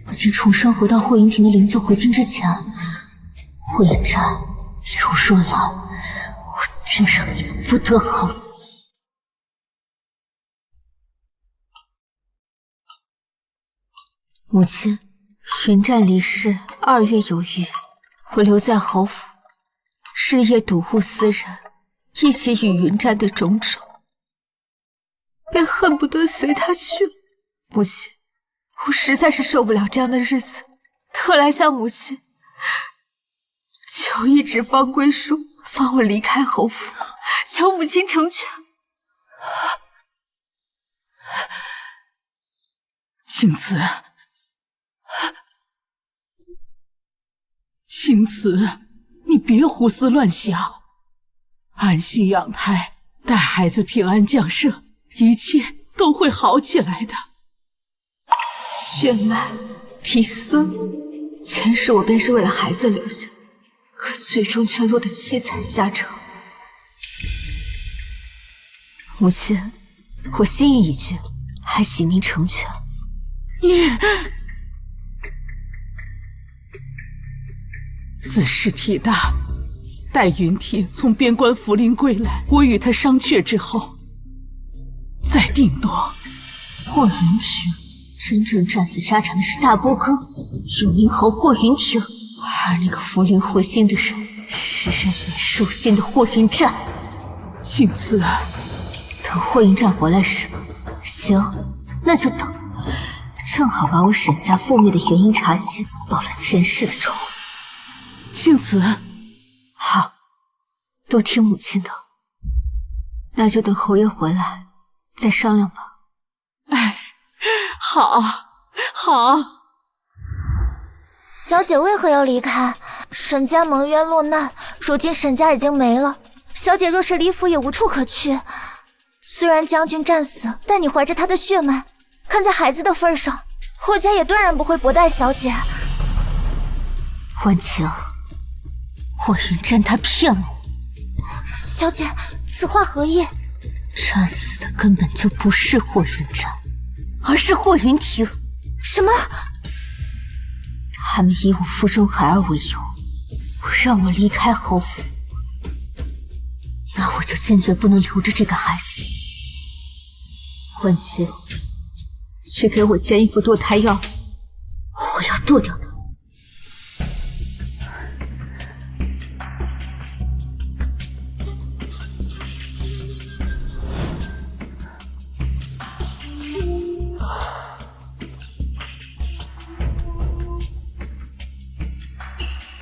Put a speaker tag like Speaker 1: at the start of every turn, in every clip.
Speaker 1: 母亲重生回到霍云亭的灵柩回京之前，霍云战、刘若兰，我定让你们不得好死！母亲，云战离世2月有余，我留在侯府，日夜睹物思人，一起与云战的种种，便恨不得随他去了。母亲，我实在是受不了这样的日子，特来向母亲求一纸方归书，放我离开侯府，求母亲成全。
Speaker 2: 青瓷，青瓷，你别胡思乱想，安心养胎，待孩子平安降生，一切都会好起来的。
Speaker 1: 血脉嫡孙，前世我便是为了孩子留下，可最终却落得凄惨下场。母亲，我心意已决，还请您成全。
Speaker 2: 你此事体大，待云亭从边关福临归来，我与他商榷之后再定夺。
Speaker 1: 霍云亭真正战死沙场的是大波哥永宁侯霍云亭，而那个福临回京的人是任你兽心的霍云战。
Speaker 2: 青瓷，
Speaker 1: 等霍云战回来时，行，那就等，正好把我沈家覆灭的原因查清，报了前世的仇。
Speaker 2: 青瓷，
Speaker 1: 好，都听母亲的，那就等侯爷回来再商量吧。
Speaker 2: 哎，好，好。
Speaker 3: 小姐为何要离开？沈家蒙冤落难，如今沈家已经没了，小姐若是离府也无处可去。虽然将军战死，但你怀着他的血脉，看在孩子的份上，霍家也断然不会薄待小姐。
Speaker 1: 婉晴，霍云战他骗了我。
Speaker 3: 小姐，此话何意？
Speaker 1: 战死的根本就不是霍云战，而是霍云亭。
Speaker 3: 什么？
Speaker 1: 他们以我腹中孩儿为由，让我离开侯府，那我就坚决不能留着这个孩子。婉晴，去给我煎一副堕胎药，我要剁掉他。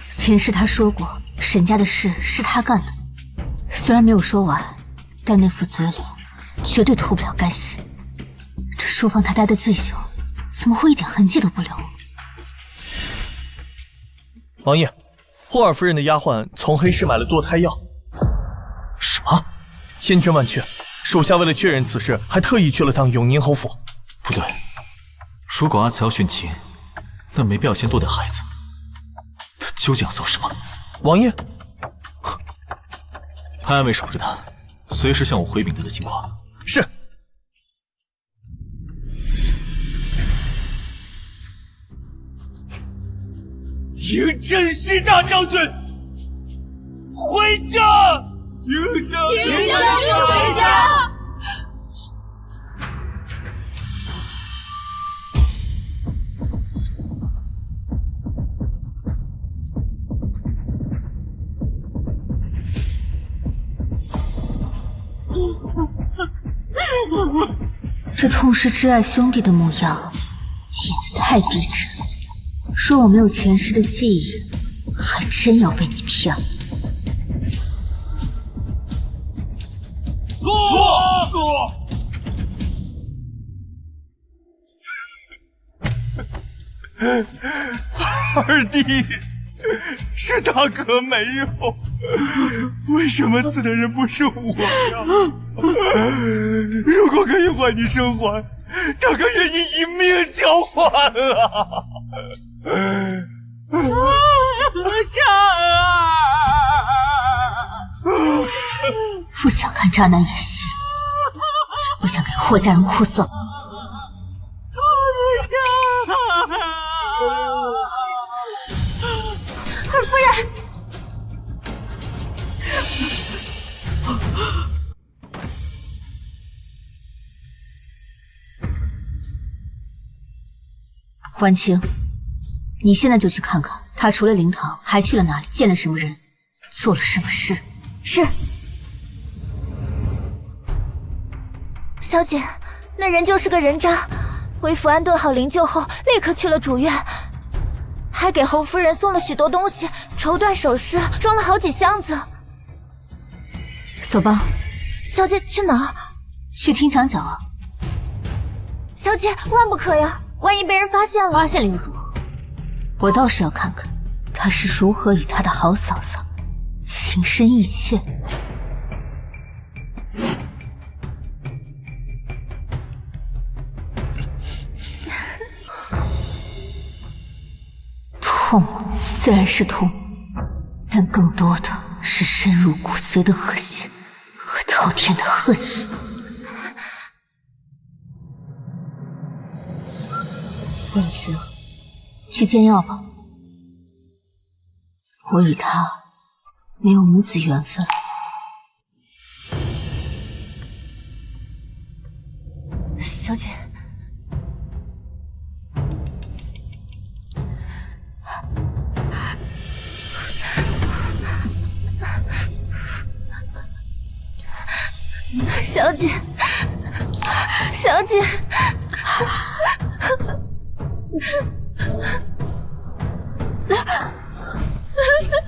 Speaker 1: 前世他说过，沈家的事是他干的，虽然没有说完，但那副嘴脸绝对脱不了干系。这书房他待得最久，怎么会一点痕迹都不留？
Speaker 4: 王爷，霍尔夫人的丫鬟从黑市买了堕胎药。
Speaker 5: 什么？
Speaker 4: 千真万确，属下为了确认此事，还特意去了趟永宁侯府。
Speaker 5: 不对，如果阿慈要殉情，那没必要先堕掉孩子。他究竟要做什么？
Speaker 4: 王爷，
Speaker 5: 派暗卫守着他，随时向我回禀他的情况。
Speaker 4: 是。
Speaker 6: 迎真实大将军回家！迎将军回家！
Speaker 1: 这痛失挚爱兄弟的模样，演得太逼真。说我没有前世的记忆，还真要被你骗了。
Speaker 6: 落！二弟，是大哥没有，为什么死的人不是我呀？如果可以换你生还，大哥愿意以命交换啊！
Speaker 1: 不想看渣男演戏，也不想给霍家人哭丧。婉清，你现在就去看看，他除了灵堂还去了哪里，见了什么人，做了什么事。
Speaker 3: 是。小姐，那人就是个人渣，为府安顿好灵柩后，立刻去了主院，还给侯夫人送了许多东西，绸缎首饰，装了好几箱子。
Speaker 1: 走吧。
Speaker 3: 小姐，去哪儿？
Speaker 1: 去听墙角啊。
Speaker 3: 小姐，万不可呀！万一被人发现了，
Speaker 1: 发现了又如何？我倒是要看看他是如何与他的好嫂嫂情深意切。痛，自然是痛，但更多的是深入骨髓的恶心和滔天的恨意。婉清，去煎药吧。我与他没有母子缘分。
Speaker 3: 小姐，小姐，小姐。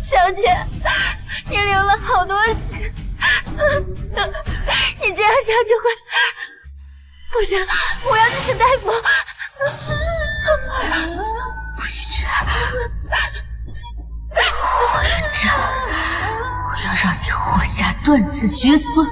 Speaker 3: 小姐，你流了好多血，你这样下去会……不行，我要去请大夫。
Speaker 1: 不许！我认真，我要让你霍家断子绝孙。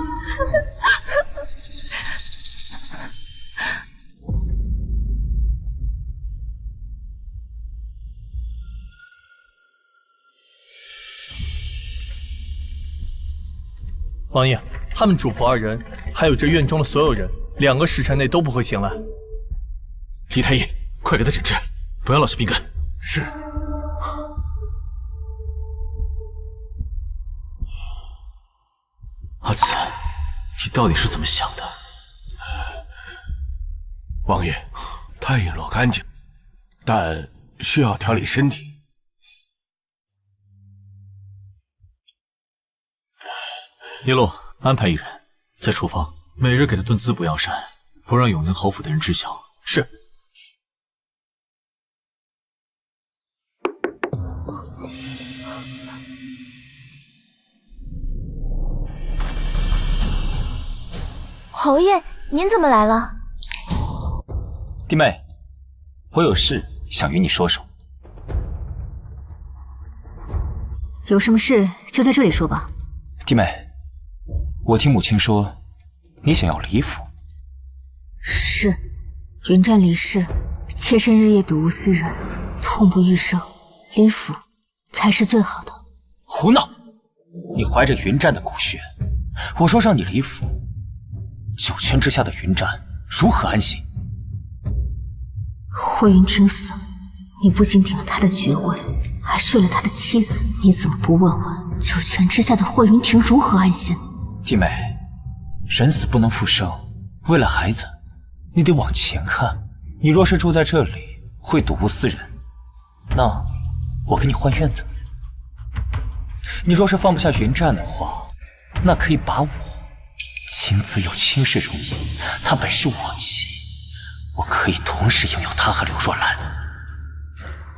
Speaker 4: 王爷，他们主仆2人，还有这院中的所有人，2个时辰内都不会醒来。
Speaker 5: 李太医，快给他诊治，不要落下病根。
Speaker 6: 是。
Speaker 5: 阿紫，你到底是怎么想的？
Speaker 6: 王爷，他已落干净，但需要调理身体。
Speaker 5: 一路安排1人在厨房，每日给他炖滋补药膳，不让永宁侯府的人知晓。
Speaker 4: 是。
Speaker 3: 侯爷，您怎么来了？
Speaker 7: 弟妹，我有事想与你说说。
Speaker 1: 有什么事就在这里说吧。
Speaker 7: 弟妹，我听母亲说，你想要离府。
Speaker 1: 是，云战离世，妾身日夜睹物思人，痛不欲生，离府才是最好的。
Speaker 7: 胡闹！你怀着云战的骨血，我说让你离府，9泉之下的云战如何安心？
Speaker 1: 霍云亭死了，你不仅顶了他的爵位，还睡了他的妻子，你怎么不问问9泉之下的霍云亭如何安心？
Speaker 7: 弟妹，人死不能复生，为了孩子，你得往前看。你若是住在这里，会睹物思人，那我给你换院子。你若是放不下云战的话，那可以把我青子有清水容颜，她本是我妻，我可以同时拥有她和刘若兰。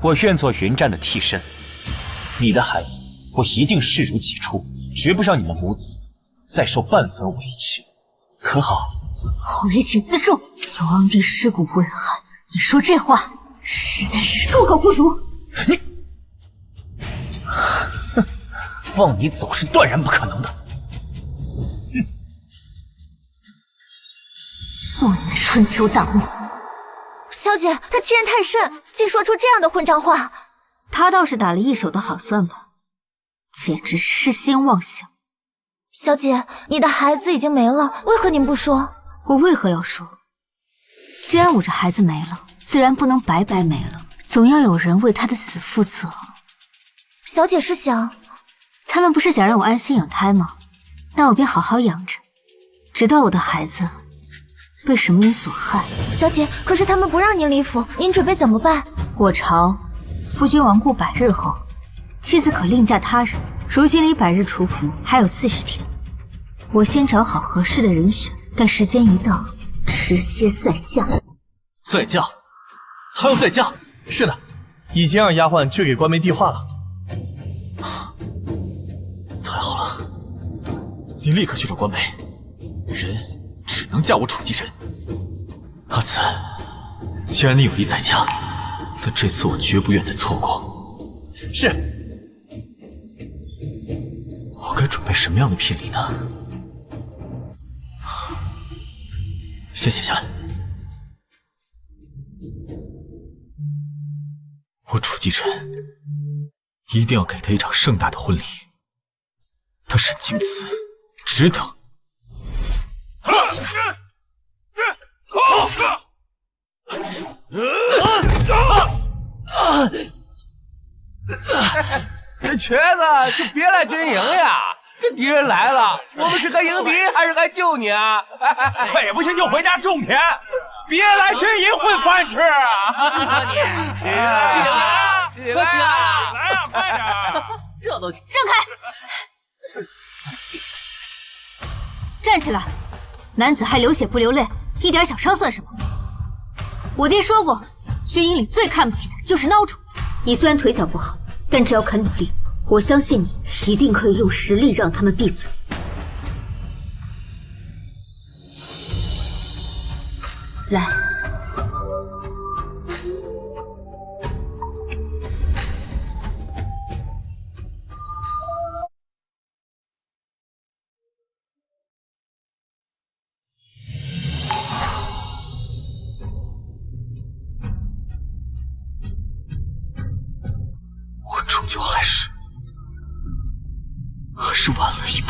Speaker 7: 我愿做云战的替身，你的孩子我一定视如己出，绝不让你们母子再受半分委屈，可好？
Speaker 1: 侯爷请自重，有昂弟尸骨未寒，你说这话实在是猪狗不如。
Speaker 7: 你，放你走是断然不可能的。
Speaker 1: 做你的春秋大梦。
Speaker 3: 小姐，他欺人太甚，竟说出这样的混账话。
Speaker 1: 他倒是打了一手的好算盘，简直痴心妄想。
Speaker 3: 小姐，你的孩子已经没了，为何您不说？
Speaker 1: 我为何要说？既然我这孩子没了，自然不能白白没了，总要有人为他的死负责。
Speaker 3: 小姐是想……
Speaker 1: 他们不是想让我安心养胎吗？那我便好好养着，直到我的孩子被什么人所害。
Speaker 3: 小姐，可是他们不让您离府，您准备怎么办？
Speaker 1: 我朝夫君亡故100日后，妻子可另嫁他人。如今离100日除服还有40天，我先找好合适的人选，待时间一到，直接再嫁。
Speaker 5: 再嫁？还要再嫁？
Speaker 4: 是的，已经让丫鬟去给官媒递话了。
Speaker 5: 太好了，你立刻去找官媒，人只能嫁我楚继晨。阿紫，既然你有意再嫁，那这次我绝不愿再错过。
Speaker 4: 是。
Speaker 5: 我该准备什么样的聘礼呢？先写下来。我楚继晨一定要给他一场盛大的婚礼，他沈清慈值得。
Speaker 8: 瘸子，就别来军营呀！这敌人来了，我们是该迎敌还是该救你啊？
Speaker 6: 退不行就回家种田，别来军营混饭吃啊！
Speaker 8: 是你，起来，起来，
Speaker 6: 来呀，快点！
Speaker 8: 这都
Speaker 1: 让开！站起来！男子汉流血不流泪，一点小伤算什么？我爹说过，军营里最看不起的就是孬种。你虽然腿脚不好，但只要肯努力，我相信你一定可以用实力让他们闭嘴。来，
Speaker 5: 我终究还是晚了一步。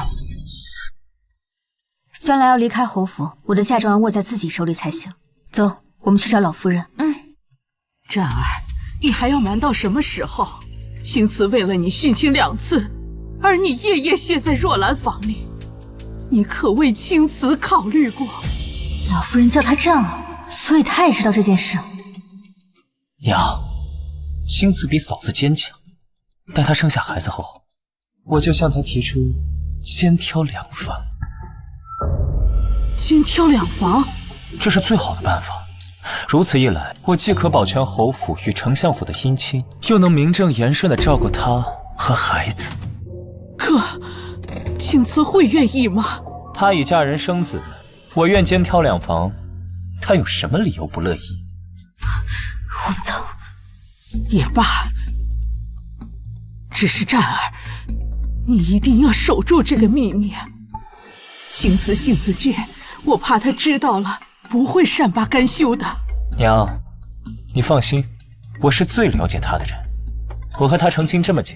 Speaker 1: 将来要离开侯府，我的嫁妆要握在自己手里才行。走，我们去找老夫人。
Speaker 2: 战儿，你还要瞒到什么时候？青瓷为了你殉情2次，而你夜夜歇在若兰房里，你可为青瓷考虑过？
Speaker 1: 老夫人叫他丈儿，所以他也知道这件事。
Speaker 7: 娘，青瓷比嫂子坚强，待她生下孩子后，我就向她提出肩挑2房。
Speaker 2: 肩挑2房？
Speaker 7: 这是最好的办法。如此一来，我既可保全侯府与丞相府的姻亲，又能名正言顺地照顾她和孩子。
Speaker 2: 可青瓷会愿意吗？
Speaker 7: 她已嫁人生子，我愿肩挑2房，她有什么理由不乐意？
Speaker 1: 我们走。
Speaker 2: 也罢，只是战儿，你一定要守住这个秘密。青瓷性子倔，我怕他知道了不会善罢甘休的。
Speaker 7: 娘，你放心，我是最了解他的人。我和他成亲这么久，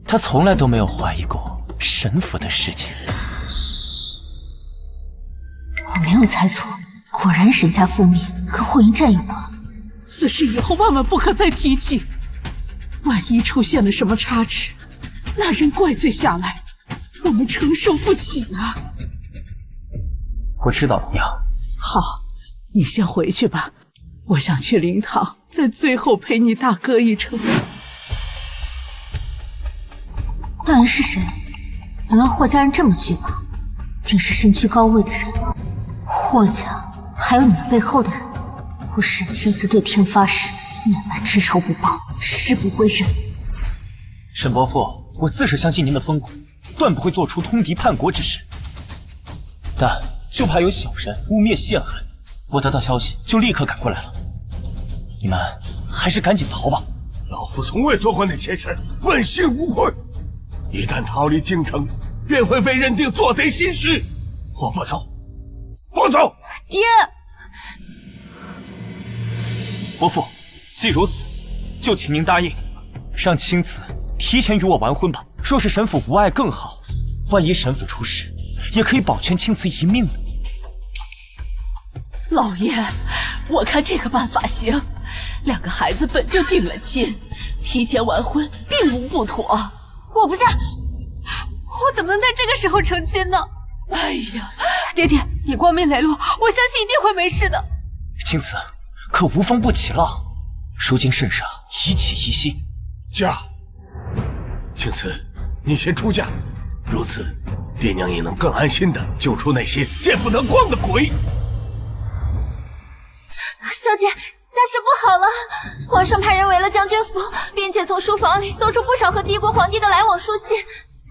Speaker 7: 他从来都没有怀疑过沈府的事情。
Speaker 1: 我没有猜错，果然沈家覆灭跟霍云战有关。
Speaker 2: 此事以后万万不可再提起，万一出现了什么差池，那人怪罪下来，我们承受不起啊！
Speaker 7: 我知道了，娘。
Speaker 2: 好，你先回去吧，我想去灵堂，在最后陪你大哥一程。
Speaker 1: 那人是谁？能让霍家人这么惧怕？定是身居高位的人。霍家还有你背后的人，我沈青瓷对天发誓，念来知仇不报，誓不会认。
Speaker 7: 沈伯父，我自是相信您的风骨，断不会做出通敌叛国之事。但就怕有小人污蔑陷害，我得到消息就立刻赶过来了。你们还是赶紧逃吧。
Speaker 6: 老夫从未做过那些事，问心无愧。一旦逃离京城，便会被认定做贼心虚。我不走，不走！
Speaker 1: 爹，
Speaker 7: 伯父，既如此，就请您答应，让青瓷提前与我完婚吧。若是沈府无碍更好，万一沈府出事，也可以保全青瓷一命呢。
Speaker 2: 老爷，我看这个办法行。2个孩子本就定了亲，提前完婚并无不妥。
Speaker 1: 我不嫁，我怎么能在这个时候成亲呢？
Speaker 2: 哎呀，
Speaker 1: 爹爹，你光明磊落，我相信一定会没事的。
Speaker 7: 青瓷，可无风不起浪。如今圣上一起一心。
Speaker 6: 驾！青瓷，你先出驾，如此，爹娘也能更安心的救出那些见不得光的鬼。
Speaker 3: 小姐，大事不好了！皇上派人围了将军府，并且从书房里搜出不少和帝国皇帝的来往书信。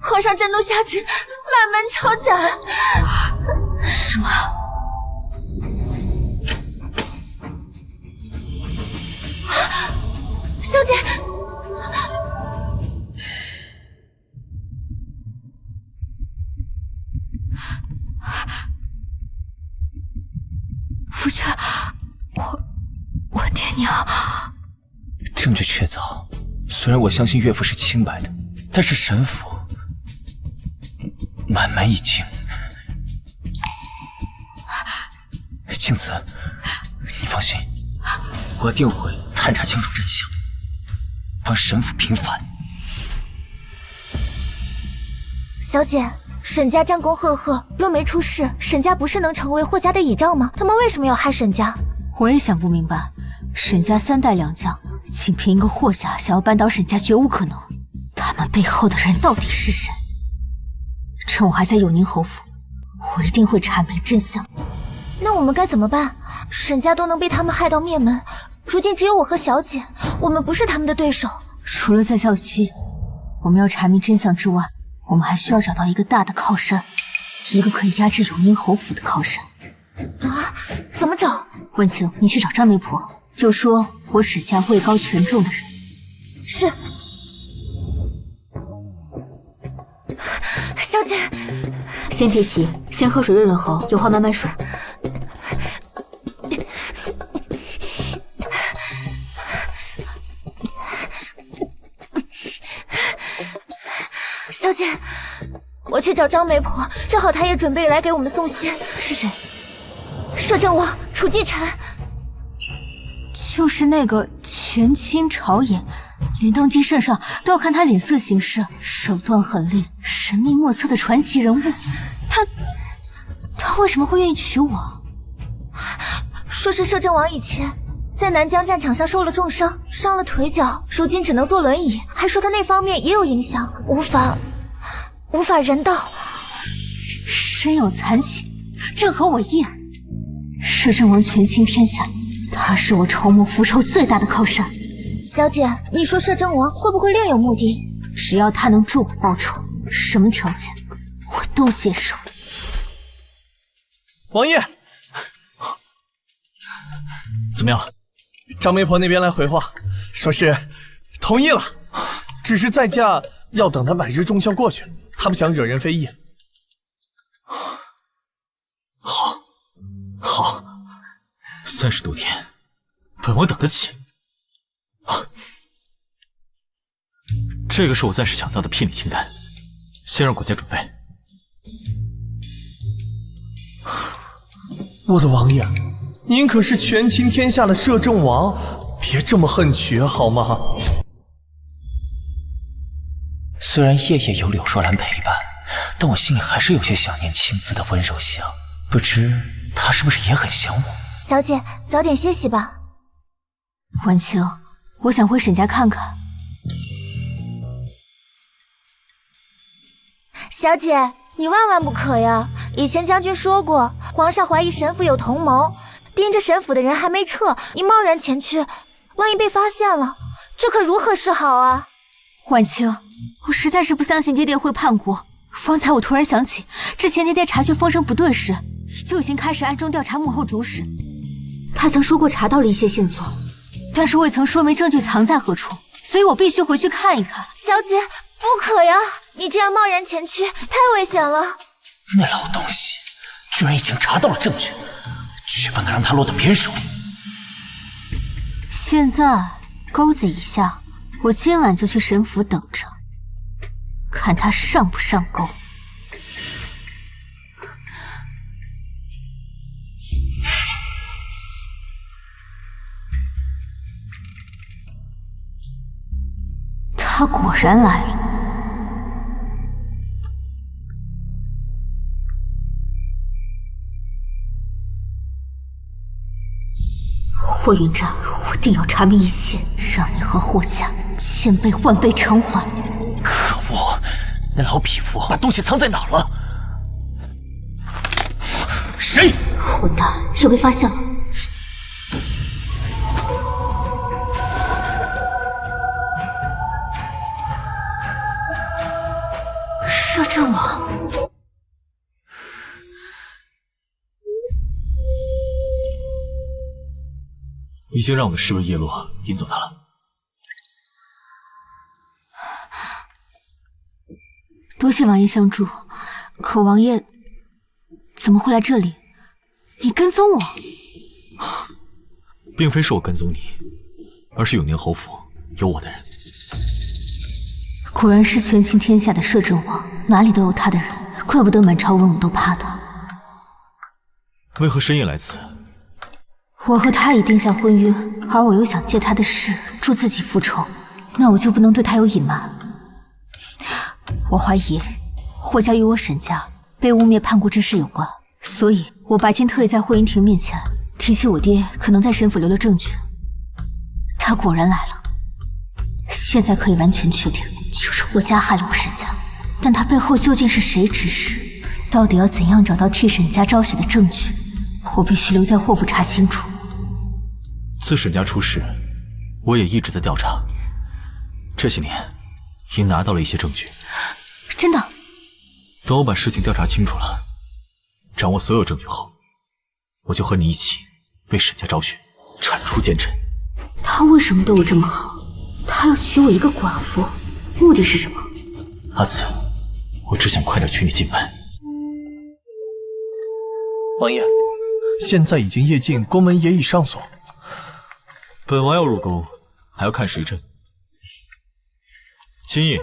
Speaker 3: 皇上震怒下旨，满门抄斩。
Speaker 1: 什么？
Speaker 3: 小姐，
Speaker 1: 夫君，我爹娘
Speaker 7: 证据确凿，虽然我相信岳父是清白的，但是沈府满门一惊。青子，你放心，我定会探查清楚真相，帮沈府平反。
Speaker 3: 小姐，沈家战功赫赫，若没出事，沈家不是能成为霍家的倚仗吗？他们为什么要害沈家？
Speaker 1: 我也想不明白，沈家3代良将，仅凭一个霍家想要扳倒沈家绝无可能。他们背后的人到底是谁？趁我还在永宁侯府，我一定会查明真相。
Speaker 3: 那我们该怎么办？沈家都能被他们害到灭门，如今只有我和小姐，我们不是他们的对手。
Speaker 1: 除了在校期，我们要查明真相之外，我们还需要找到一个大的靠山，一个可以压制永宁侯府的靠山。
Speaker 3: 啊？怎么找？
Speaker 1: 婉清，你去找张媒婆，就说我指下位高权重的人。
Speaker 3: 是。小姐，
Speaker 1: 先别急，先喝水润润喉，有话慢慢说。
Speaker 3: 小姐，我去找张媒婆，正好她也准备来给我们送信。
Speaker 1: 是谁？
Speaker 3: 摄政王楚继禅。
Speaker 1: 就是那个权倾朝野，连当今圣上都要看他脸色行事，手段狠厉，神秘莫测的传奇人物。他为什么会愿意娶我？
Speaker 3: 说是摄政王以前在南疆战场上受了重伤，伤了腿脚，如今只能坐轮椅，还说他那方面也有影响，无法人道。
Speaker 1: 身有残疾，正合我意。摄政王权倾天下，他是我筹谋复仇最大的靠山。
Speaker 3: 小姐，你说摄政王会不会另有目的？
Speaker 1: 只要他能助我报仇，什么条件我都接受。
Speaker 4: 王爷，
Speaker 5: 怎么样？
Speaker 4: 张媒婆那边来回话，说是同意了，只是再嫁要等他百日重孝过去，他不想惹人非议。
Speaker 5: 好，30多天，本王等得起。这个是我暂时想到的聘礼清单，先让管家准备。
Speaker 4: 我的王爷，您可是权倾天下的摄政王，别这么恨娶好吗？
Speaker 7: 虽然夜夜有柳若兰陪伴，但我心里还是有些想念青子的温柔乡。不知她是不是也很想我？
Speaker 3: 小姐，早点歇息吧。
Speaker 1: 婉清，我想回沈家看看。
Speaker 3: 小姐，你万万不可呀！以前将军说过，皇上怀疑沈府有同谋，盯着沈府的人还没撤，你贸然前去，万一被发现了，这可如何是好啊？
Speaker 1: 婉清，我实在是不相信爹爹会叛国。方才我突然想起，之前爹爹察觉风声不对时，就已经开始暗中调查幕后主使。他曾说过查到了一些线索，但是未曾说明证据藏在何处，所以我必须回去看一看。
Speaker 3: 小姐，不可呀！你这样贸然前去，太危险了。
Speaker 7: 那老东西居然已经查到了证据，绝不能让他落到别人手里。
Speaker 1: 现在钩子已下，我今晚就去沈府等着，看他上不上钩。他果然来了。霍云战，我定要查明一切，让你和霍家千倍万倍偿还。
Speaker 7: 可恶，那老匹夫把东西藏在哪儿了？谁？
Speaker 1: 混蛋，又被发现了。摄政王。
Speaker 5: 已经让我的侍卫叶落引走他了。
Speaker 1: 多谢王爷相助，可王爷怎么会来这里？你跟踪我？
Speaker 5: 并非是我跟踪你，而是永宁侯府有我的人。
Speaker 1: 果然是权倾天下的摄政王，哪里都有他的人，怪不得满朝文武都怕他。
Speaker 5: 为何深夜来此？
Speaker 1: 我和他已定下婚约，而我又想借他的事助自己复仇，那我就不能对他有隐瞒。我怀疑霍家与我沈家被污蔑叛国之事有关，所以我白天特意在霍云亭面前提起我爹可能在沈府留的证据。他果然来了，现在可以完全确定就是霍家害了我沈家，但他背后究竟是谁指使？到底要怎样找到替沈家昭雪的证据？我必须留在霍府查清楚。
Speaker 5: 自沈家出事，我也一直在调查。这些年，已拿到了一些证据。
Speaker 1: 真的？
Speaker 5: 等我把事情调查清楚了，掌握所有证据后，我就和你一起为沈家昭雪铲除奸臣。
Speaker 1: 他为什么对我这么好？他要娶我一个寡妇，目的是什么？
Speaker 5: 阿紫，我只想快点娶你进门。
Speaker 7: 王爷，
Speaker 4: 现在已经夜尽，宫门也已上锁。
Speaker 5: 本王要入宫，还要看时辰。今夜，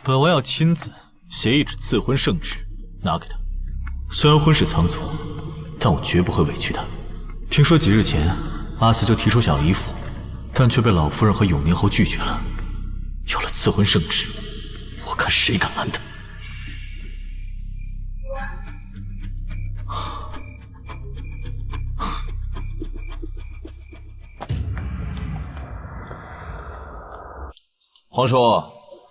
Speaker 5: 本王要亲自写一纸赐婚圣旨拿给他。虽然婚事仓促，但我绝不会委屈他。听说几日前，阿紫就提出想离府，但却被老夫人和永宁侯拒绝了。有了赐婚圣旨，我看谁敢拦他。
Speaker 8: 皇叔，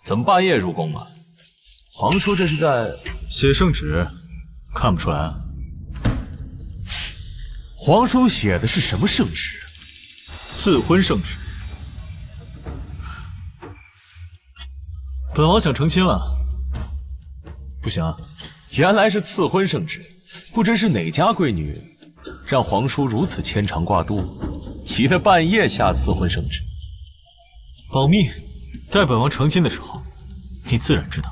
Speaker 8: 怎么半夜入宫啊？皇叔这是在
Speaker 5: 写圣旨，看不出来。
Speaker 6: 皇叔写的是什么圣旨？
Speaker 5: 赐婚圣旨。本王想成亲了，不行啊。
Speaker 6: 原来是赐婚圣旨，不知是哪家贵女，让皇叔如此牵肠挂肚，急得半夜下赐婚圣旨。
Speaker 5: 保密。待本王成亲的时候，你自然知道。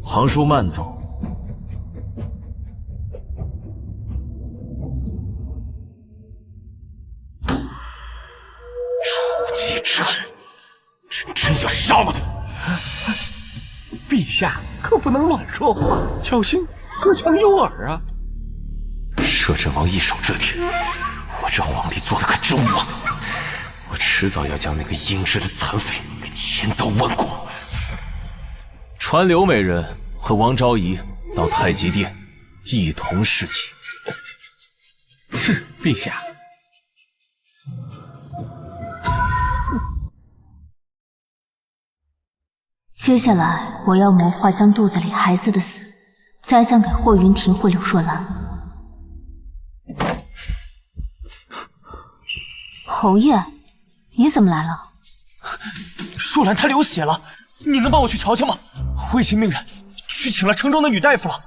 Speaker 6: 皇叔慢走。楚继真，真想杀了他！
Speaker 9: 陛下可不能乱说话，小心隔墙有耳啊！
Speaker 6: 摄政王一手遮天，我这皇帝做的可真旺，我迟早要将那个阴质的残匪给千刀万剐。传刘美人和王昭仪到太极殿一同侍寝。
Speaker 9: 是，陛下。
Speaker 1: 接下来我要谋划将肚子里孩子的死栽赃给霍云亭或柳若兰。侯爷，你怎么来了？
Speaker 7: 舒兰她流血了，你能帮我去瞧瞧吗？我已经命人去请了城中的女大夫了。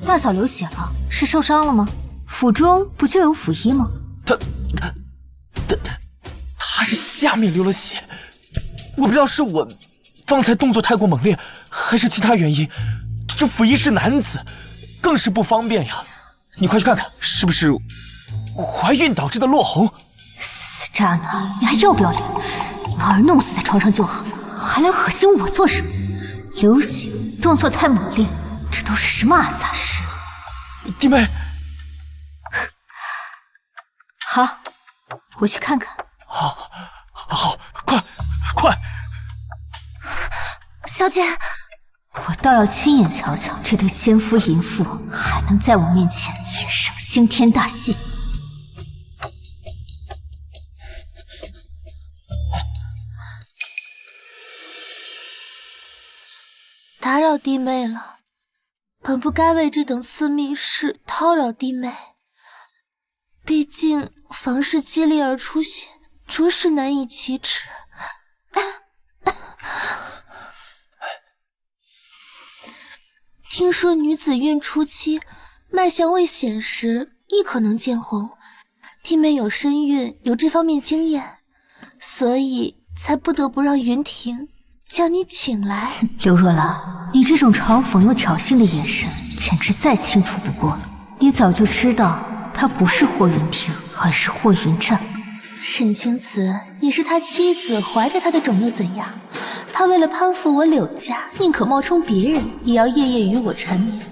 Speaker 1: 大嫂流血了，是受伤了吗？府中不就有府医吗？
Speaker 7: 她是下面流了血，我不知道是我方才动作太过猛烈，还是其他原因。这府医是男子，更是不方便呀。你快去看看，是不是怀孕导致的落红？
Speaker 1: 死渣男，你还要不要脸？把儿弄死在床上就好，还来恶心我做什么？流血，动作太猛烈，这都是什么阿杂事？
Speaker 7: 弟妹，
Speaker 1: 好，我去看看。
Speaker 7: 好，快！
Speaker 3: 小姐，
Speaker 1: 我倒要亲眼瞧瞧这对奸夫淫妇还能在我面前演什么惊天大戏。
Speaker 10: 打扰弟妹了，本不该为这等私密事叨扰弟妹。毕竟房事激烈而出血，着实难以启齿。听说女子孕初期，脉象未显时，亦可能见红。弟妹有身孕，有这方面经验，所以才不得不让云婷将你请来。
Speaker 1: 刘若兰，你这种嘲讽又挑衅的眼神，简直再清楚不过了。你早就知道她不是霍云婷，而是霍云战。
Speaker 10: 沈青瓷也是他妻子，怀着他的种又怎样？他为了攀附我柳家，宁可冒充别人，也要夜夜与我缠绵。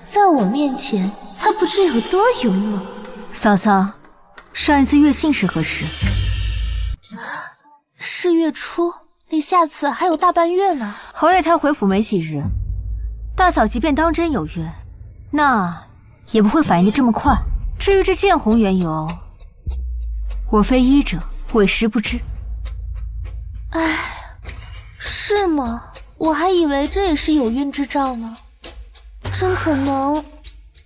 Speaker 10: 在我面前，他不知有多勇猛。
Speaker 1: 嫂嫂，上一次月信是何时？
Speaker 10: 是月初，离下次还有大半月呢。
Speaker 1: 侯爷他回府没几日，大嫂即便当真有约，那也不会反应的这么快。至于这见红缘由，我非医者，委实不知。
Speaker 10: 唉，是吗？我还以为这也是有孕之兆呢。真可能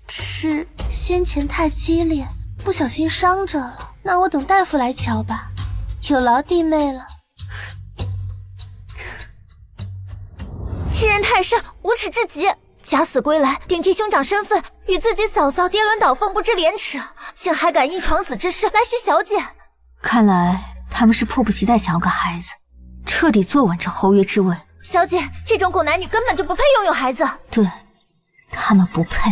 Speaker 10: 只是先前太激烈，不小心伤着了。那我等大夫来瞧吧，有劳弟妹了。
Speaker 3: 欺人太甚，无耻至极！假死归来，顶替兄长身份，与自己嫂嫂跌轮倒凤，不知廉耻，竟还敢因闯子之事来许小姐。
Speaker 1: 看来他们是迫不及待想要个孩子，彻底坐稳这侯爷之位。
Speaker 3: 小姐，这种狗男女根本就不配拥有孩子。
Speaker 1: 对，他们不配。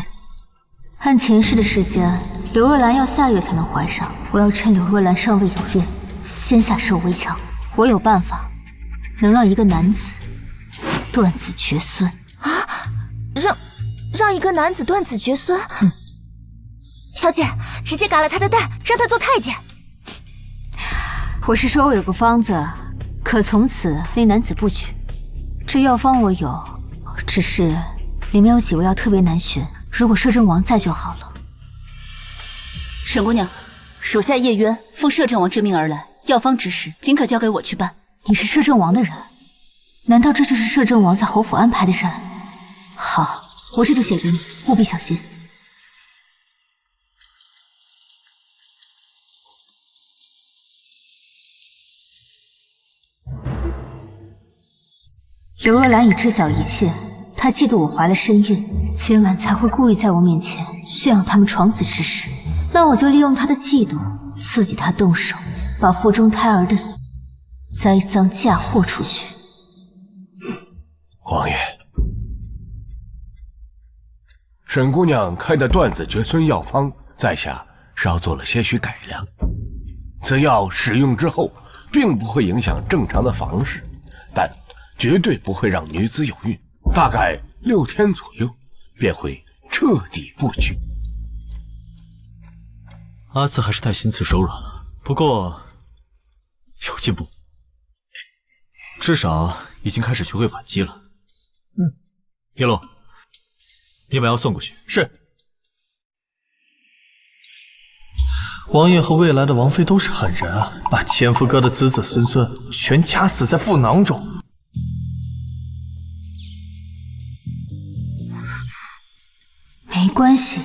Speaker 1: 按前世的时间，刘若兰要下月才能怀上，我要趁刘若兰尚未有孕，先下手为强。我有办法，能让一个男子断子绝孙。
Speaker 3: 啊！让一个男子断子绝孙？小姐，直接改了他的蛋，让他做太监。
Speaker 1: 我是说我有个方子，可从此令男子不娶。这药方我有，只是里面有几味药特别难选，如果摄政王在就好了。
Speaker 11: 沈姑娘，属下叶渊奉摄政王之命而来，药方指使尽可交给我去办。
Speaker 1: 你是摄政王的人？难道这就是摄政王在侯府安排的人？好，我这就写给你，务必小心。刘若兰已知晓一切，她嫉妒我怀了身孕，今晚才会故意在我面前炫耀他们闯子之事。那我就利用她的嫉妒，刺激她动手，把腹中胎儿的死栽赃嫁祸出去。
Speaker 9: 王爷，沈姑娘开的断子绝孙药方，在下稍做了些许改良。此药使用之后，并不会影响正常的房事，但绝对不会让女子有孕，大概6天左右便会彻底不举。
Speaker 5: 阿慈还是太心慈手软了，不过有进步，至少已经开始学会反击了。叶落，你把药送过去。
Speaker 4: 是。
Speaker 6: 王爷和未来的王妃都是狠人啊，把前夫哥的子子孙孙全掐死在腹囊中。
Speaker 1: 没关系，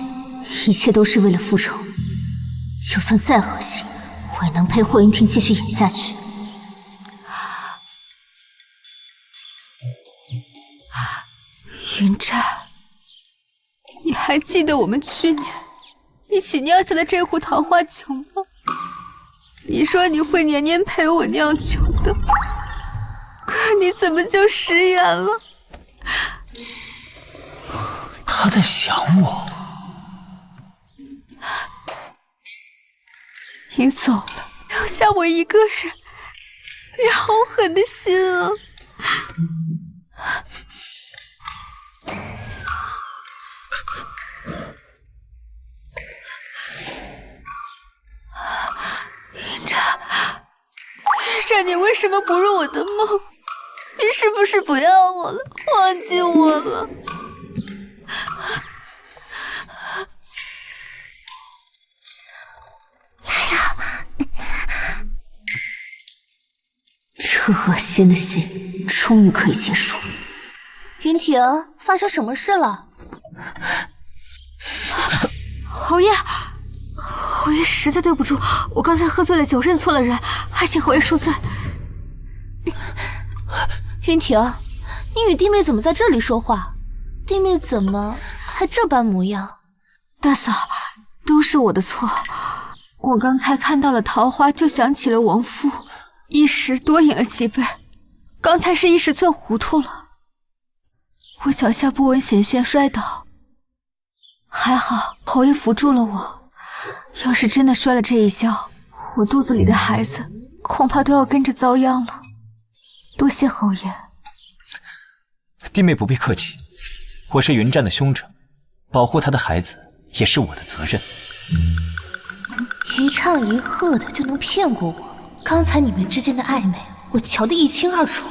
Speaker 1: 一切都是为了复仇。就算再恶心，我也能陪霍云婷继续演下去。云战，你还记得我们去年一起酿下的这壶桃花酒吗？你说你会年年陪我酿酒的，可你怎么就食言了？
Speaker 7: 他在想我。
Speaker 1: 你走了，留下我一个人，你好狠的心啊！云战，你为什么不入我的梦？你是不是不要我了？忘记我了？
Speaker 3: 来呀！
Speaker 1: 这恶心的戏终于可以结束了。
Speaker 10: 云婷，发生什么事了？
Speaker 1: 侯爷，侯爷实在对不住，我刚才喝醉了酒，认错了人，还请侯爷恕罪。
Speaker 10: 云婷，你与弟妹怎么在这里说话？弟妹怎么还这般模样？
Speaker 1: 大嫂，都是我的错。我刚才看到了桃花，就想起了亡夫，一时多饮了几杯。刚才是一时醉糊涂了，我脚下不稳险些摔倒，还好侯爷扶住了我。要是真的摔了这一跤，我肚子里的孩子恐怕都要跟着遭殃了。多谢侯爷。
Speaker 7: 弟妹不必客气，我是云战的兄长，保护他的孩子也是我的责任。
Speaker 10: 一唱一和的就能骗过我？刚才你们之间的暧昧，我瞧得一清二楚。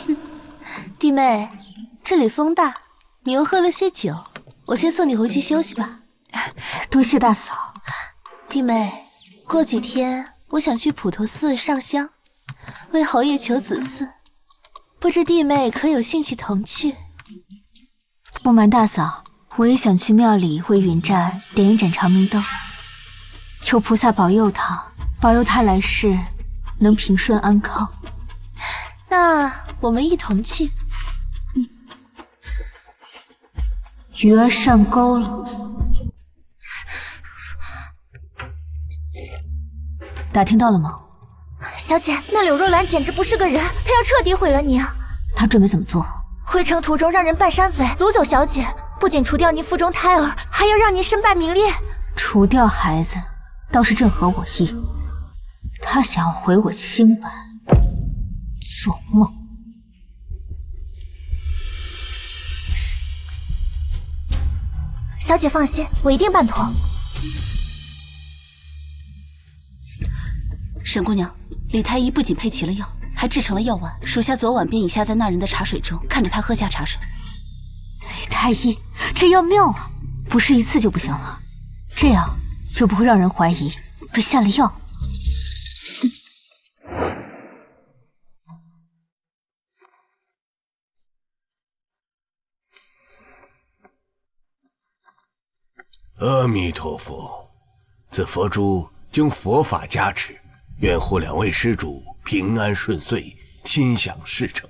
Speaker 10: 哼，弟妹，这里风大，你又喝了些酒，我先送你回去休息吧。
Speaker 1: 多谢大嫂。
Speaker 10: 弟妹，过几天我想去普陀寺上香，为侯爷求子嗣，不知弟妹可有兴趣同去？
Speaker 1: 不瞒大嫂，我也想去庙里为云战点一盏长明灯，求菩萨保佑他来世能平顺安康。
Speaker 10: 那我们一同去。
Speaker 1: 鱼儿上钩了。打听到了吗？
Speaker 3: 小姐，那柳若兰简直不是个人，她要彻底毁了你啊！
Speaker 1: 她准备怎么做？
Speaker 3: 回城途中让人扮山匪掳走小姐，不仅除掉您腹中胎儿，还要让您身败名裂。
Speaker 1: 除掉孩子倒是正合我意，她想要毁我清白，做梦。
Speaker 3: 小姐放心，我一定办妥。
Speaker 11: 沈姑娘，李太医不仅配齐了药，还制成了药丸，属下昨晚便已下在那人的茶水中，看着他喝下茶水。
Speaker 1: 李太医，这药妙啊！不是一次就不行了，这样就不会让人怀疑被下了药。
Speaker 9: 阿弥陀佛，此佛珠经佛法加持，愿护两位施主平安顺遂，心想事成。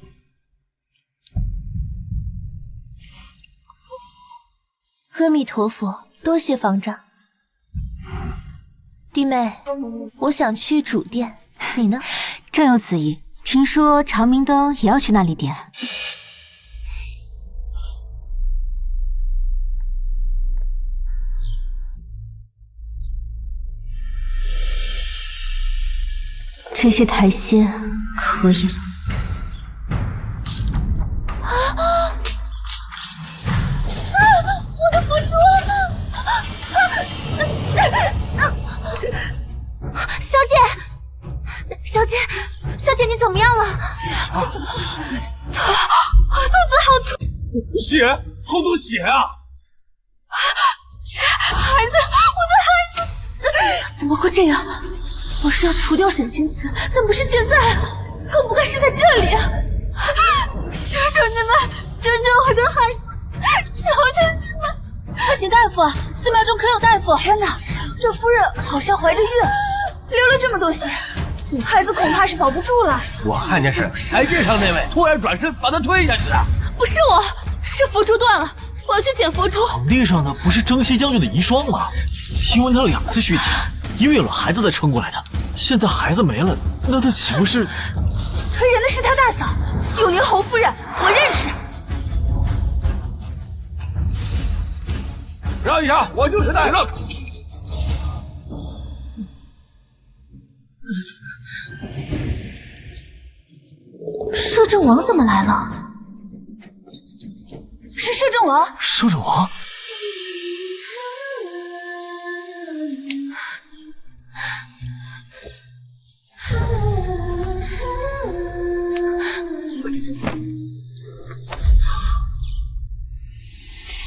Speaker 10: 阿弥陀佛，多谢方丈。弟妹，我想去主殿，你呢？
Speaker 1: 正有此意，听说长明灯也要去那里点。这些台阶可以了。
Speaker 3: 我的佛珠！小姐，小姐，你怎么样了？肚子好痛，
Speaker 6: 血，好多血啊！
Speaker 3: 孩子，我的孩子！
Speaker 10: 怎么会这样？我是要除掉沈清子，但不是现在，更不该是在这里啊！
Speaker 3: 求求你们，救救我的孩子！求求你们！
Speaker 11: 快请大夫，寺庙中可有大夫？
Speaker 12: 天哪，这夫人好像怀着孕，流了这么多血，孩子恐怕是保不住了。
Speaker 9: 我看见是台阶上那位突然转身把他推下去的。
Speaker 10: 不是我，是佛珠断了，我要去捡佛珠。
Speaker 5: 场地上的不是征西将军的遗孀吗？听闻他2次虚惊，因为有了孩子才撑过来的。现在孩子没了，那他岂不是？
Speaker 12: 推人的是他大嫂永宁侯夫人，我认识。
Speaker 6: 让一下，我就是大夫。
Speaker 3: 摄政王怎么来了？
Speaker 12: 是摄政王。
Speaker 5: 摄政王。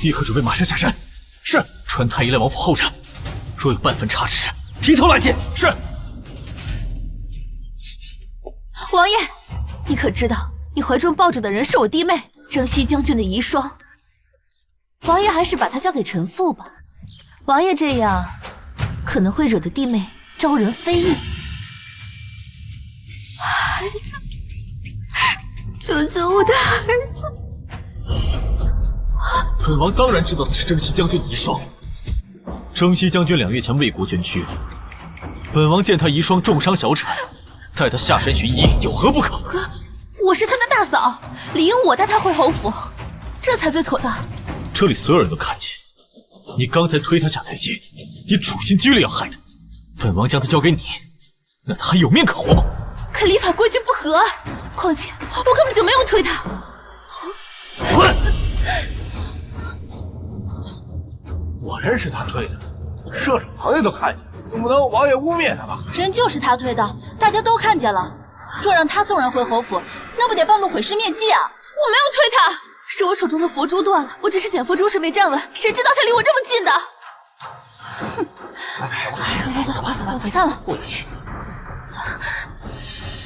Speaker 5: 立刻准备马上下山。是。传太医来王府候着，若有半分差池，提头来见。是。
Speaker 10: 王爷，你可知道你怀中抱着的人是我弟妹征西将军的遗孀？王爷还是把她交给臣妇吧。王爷这样可能会惹得弟妹招人非议。
Speaker 1: 孩子，救救我的孩子！
Speaker 5: 本王当然知道他是征西将军的遗孀。征西将军2月前为国捐躯，本王见他遗孀重伤小产，带他下山寻医，有何不可？
Speaker 10: 哥，我是他的大嫂，理应我带他回侯府，这才最妥当。
Speaker 5: 这里所有人都看见，你刚才推他下台阶，你处心积虑要害他。本王将他交给你，那他还有命可活吗？
Speaker 10: 可礼法规矩不合，况且我根本就没有推他。
Speaker 9: 滚！我认识他推的，摄政王爷都看见，总不能王爷污蔑他吧？
Speaker 11: 人就是他推的，大家都看见了。若让他送人回侯府，那不得半路毁尸灭迹啊！
Speaker 10: 我没有推他，是我手中的佛珠断了，我只是捡佛珠时没站稳，谁知道他离我这么近的？走，散了。
Speaker 7: 晦气！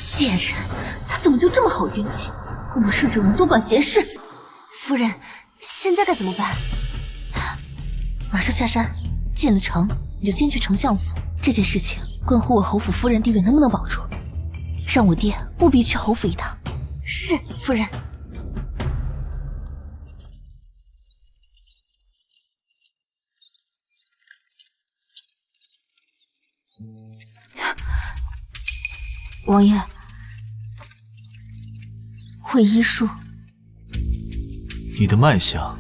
Speaker 10: 贱人，他怎么就这么好运气？碰到摄政王多管闲事。夫人，现在该怎么办？马上下山，进了城你就先去丞相府。这件事情关乎我侯府夫人地位能不能保住，让我爹务必去侯府一趟。是，夫人。
Speaker 1: 王爷，会医术。
Speaker 5: 你的脉象。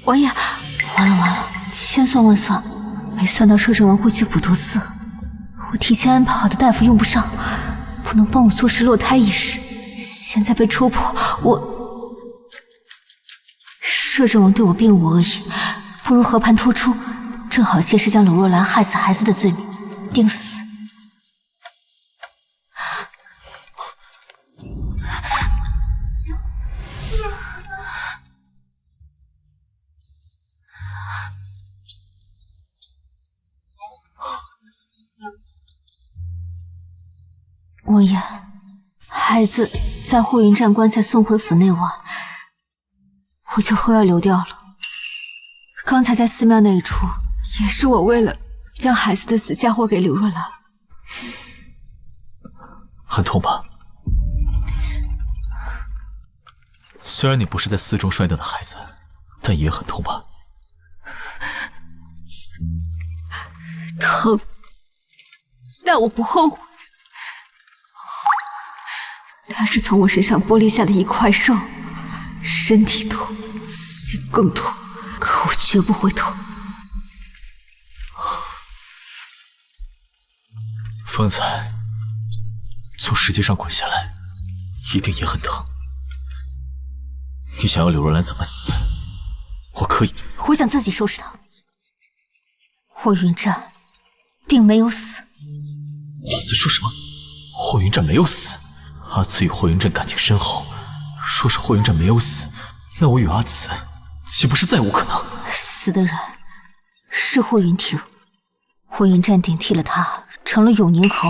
Speaker 1: 王爷，完了，千算万算，没算到摄政王会去普陀寺，我提前安排好的大夫用不上，不能帮我坐实落胎一事。现在被戳破，摄政王对我并无恶意，不如和盘托出，正好揭示将柳若兰害死孩子的罪名，定死。王爷，孩子在霍云站棺材送回府内晚，我就喝药流掉了。刚才在寺庙那一出，也是我为了将孩子的死嫁祸给柳若兰。
Speaker 5: 很痛吧？虽然你不是在寺中摔断的孩子，但也很痛吧？
Speaker 1: 疼，但我不后悔。他是从我身上剥离下的一块肉，身体痛，心更痛，可我绝不回头。
Speaker 5: 方才从石阶上滚下来，一定也很疼。你想要柳若兰怎么死，我可以。
Speaker 1: 我想自己收拾她。霍云战并没有死。
Speaker 5: 你在说什么？霍云战没有死？阿慈与霍云战感情深厚，若是霍云战没有死，那我与阿慈岂不是再无可能？
Speaker 1: 死的人是霍云庭，霍云战顶替了他，成了永宁侯。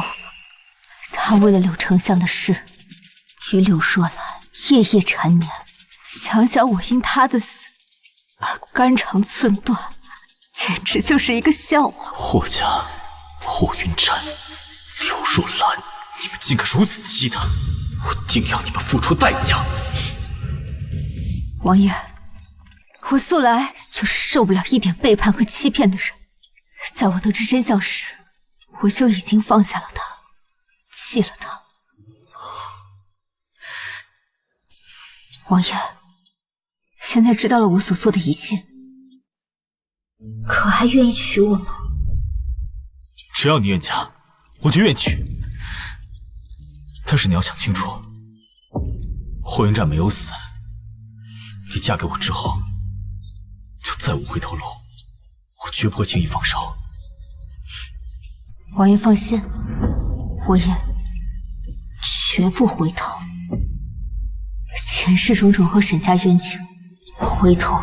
Speaker 1: 他为了柳丞相的事，与柳若兰夜夜缠绵。想想我因他的死而肝肠寸断，简直就是一个笑话。
Speaker 5: 霍家、霍云战、柳若兰，你们竟敢如此欺他！我定要你们付出代价！
Speaker 1: 王爷，我素来就是受不了一点背叛和欺骗的人。在我得知真相时，我就已经放下了他，弃了他。王爷，现在知道了我所做的一切，可还愿意娶我吗？
Speaker 5: 只要你愿嫁，我就愿娶。但是你要想清楚，霍云战没有死，你嫁给我之后，就再无回头路，我绝不会轻易放手。
Speaker 1: 王爷放心，我也绝不回头。前世种种和沈家冤情，回头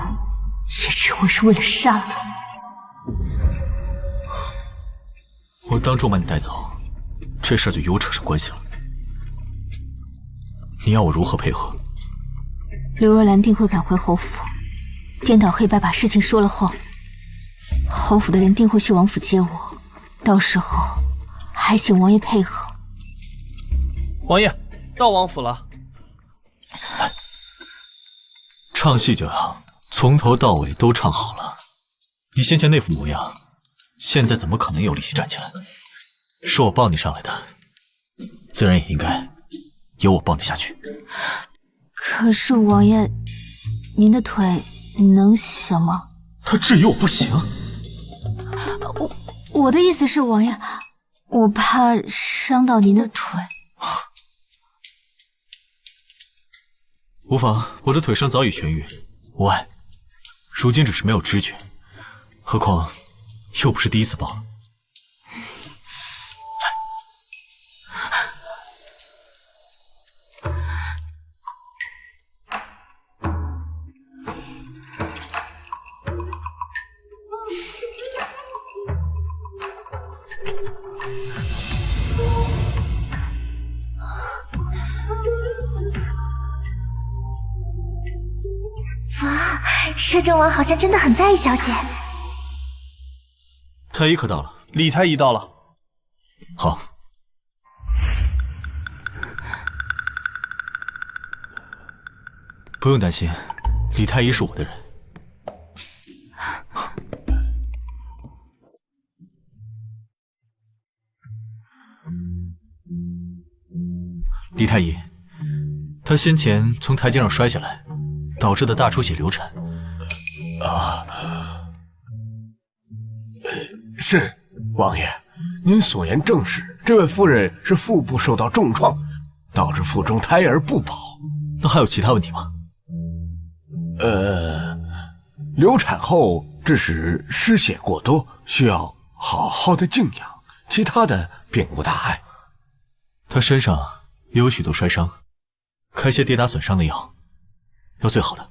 Speaker 1: 也只会是为了杀了他。
Speaker 5: 我当众把你带走，这事儿就与我扯上关系了。你要我如何配合？
Speaker 1: 刘若兰定会赶回侯府，颠倒黑白把事情说了后，侯府的人定会去王府接我，到时候还请王爷配合。
Speaker 4: 王爷到王府了。
Speaker 5: 唱戏就要从头到尾都唱好了。你先前那副模样，现在怎么可能有力气站起来？是我抱你上来的，自然也应该由我抱你下去。
Speaker 1: 可是王爷，您的腿能行吗？
Speaker 5: 他至于我不行？
Speaker 1: 我的意思是，王爷，我怕伤到您的腿。
Speaker 5: 无妨，我的腿伤早已痊愈，无碍。如今只是没有知觉，何况又不是第一次抱。
Speaker 3: 哇，摄政王好像真的很在意小姐。
Speaker 5: 太医可到了？
Speaker 4: 李太医到了。
Speaker 5: 好。不用担心，李太医是我的人。李太医，他先前从台阶上摔下来，导致的大出血流产。
Speaker 9: 是王爷，您所言正是。这位夫人是腹部受到重创，导致腹中胎儿不保。
Speaker 5: 那还有其他问题吗？
Speaker 9: 流产后致使失血过多，需要好好的静养，其他的并无大碍。
Speaker 5: 他身上也有许多摔伤，开些跌打损伤的药，要最好的。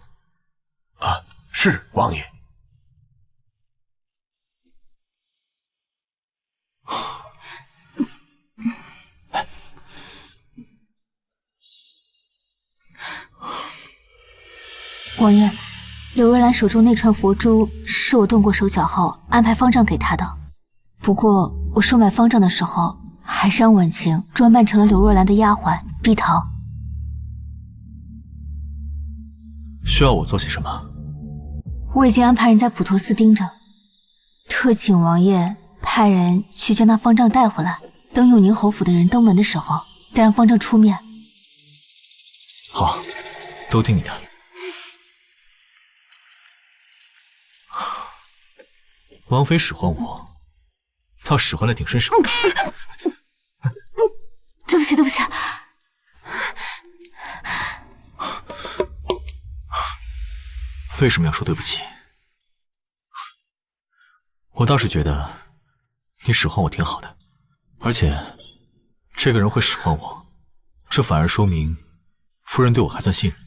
Speaker 9: 是王爷。
Speaker 1: 王爷，刘若兰手中那串佛珠是我动过手脚后安排方丈给她的。不过我收买方丈的时候，还是让婉晴装扮成了刘若兰的丫鬟碧桃。
Speaker 5: 需要我做些什么？
Speaker 1: 我已经安排人在普陀寺盯着，特请王爷派人去将那方丈带回来，等永宁侯府的人登门的时候，再让方丈出面。
Speaker 5: 好，都听你的。王妃使唤我，倒使唤的挺顺手。
Speaker 1: 对不起，对不起。
Speaker 5: 为什么要说对不起？我倒是觉得你使唤我挺好的，而且这个人会使唤我，这反而说明夫人对我还算信任。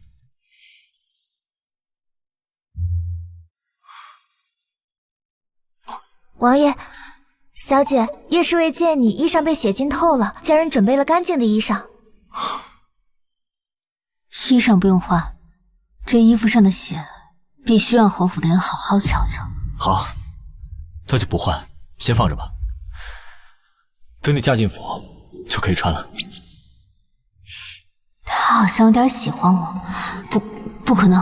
Speaker 3: 王爷，小姐，叶侍卫见你衣裳被血浸透了，家人准备了干净的衣裳。
Speaker 1: 衣裳不用换，这衣服上的血必须让侯府的人好好瞧瞧。
Speaker 5: 好，那就不换，先放着吧。等你嫁进府就可以穿了。
Speaker 1: 他好像有点喜欢我，不可能，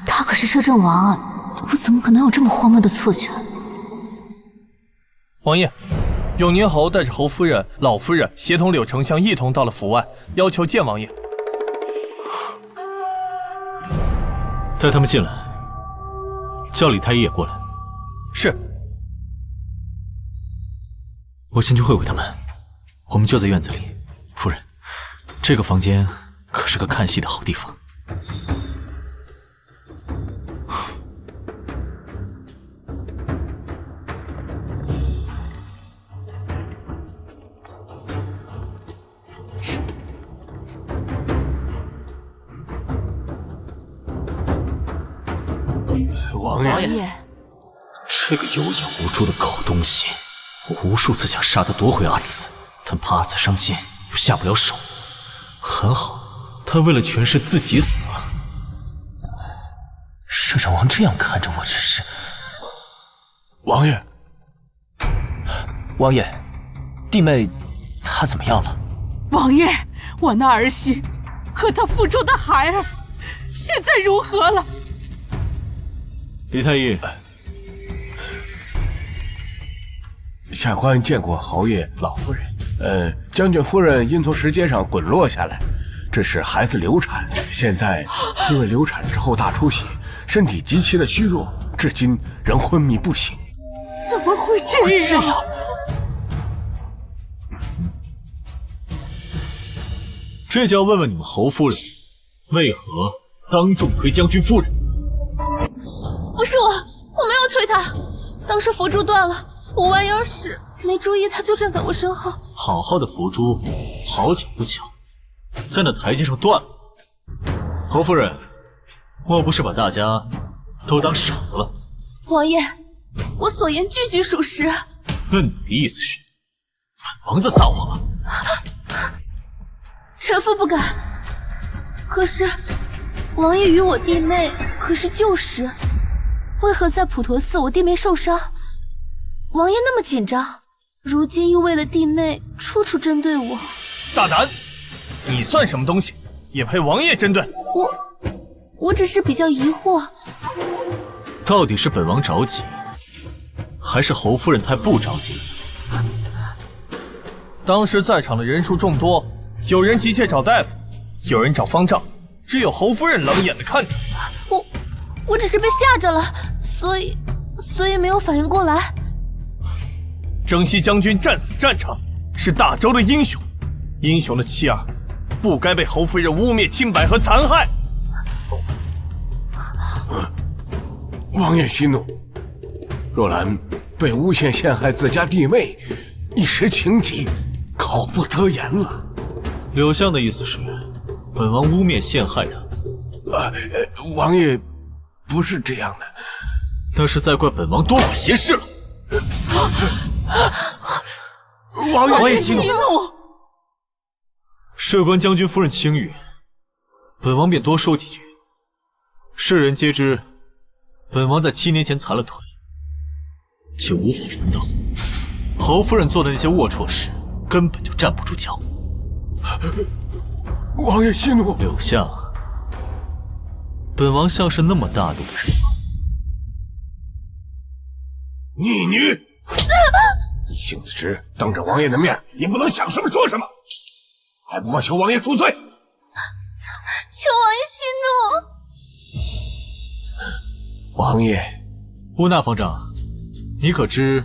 Speaker 1: 他可是摄政王啊，我怎么可能有这么荒谬的错觉？
Speaker 4: 王爷，永宁侯带着侯夫人、老夫人协同柳丞相一同到了府外，要求见王爷。
Speaker 5: 带他们进来，叫李太医也过来。
Speaker 4: 是。
Speaker 5: 我先去会会他们，我们就在院子里。夫人，这个房间可是个看戏的好地方。
Speaker 9: 王爷，
Speaker 5: 这个有眼无珠的狗东西，我无数次想杀他夺回阿紫，但怕阿紫伤心又下不了手。很好，他为了权势自己死了。
Speaker 7: 摄政王这样看着我，只是……
Speaker 9: 王爷，
Speaker 7: 王爷，弟妹她怎么样了？
Speaker 2: 王爷，我那儿媳和她腹中的孩儿现在如何了？
Speaker 5: 李太医，
Speaker 9: 下官见过侯爷、老夫人。将军夫人因从石阶上滚落下来，这是孩子流产，现在因为流产之后大出血，身体极其的虚弱，至今仍昏迷不醒。
Speaker 2: 怎么会这样？
Speaker 5: 这就要问问你们侯夫人，为何当众推将军夫人？
Speaker 10: 不是我没有推她，当时佛珠断了，我弯腰时没注意，她就站在我身后。
Speaker 5: 好好的佛珠，好巧不巧，在那台阶上断了。侯夫人，莫不是把大家都当傻子了？
Speaker 10: 王爷，我所言句句属实。
Speaker 5: 那你的意思是，本王在撒谎了？
Speaker 10: 臣妇不敢。可是，王爷与我弟妹可是旧识，为何在普陀寺我弟妹受伤，王爷那么紧张？如今又为了弟妹处处针对我。
Speaker 4: 大胆！你算什么东西，也配王爷针对？
Speaker 10: 我只是比较疑惑，
Speaker 5: 到底是本王着急，还是侯夫人太不着急了？
Speaker 4: 当时在场的人数众多，有人急切找大夫，有人找方丈，只有侯夫人冷眼的看着。
Speaker 10: 我只是被吓着了，所以没有反应过来。
Speaker 4: 征西将军战死战场，是大周的英雄，英雄的妻儿不该被侯夫人污蔑、清白和残害。
Speaker 9: 王爷息怒，若兰被诬陷害自家弟妹，一时情急，口不择言了。
Speaker 5: 柳相的意思是，本王污蔑陷害他。
Speaker 9: 王爷不是这样的，
Speaker 5: 那是在怪本王多管闲事了。
Speaker 9: 王爷
Speaker 2: 息怒。
Speaker 5: 事关将军夫人清誉，本王便多说几句。世人皆知，本王在7年前残了腿，且无法人道。侯夫人做的那些龌龊事，根本就站不住脚。
Speaker 9: 王爷息怒。
Speaker 5: 柳相，本王像是那么大度的人吗？
Speaker 9: 逆女！性子直，当着王爷的面，也不能想什么说什么，还不快求王爷恕罪！
Speaker 10: 求王爷息
Speaker 9: 怒！王爷，
Speaker 5: 乌娜方丈，你可知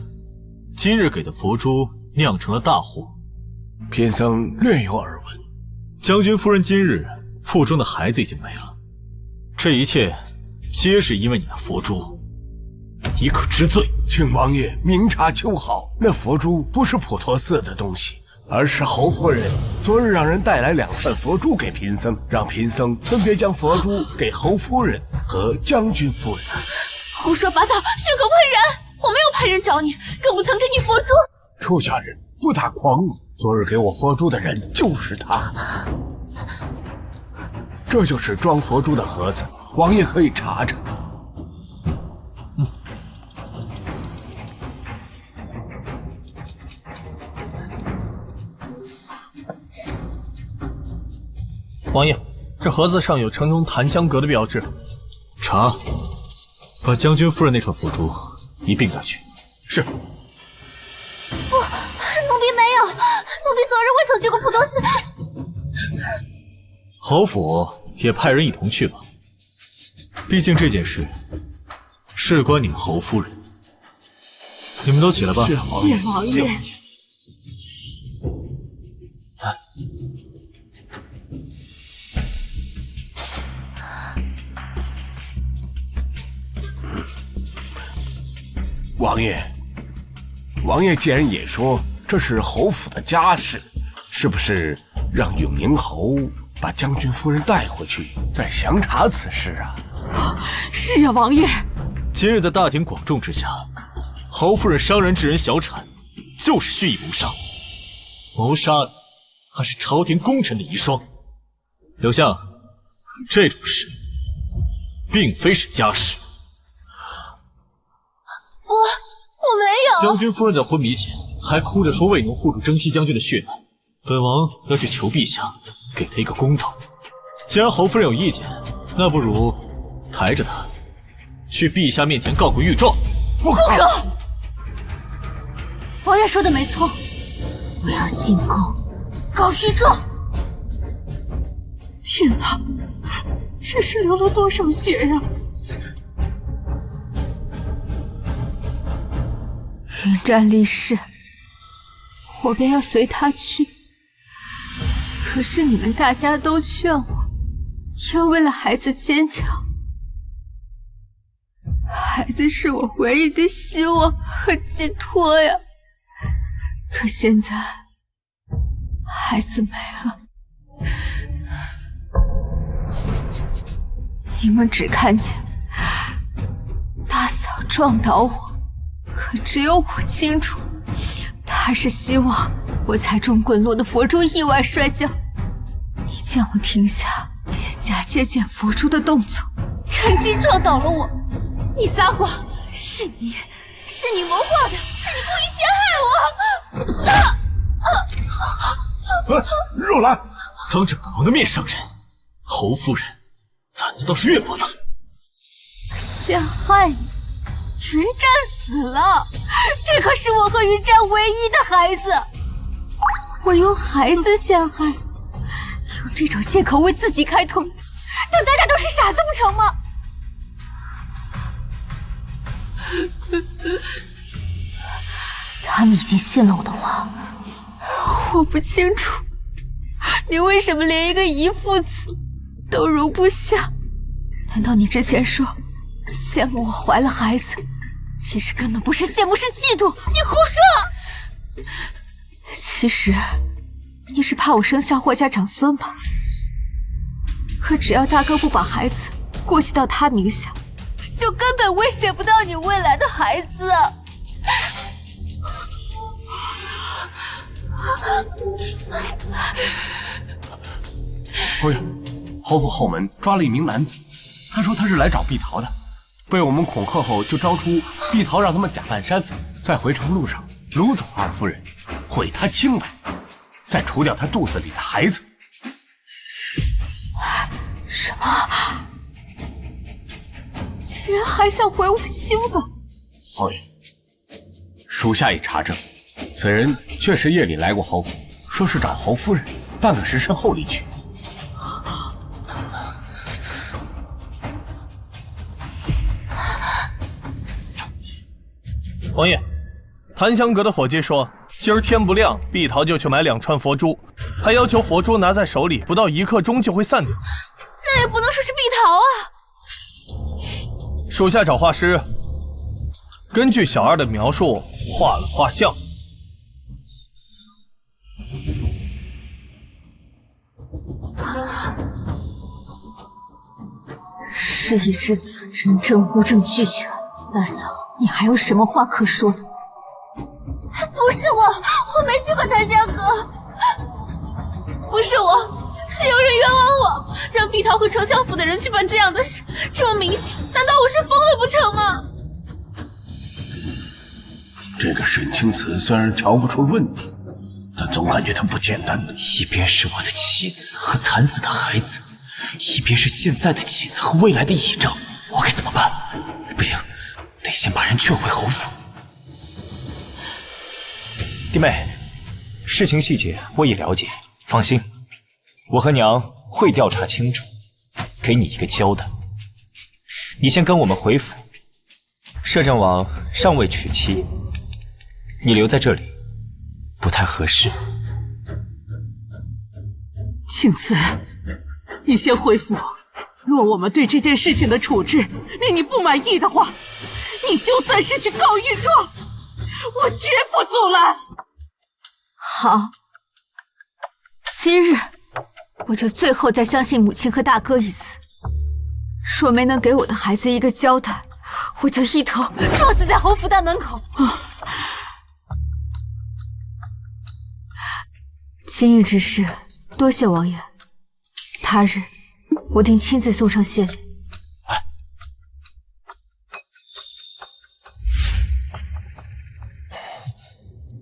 Speaker 5: 今日给的佛珠酿成了大祸？
Speaker 9: 贫僧略有耳闻。
Speaker 5: 将军夫人今日腹中的孩子已经没了，这一切皆是因为你的佛珠，你可知罪？
Speaker 9: 请王爷明察秋毫，那佛珠不是普陀寺的东西，而是侯夫人昨日让人带来2份佛珠给贫僧，让贫僧分别将佛珠给侯夫人和将军夫人。
Speaker 10: 胡说八道，血口喷人！我没有派人找你，更不曾给你佛珠。
Speaker 9: 出家人不打诳语，昨日给我佛珠的人就是他。这就是装佛珠的盒子，王爷可以查查。
Speaker 4: 王爷，这盒子上有城中檀香阁的标志。
Speaker 5: 查，把将军夫人那串佛珠一并带去。
Speaker 4: 是。
Speaker 10: 不，奴婢没有，奴婢昨日未曾去过普陀寺。
Speaker 5: 侯府也派人一同去吧，毕竟这件事事关你们侯夫人。你们都起来吧。
Speaker 2: 谢王爷。
Speaker 9: 王爷既然也说这是侯府的家事，是不是让永宁侯把将军夫人带回去，再详查此事啊？
Speaker 2: 是啊，王爷。
Speaker 5: 今日在大庭广众之下，侯夫人伤人致人小产，就是蓄意谋杀。谋杀的还是朝廷功臣的遗孀。刘相，这种事并非是家事。
Speaker 10: 我没有。
Speaker 5: 将军夫人在昏迷前还哭着说未能护住征西将军的血脉，本王要去求陛下，给他一个公道。既然侯夫人有意见，那不如抬着她去陛下面前告个御状。
Speaker 1: 不可！王爷说的没错，我要进宫告御状。
Speaker 2: 天哪，这是流了多少血呀！
Speaker 1: 云战离世，我便要随他去。可是你们大家都劝我，要为了孩子坚强。孩子是我唯一的希望和寄托呀。可现在，孩子没了，你们只看见大嫂撞倒我。可只有我清楚，他是希望我踩中滚落的佛珠意外摔跤。你见我停下，便假借见佛珠的动作，趁机撞倒了我。你撒谎，是你谋划的，是你故意陷害我！
Speaker 9: 若兰，
Speaker 5: 当着本王的面伤人，侯夫人胆子倒是越发大。
Speaker 1: 陷害你？云战死了，这可是我和云战唯一的孩子。我用孩子陷害，用这种借口为自己开脱，等大家都是傻子不成吗？他们已经信了我的话，我不清楚你为什么连一个姨父子都容不下。难道你之前说羡慕我怀了孩子？其实根本不是羡慕，是嫉妒。你胡说！其实你是怕我生下霍家长孙吧？可只要大哥不把孩子过继到他名下，就根本威胁不到你未来的孩子。
Speaker 9: 夫人，侯府后门抓了一名男子，他说他是来找碧桃的。被我们恐吓后，就招出碧桃让他们假扮山匪，在回城路上掳走二夫人，毁她清白，再除掉她肚子里的孩子。
Speaker 1: 什么？竟然还想毁我清白？
Speaker 9: 侯爷，属下已查证，此人确实夜里来过侯府，说是找侯夫人，半个时辰后离去。
Speaker 4: 王爷，檀香阁的伙计说，今儿天不亮，碧桃就去买2串佛珠，还要求佛珠拿在手里不到1刻钟就会散掉。
Speaker 10: 那也不能说是碧桃啊！
Speaker 4: 属下找画师，根据小二的描述画了画像。
Speaker 1: 事已至此，人证物证俱全，大嫂，你还有什么话可说的？
Speaker 10: 不是我没去过檀香阁，不是我，是有人冤枉我，让碧桃和丞相府的人去办这样的事，这么明显，难道我是疯了不成吗？
Speaker 9: 这个沈清慈虽然瞧不出问题，但总感觉他不简单。
Speaker 7: 一边是我的妻子和惨死的孩子，一边是现在的妻子和未来的倚仗，我该怎么办？不行，得先把人劝回侯府。弟妹，事情细节我已了解，放心，我和娘会调查清楚，给你一个交代。你先跟我们回府，摄政王尚未娶妻，你留在这里不太合适。
Speaker 2: 青瓷，你先回府。若我们对这件事情的处置令你不满意的话，你就算是去告御状，我绝不阻拦。
Speaker 1: 好，今日我就最后再相信母亲和大哥一次。若没能给我的孩子一个交代，我就一头撞死在侯府大门口。今日之事，多谢王爷。他日我定亲自送上谢礼。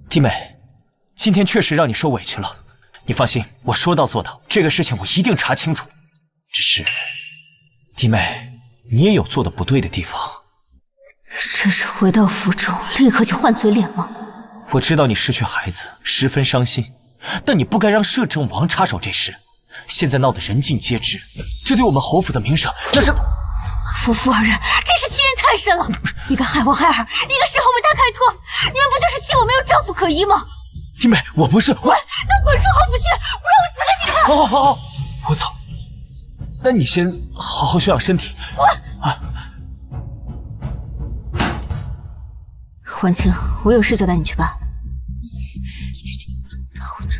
Speaker 7: 弟妹，今天确实让你受委屈了。你放心，我说到做到，这个事情我一定查清楚。只是，弟妹，你也有做的不对的地方。
Speaker 1: 这是回到府中立刻就换嘴脸吗？
Speaker 7: 我知道你失去孩子十分伤心，但你不该让摄政王插手这事。现在闹得人尽皆知，这对我们侯府的名声那是……
Speaker 1: 夫妇二人真是欺人太甚了！一个害我害儿，一个事后为他开脱，你们不就是气我没有丈夫可依吗？
Speaker 7: 弟妹，我不是……
Speaker 1: 滚！都滚出侯府去，不让我死给你看！
Speaker 7: 好，好，好，我走。那你先好好休养身体。
Speaker 1: 滚！婉清，我有事交代你去办。你去这边，然后这……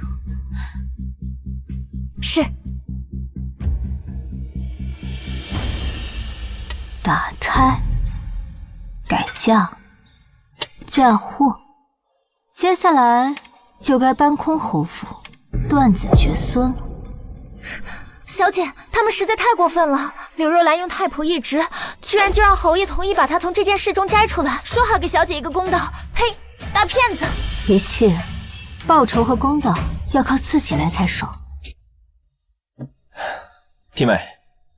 Speaker 1: 是。打胎、改嫁、嫁祸，接下来就该搬空侯府，断子绝孙了。
Speaker 3: 小姐，他们实在太过分了！柳若兰用太仆一职，居然就让侯爷同意把她从这件事中摘出来，说好给小姐一个公道。呸！大骗子！
Speaker 1: 一切报仇和公道要靠自己来才爽。
Speaker 7: 弟妹，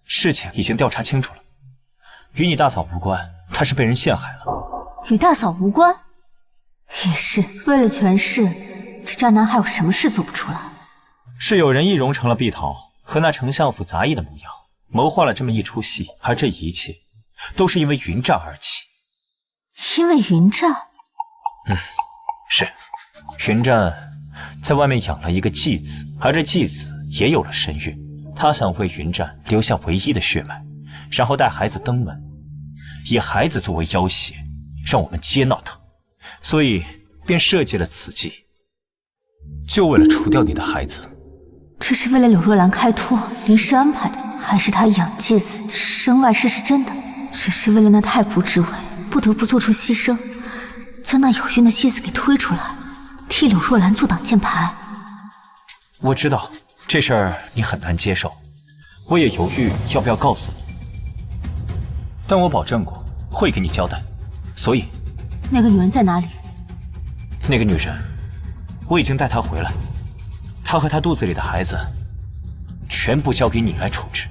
Speaker 7: 事情已经调查清楚了。与你大嫂无关，她是被人陷害了。
Speaker 1: 与大嫂无关？也是，为了权势，这渣男还有什么事做不出来？
Speaker 7: 是有人易容成了碧桃和那丞相府杂役的模样，谋划了这么一出戏，而这一切都是因为云战而起。
Speaker 1: 因为云战？
Speaker 7: 是。云战在外面养了一个继子，而这继子也有了身孕，他想为云战留下唯一的血脉，然后带孩子登门，以孩子作为要挟，让我们接纳他，所以便设计了此计，就为了除掉你的孩子。
Speaker 1: 这是为了柳若兰开脱临时安排的，还是他养继子身外事是真的？只是为了那太仆之位，不得不做出牺牲，将那有孕的妻子给推出来，替柳若兰做挡箭牌。
Speaker 7: 我知道这事儿你很难接受，我也犹豫要不要告诉你，但我保证过会给你交代。所以，
Speaker 1: 那个女人在哪里？
Speaker 7: 那个女人，我已经带她回来，她和她肚子里的孩子，全部交给你来处置。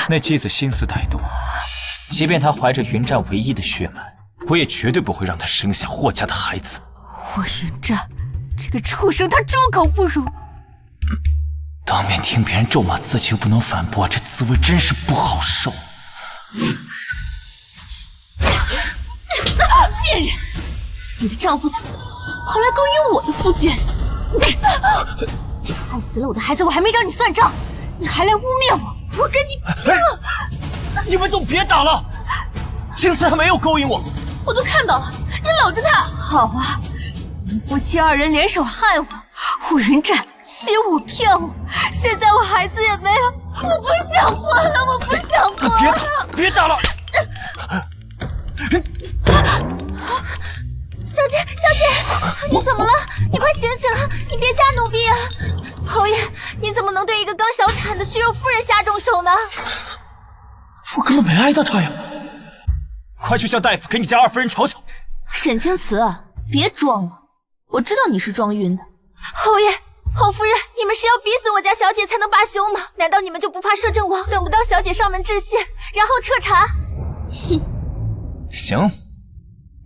Speaker 7: 那继子心思歹毒，即便她怀着云战唯一的血脉，我也绝对不会让她生下霍家的孩子。
Speaker 1: 霍云战，这个畜生，他猪狗不如！
Speaker 7: 当面听别人咒骂自己又不能反驳，这滋味真是不好受。
Speaker 10: 贱人，你的丈夫死了，跑来勾引我的夫君！
Speaker 1: 害死了我的孩子，我还没找你算账，你还来污蔑我！我跟你拼了！
Speaker 7: 你们都别打了，青瓷他没有勾引我，
Speaker 10: 我都看到了，你搂着他。
Speaker 1: 好啊，你们夫妻二人联手害我，霍云战欺我骗我，现在我孩子也没了，我不想活了，我不想活了！
Speaker 7: 别打了！
Speaker 3: 小姐，小姐，你怎么了？你快醒醒啊！你别瞎奴婢啊！侯爷，你怎么能对一个刚小产的虚弱妇人下重手呢？
Speaker 7: 我根本没挨到她呀！快去向大夫给你家二夫人瞧瞧。
Speaker 10: 沈青瓷，别装了，我知道你是装晕的。
Speaker 3: 侯爷，侯夫人，你们是要逼死我家小姐才能罢休吗？难道你们就不怕摄政王等不到小姐上门致谢，然后彻查？
Speaker 10: 哼，
Speaker 7: 行，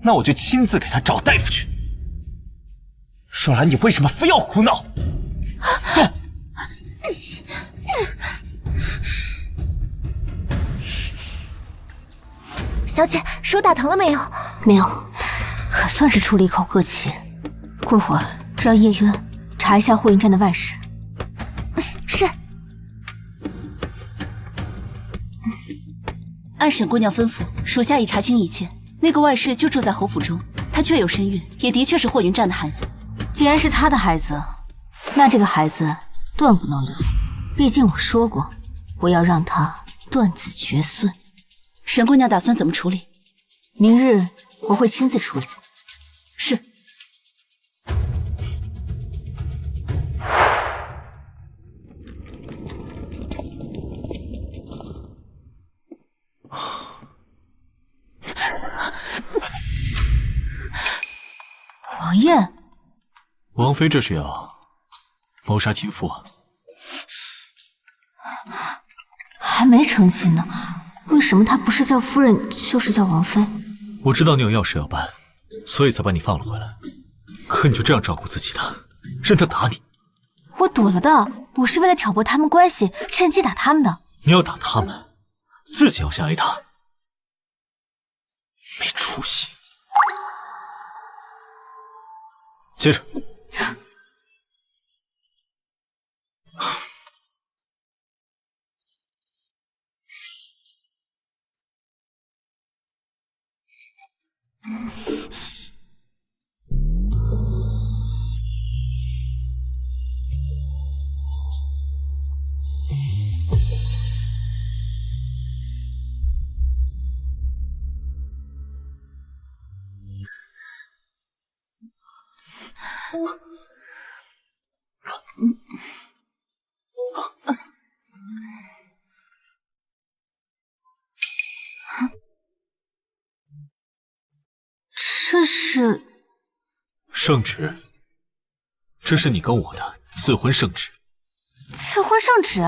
Speaker 7: 那我就亲自给她找大夫去。若兰，你为什么非要胡闹？走。
Speaker 3: 小姐，手打疼了没有？
Speaker 1: 没有，可算是出了一口恶气。过会儿让叶渊查一下霍云战的外事。
Speaker 3: 是。
Speaker 11: 按沈姑娘吩咐，属下已查清一切。那个外室就住在侯府中，她确有身孕，也的确是霍云战的孩子。
Speaker 1: 既然是他的孩子，那这个孩子断不能留。毕竟我说过，我要让他断子绝孙。
Speaker 11: 沈姑娘打算怎么处理？
Speaker 1: 明日我会亲自处理。
Speaker 11: 是。
Speaker 1: 王爷，
Speaker 5: 王妃这是要谋杀亲夫啊？
Speaker 1: 还没成亲呢，为什么她不是叫夫人就是叫王妃？
Speaker 5: 我知道你有要事要办，所以才把你放了回来。可你就这样照顾自己的，任他打你？
Speaker 1: 我躲了的，我是为了挑拨他们关系，趁机打他们的。
Speaker 5: 你要打他们，自己要先挨打，没出息。接着。
Speaker 1: 这是
Speaker 5: 圣旨，这是你跟我的赐婚圣旨。
Speaker 1: 赐婚圣旨？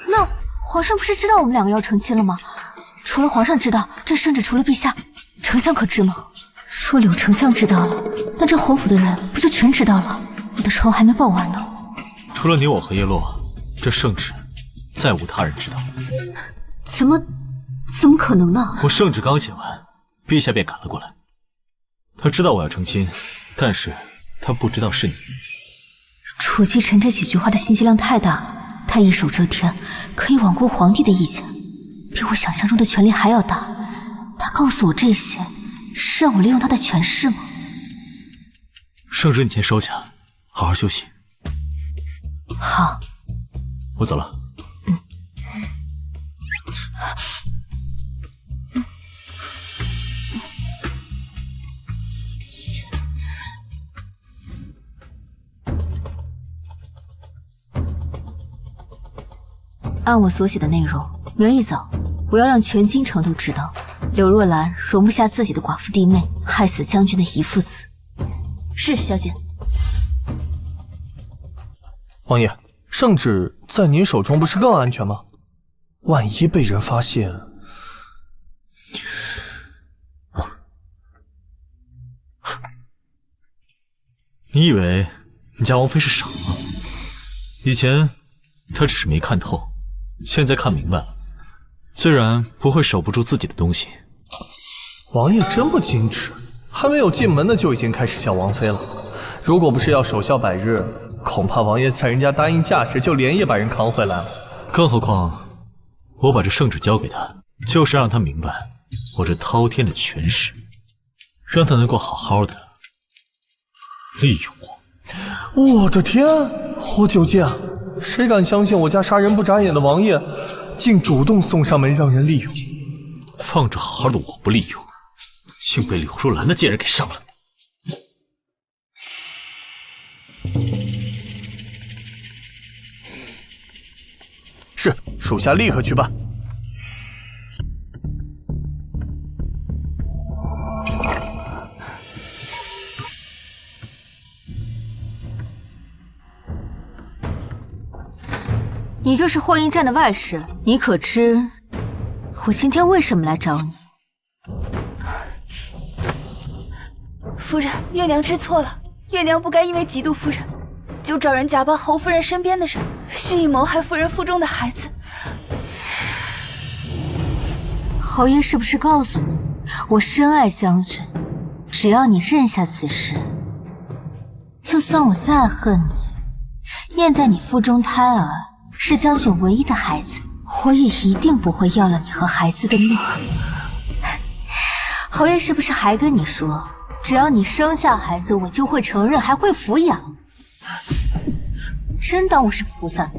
Speaker 1: 那皇上不是知道我们两个要成亲了吗？除了皇上知道，这圣旨除了陛下，丞相可知吗？若柳丞相知道了，那这侯府的人不就全知道了？我的仇还没报完呢。
Speaker 5: 除了你我和叶落，这圣旨再无他人知道。
Speaker 1: 怎么可能呢？
Speaker 5: 我圣旨刚写完，陛下便赶了过来。他知道我要成亲，但是他不知道是你。
Speaker 1: 楚继臣这几句话的信息量太大，他一手遮天，可以罔顾皇帝的意见，比我想象中的权力还要大。他告诉我这些，是让我利用他的权势吗？
Speaker 5: 圣旨你先收下，好好休息。
Speaker 1: 好，
Speaker 5: 我走了。
Speaker 1: 按我所写的内容，明儿一早，我要让全京城都知道，柳若兰容不下自己的寡妇弟妹，害死将军的遗父子。
Speaker 11: 是，小姐。
Speaker 4: 王爷，圣旨在您手中不是更安全吗？万一被人发现……
Speaker 5: 你以为你家王妃是傻吗？以前她只是没看透，现在看明白了，自然不会守不住自己的东西。
Speaker 4: 王爷真不矜持，还没有进门呢就已经开始叫王妃了。如果不是要守孝百日，恐怕王爷在人家答应嫁时就连夜把人扛回来了。
Speaker 5: 更何况，我把这圣旨交给他，就是让他明白我这滔天的权势，让他能够好好的利用我。
Speaker 4: 我的天，好久见！谁敢相信我家杀人不眨眼的王爷，竟主动送上门让人利用？
Speaker 5: 放着好好的我不利用，竟被柳若兰的贱人给上了。
Speaker 4: 是，属下立刻去办。
Speaker 1: 你就是霍英战的外室，你可知我今天为什么来找你？
Speaker 12: 夫人，月娘知错了，月娘不该因为嫉妒夫人，就找人假扮侯夫人身边的人，蓄意谋害夫人腹中的孩子。
Speaker 1: 侯爷是不是告诉你，我深爱将军，只要你认下此事，就算我再恨你，念在你腹中胎儿是将军唯一的孩子，我也一定不会要了你和孩子的命。侯爷是不是还跟你说，只要你生下孩子，我就会承认，还会抚养。真当我是菩萨？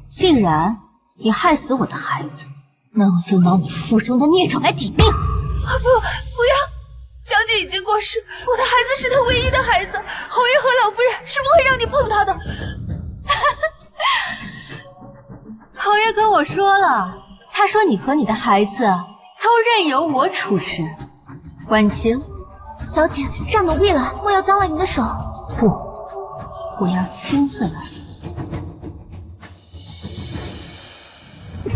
Speaker 1: 既然你害死我的孩子，那我就拿你腹中的孽种来抵命！
Speaker 12: 不要！将军已经过世，我的孩子是他唯一的孩子，侯爷和老夫人是不会让你碰他的。
Speaker 1: 侯爷跟我说了，他说你和你的孩子都任由我处置。婉清，
Speaker 3: 小姐，让奴婢来，莫要脏了您的手。
Speaker 1: 不，我要亲自来。
Speaker 12: 你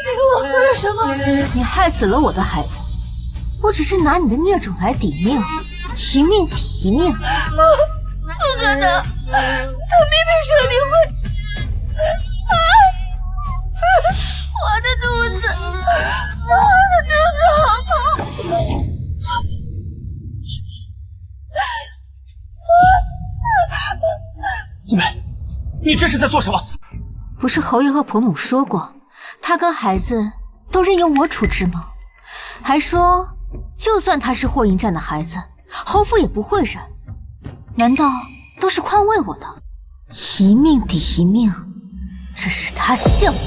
Speaker 12: 给我喝了什么？
Speaker 1: 你害死了我的孩子，我只是拿你的孽种来抵命，一命抵一命。
Speaker 12: 不可能，他明明说你会。我的肚子好痛。
Speaker 7: 静美，你这是在做什么？
Speaker 1: 不是侯爷和婆母说过，他跟孩子都任由我处置吗？还说，就算他是霍云战的孩子，侯府也不会忍。难道都是宽慰我的？一命抵一命，这是他欠我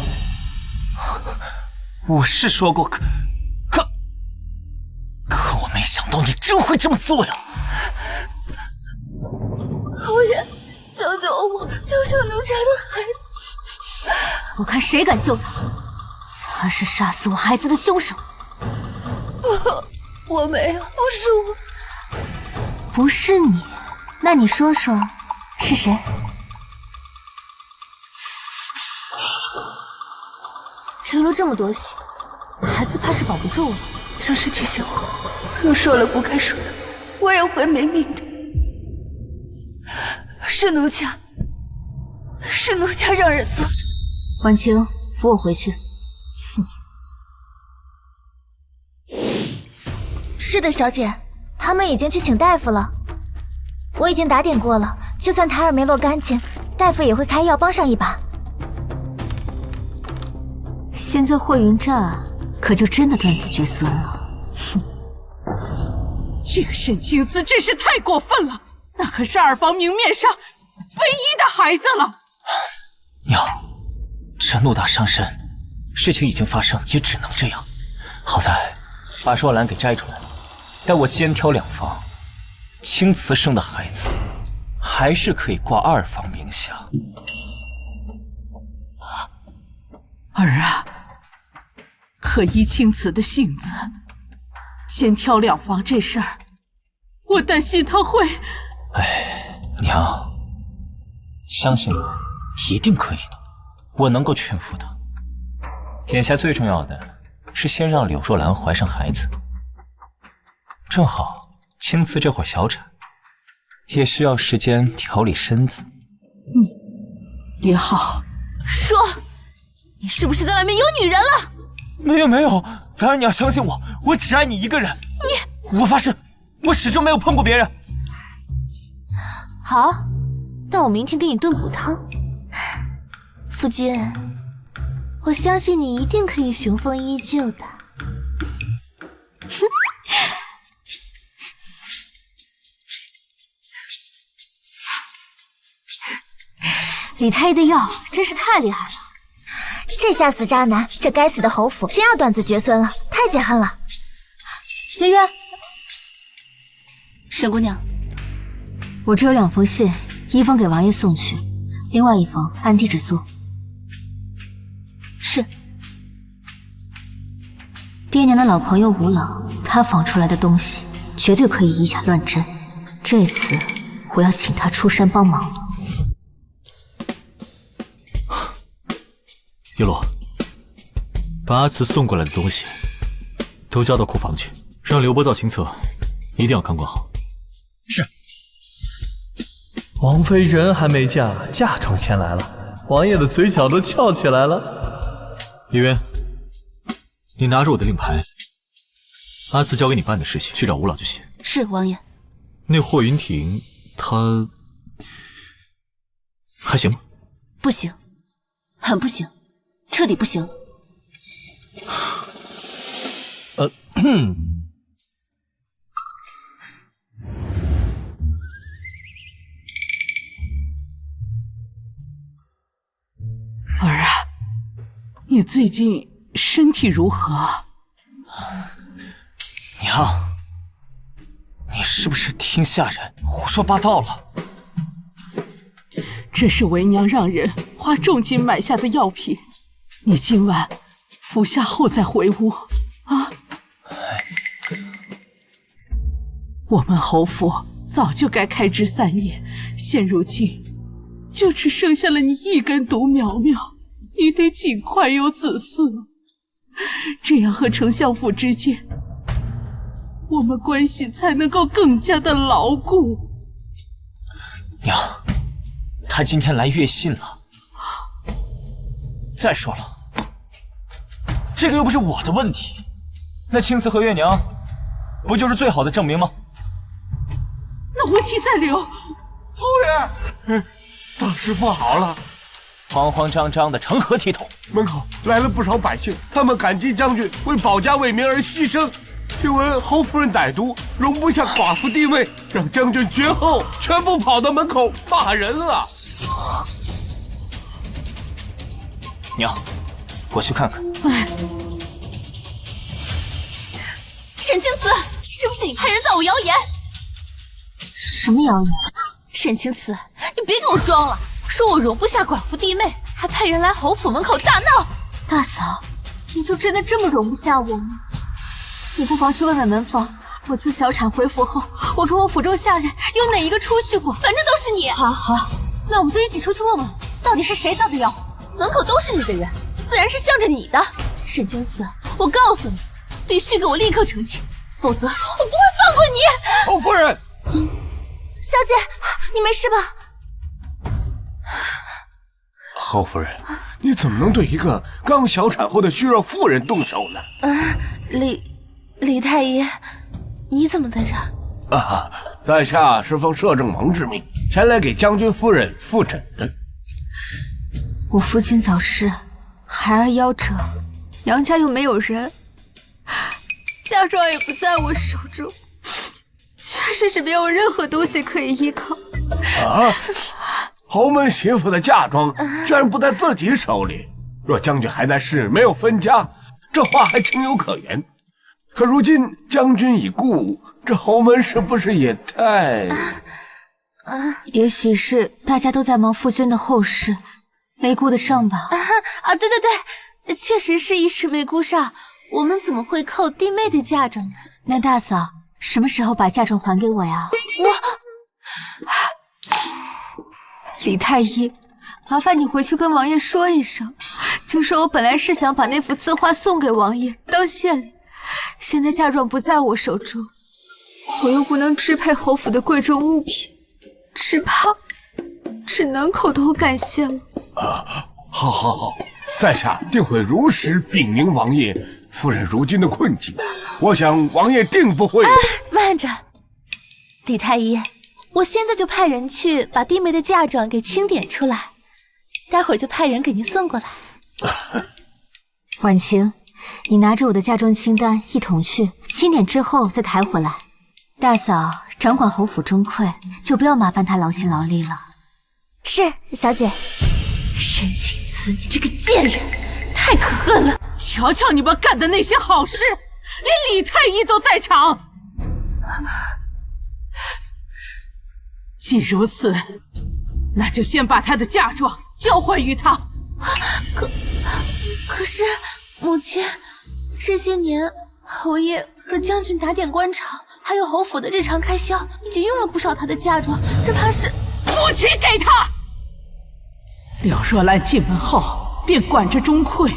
Speaker 1: 的。
Speaker 7: 我是说过，可我没想到你真会这么做呀！
Speaker 12: 侯爷，救救我，救救奴家的孩子！
Speaker 1: 我看谁敢救他！他是杀死我孩子的凶手。
Speaker 12: 我没有，不是我。
Speaker 1: 不是你，那你说说是谁？
Speaker 10: 流了这么多血，孩子怕是保不住了。
Speaker 12: 真是提醒我，若说了不该说的，我也会没命的。是奴家让人做的。
Speaker 1: 婉清，扶我回去。
Speaker 3: 是的，小姐，他们已经去请大夫了。我已经打点过了，就算胎儿没落干净，大夫也会开药帮上一把。
Speaker 1: 现在霍云战可就真的断子绝孙了。哼，
Speaker 2: 这个沈清姿真是太过分了，那可是二房明面上唯一的孩子了。
Speaker 7: 娘，这怒打伤身，事情已经发生，也只能这样。好在把若兰给摘出来了，待我肩挑两房，青瓷生的孩子还是可以挂二房名下。
Speaker 2: 儿啊，可依青瓷的性子，肩挑两房这事儿，我担心他会……
Speaker 7: 娘，相信我，一定可以的，我能够劝服他。眼下最重要的是先让柳若兰怀上孩子，正好青瓷这会儿小产，也需要时间调理身子。
Speaker 2: 也好。
Speaker 10: 说，你是不是在外面有女人了？
Speaker 7: 没有，兰儿，你要相信我，我只爱你一个人。我发誓，我始终没有碰过别人。
Speaker 10: 好，那我明天给你炖补汤。夫君，我相信你一定可以雄风依旧的。
Speaker 1: 李太医的药真是太厉害了。
Speaker 3: 这下死渣男，这该死的侯府真要断子绝孙了，太解恨了。
Speaker 1: 月月，
Speaker 11: 沈姑娘，
Speaker 1: 我这有2封信，一封给王爷送去，另外1封按地址送。
Speaker 11: 是。
Speaker 1: 爹娘的老朋友吴老，他仿出来的东西绝对可以以假乱真。这次我要请他出山帮忙了。
Speaker 5: 叶落，把阿慈送过来的东西都交到库房去，让刘伯造清册，一定要看管好。
Speaker 7: 是。
Speaker 4: 王妃人还没嫁，嫁妆先来了，王爷的嘴角都翘起来了。
Speaker 5: 叶渊，你拿着我的令牌，阿慈交给你办的事情，去找吴老就行。
Speaker 11: 是，王爷。
Speaker 5: 那霍云婷，她还行吗？
Speaker 11: 不行，很不行，彻底不行。
Speaker 2: 儿啊，你最近身体如何？
Speaker 7: 娘，你是不是听下人胡说八道了？
Speaker 2: 这是为娘让人花重金买下的药品，你今晚服下后再回屋啊。我们侯府早就该开枝散叶，现如今就只剩下了你一根独苗苗，你得尽快有子嗣，这样和丞相府之间，我们关系才能够更加的牢固。
Speaker 7: 娘，他今天来阅信了。再说了，这个又不是我的问题，那青瓷和月娘不就是最好的证明吗？
Speaker 2: 那问题在留。
Speaker 9: 夫人，大事不好了！
Speaker 7: 慌慌张张的成何体统？
Speaker 9: 门口来了不少百姓，他们感激将军为保家卫民而牺牲。听闻侯夫人歹毒，容不下寡妇地位，让将军绝后，全部跑到门口骂人了。
Speaker 7: 娘，我去看看。
Speaker 10: 沈青瓷，是不是你派人在我谣言？
Speaker 1: 什么谣言？
Speaker 10: 沈青瓷，你别给我装了，说我容不下寡妇弟妹，还派人来侯府门口大闹。
Speaker 1: 大嫂，你就真的这么容不下我吗？你不妨去问问门房，我自小产回府后，我跟我府中下人有哪一个出去过？
Speaker 10: 反正都是你。
Speaker 1: 好，那我们就一起出去问问，到底是谁造的谣？
Speaker 10: 门口都是你的人，自然是向着你的。沈青瓷，我告诉你，必须给我立刻澄清，否则我不会放过你。
Speaker 9: 侯夫人，
Speaker 3: 小姐，你没事吧？
Speaker 9: 侯夫人，你怎么能对一个刚小产后的虚弱妇人动手呢？
Speaker 10: 李太医，你怎么在这儿？
Speaker 9: 啊，在下是奉摄政王之命前来给将军夫人复诊的。
Speaker 1: 我夫君早逝，孩儿夭折，娘家又没有人，嫁妆也不在我手中，确实是没有任何东西可以依靠。
Speaker 9: 啊！侯门媳妇的嫁妆居然不在自己手里，若将军还在世，没有分家，这话还情有可原。可如今将军已故，这侯门是不是也太……
Speaker 1: 也许是大家都在忙夫君的后事，没顾得上吧？
Speaker 10: 对，确实是一时没顾上。我们怎么会扣弟妹的嫁妆呢？
Speaker 1: 那大嫂什么时候把嫁妆还给我呀？李太医，麻烦你回去跟王爷说一声，就说我本来是想把那幅字画送给王爷当谢礼，现在嫁妆不在我手中，我又不能支配侯府的贵重物品，只怕只能口头感谢了。
Speaker 9: 好，在下定会如实禀明王爷夫人如今的困境。我想王爷定不会……
Speaker 10: 慢着，李太医，我现在就派人去把弟妹的嫁妆给清点出来，待会儿就派人给您送过来。
Speaker 1: 婉晴，你拿着我的嫁妆清单一同去清点之后再抬回来。大嫂掌管侯府中馈，就不要麻烦她劳心劳力了。
Speaker 3: 是，小姐。
Speaker 10: 沈启慈，你这个贱人，太可恨了！
Speaker 2: 瞧瞧你们干的那些好事，连李太医都在场。既如此，那就先把她的嫁妆交还于她。
Speaker 10: 可是母亲，这些年侯爷和将军打点官场，还有侯府的日常开销，已经用了不少她的嫁妆，这怕是……
Speaker 2: 父亲给她。柳若兰进门后便管着钟馗，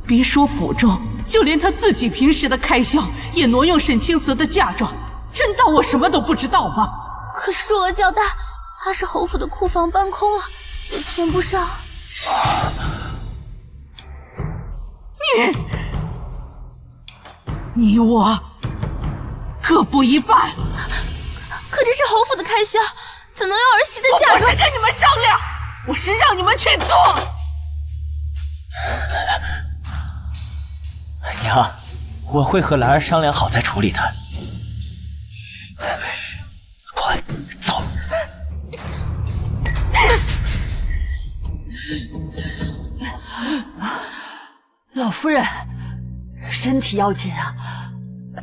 Speaker 2: 别说府中，就连她自己平时的开销也挪用沈清泽的嫁妆，真当我什么都不知道吗？
Speaker 10: 可是数额较大，怕是侯府的库房搬空了，也填不上。
Speaker 2: 你我各补一半。
Speaker 10: 可这是侯府的开销，怎能用儿媳的嫁妆？
Speaker 2: 我不是跟你们商量，我是让你们去做。
Speaker 7: 娘，我会和兰儿商量好再处理的。快走！
Speaker 12: 老夫人，身体要紧啊！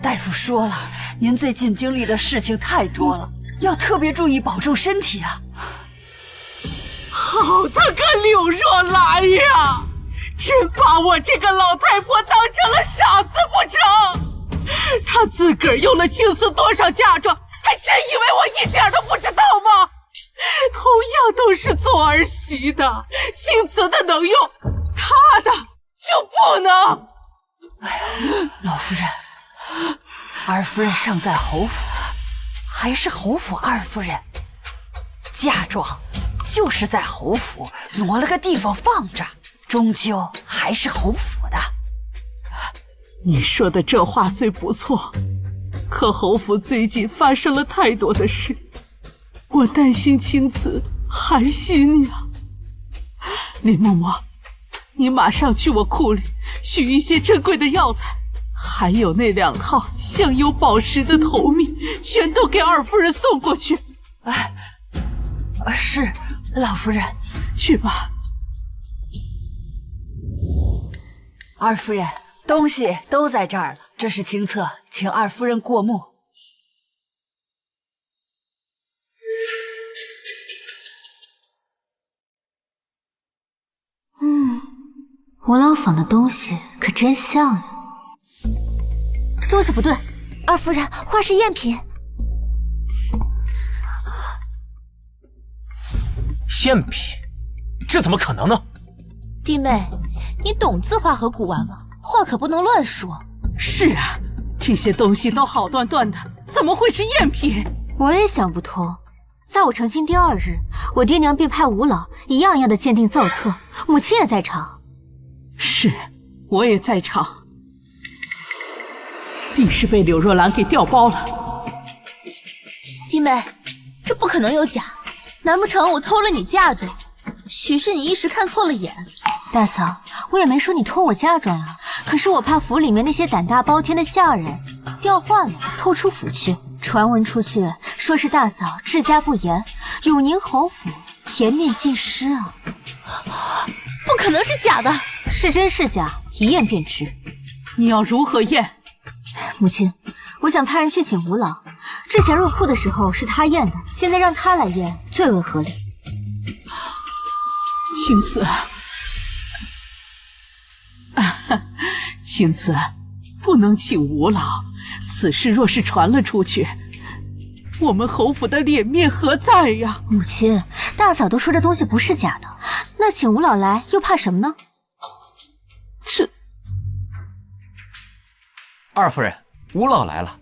Speaker 12: 大夫说了，您最近经历的事情太多了，要特别注意保重身体啊！
Speaker 2: 好他个柳若兰呀！真把我这个老太婆当成了傻子不成？她自个儿用了青瓷多少嫁妆，还真以为我一点都不知道吗？同样都是做儿媳的，青瓷的能用，她的就不能。
Speaker 12: 哎呀，老夫人，二夫人尚在侯府，还是侯府二夫人，嫁妆就是在侯府挪了个地方放着，终究还是侯府的。
Speaker 2: 你说的这话虽不错，可侯府最近发生了太多的事，我担心青瓷寒心呀。林嬷嬷，你马上去我库里取一些珍贵的药材，还有那2套镶有宝石的头蜜，全都给二夫人送过去。
Speaker 12: 哎，是老夫人。
Speaker 2: 去吧。
Speaker 12: 二夫人，东西都在这儿了，这是清册，请二夫人过目。
Speaker 1: 吴老坊的东西可真像呀。
Speaker 3: 东西不对，二夫人，花是赝品。
Speaker 7: 赝品？这怎么可能呢？
Speaker 10: 弟妹，你懂字画和古玩吗？话可不能乱说。
Speaker 2: 是啊，这些东西都好端端的，怎么会是赝品？
Speaker 1: 我也想不通。在我成亲第2日，我爹娘便派吴老一样样的鉴定造册，母亲也在场。
Speaker 2: 是，我也在场。定是被柳若兰给调包了。
Speaker 10: 弟妹，这不可能有假，难不成我偷了你嫁妆？许是你一时看错了眼。
Speaker 1: 大嫂，我也没说你偷我嫁妆啊，可是我怕府里面那些胆大包天的下人调换了，偷出府去，传闻出去说是大嫂治家不严，永宁侯府颜面尽失啊。
Speaker 10: 不可能是假的，
Speaker 1: 是真是假，一验便知。
Speaker 2: 你要如何验？
Speaker 1: 母亲，我想派人去请吴老。之前入库的时候是他验的，现在让他来验最为合理。
Speaker 2: 青瓷，青瓷，不能请吴老。此事若是传了出去，我们侯府的脸面何在呀？
Speaker 1: 母亲，大嫂都说这东西不是假的，那请吴老来又怕什么呢？
Speaker 2: 这……
Speaker 9: 二夫人，吴老来了。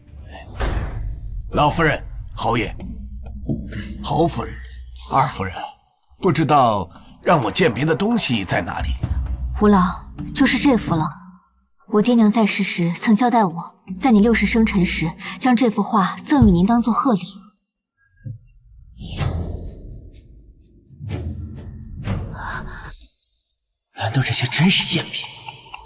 Speaker 9: 老夫人，侯爷，侯夫人，二夫人，不知道让我鉴别的东西在哪里？
Speaker 1: 吴老，就是这幅了。我爹娘在世时曾交代我，在你60生辰时，将这幅画赠与您当做贺礼。
Speaker 7: 难道这些真是赝品？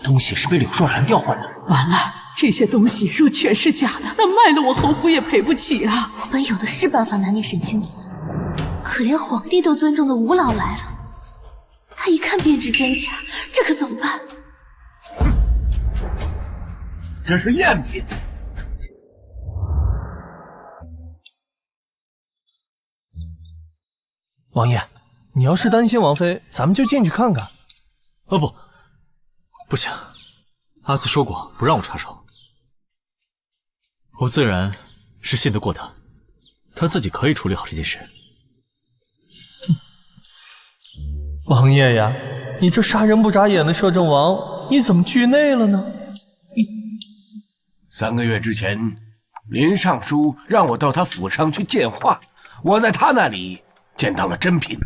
Speaker 7: 东西是被柳若兰调换的？
Speaker 2: 完了，这些东西若全是假的，那卖了我侯府也赔不起啊！
Speaker 10: 我本有的是办法拿捏沈清子，可连皇帝都尊重的吴老来了，他一看便知真假，这可怎么办？
Speaker 9: 这是赝品。
Speaker 4: 王爷，你要是担心王妃，咱们就进去看看。
Speaker 5: 不行，阿紫说过不让我插手，我自然是信得过他，他自己可以处理好这件事。
Speaker 4: 王爷呀，你这杀人不眨眼的摄政王，你怎么惧内了呢
Speaker 9: ？3个月之前，林尚书让我到他府上去见画，我在他那里见到了真品。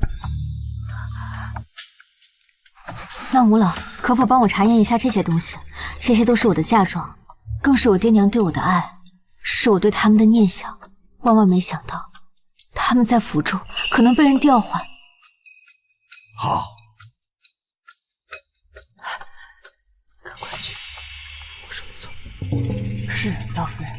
Speaker 1: 那吴老可否帮我查验一下这些东西？这些都是我的嫁妆，更是我爹娘对我的爱，是我对他们的念想。万万没想到，他们在府中可能被人调换。
Speaker 9: 好，
Speaker 4: 赶快去！我说
Speaker 12: 是，老夫人。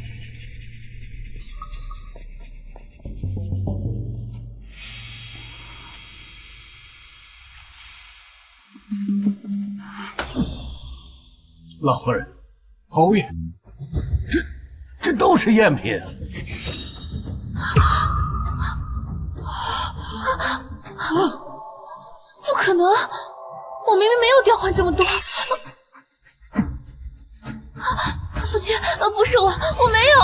Speaker 9: 老夫人，侯爷，这都是赝品啊！
Speaker 10: 不可能！我明明没有调换这么多。夫君，不是我没有。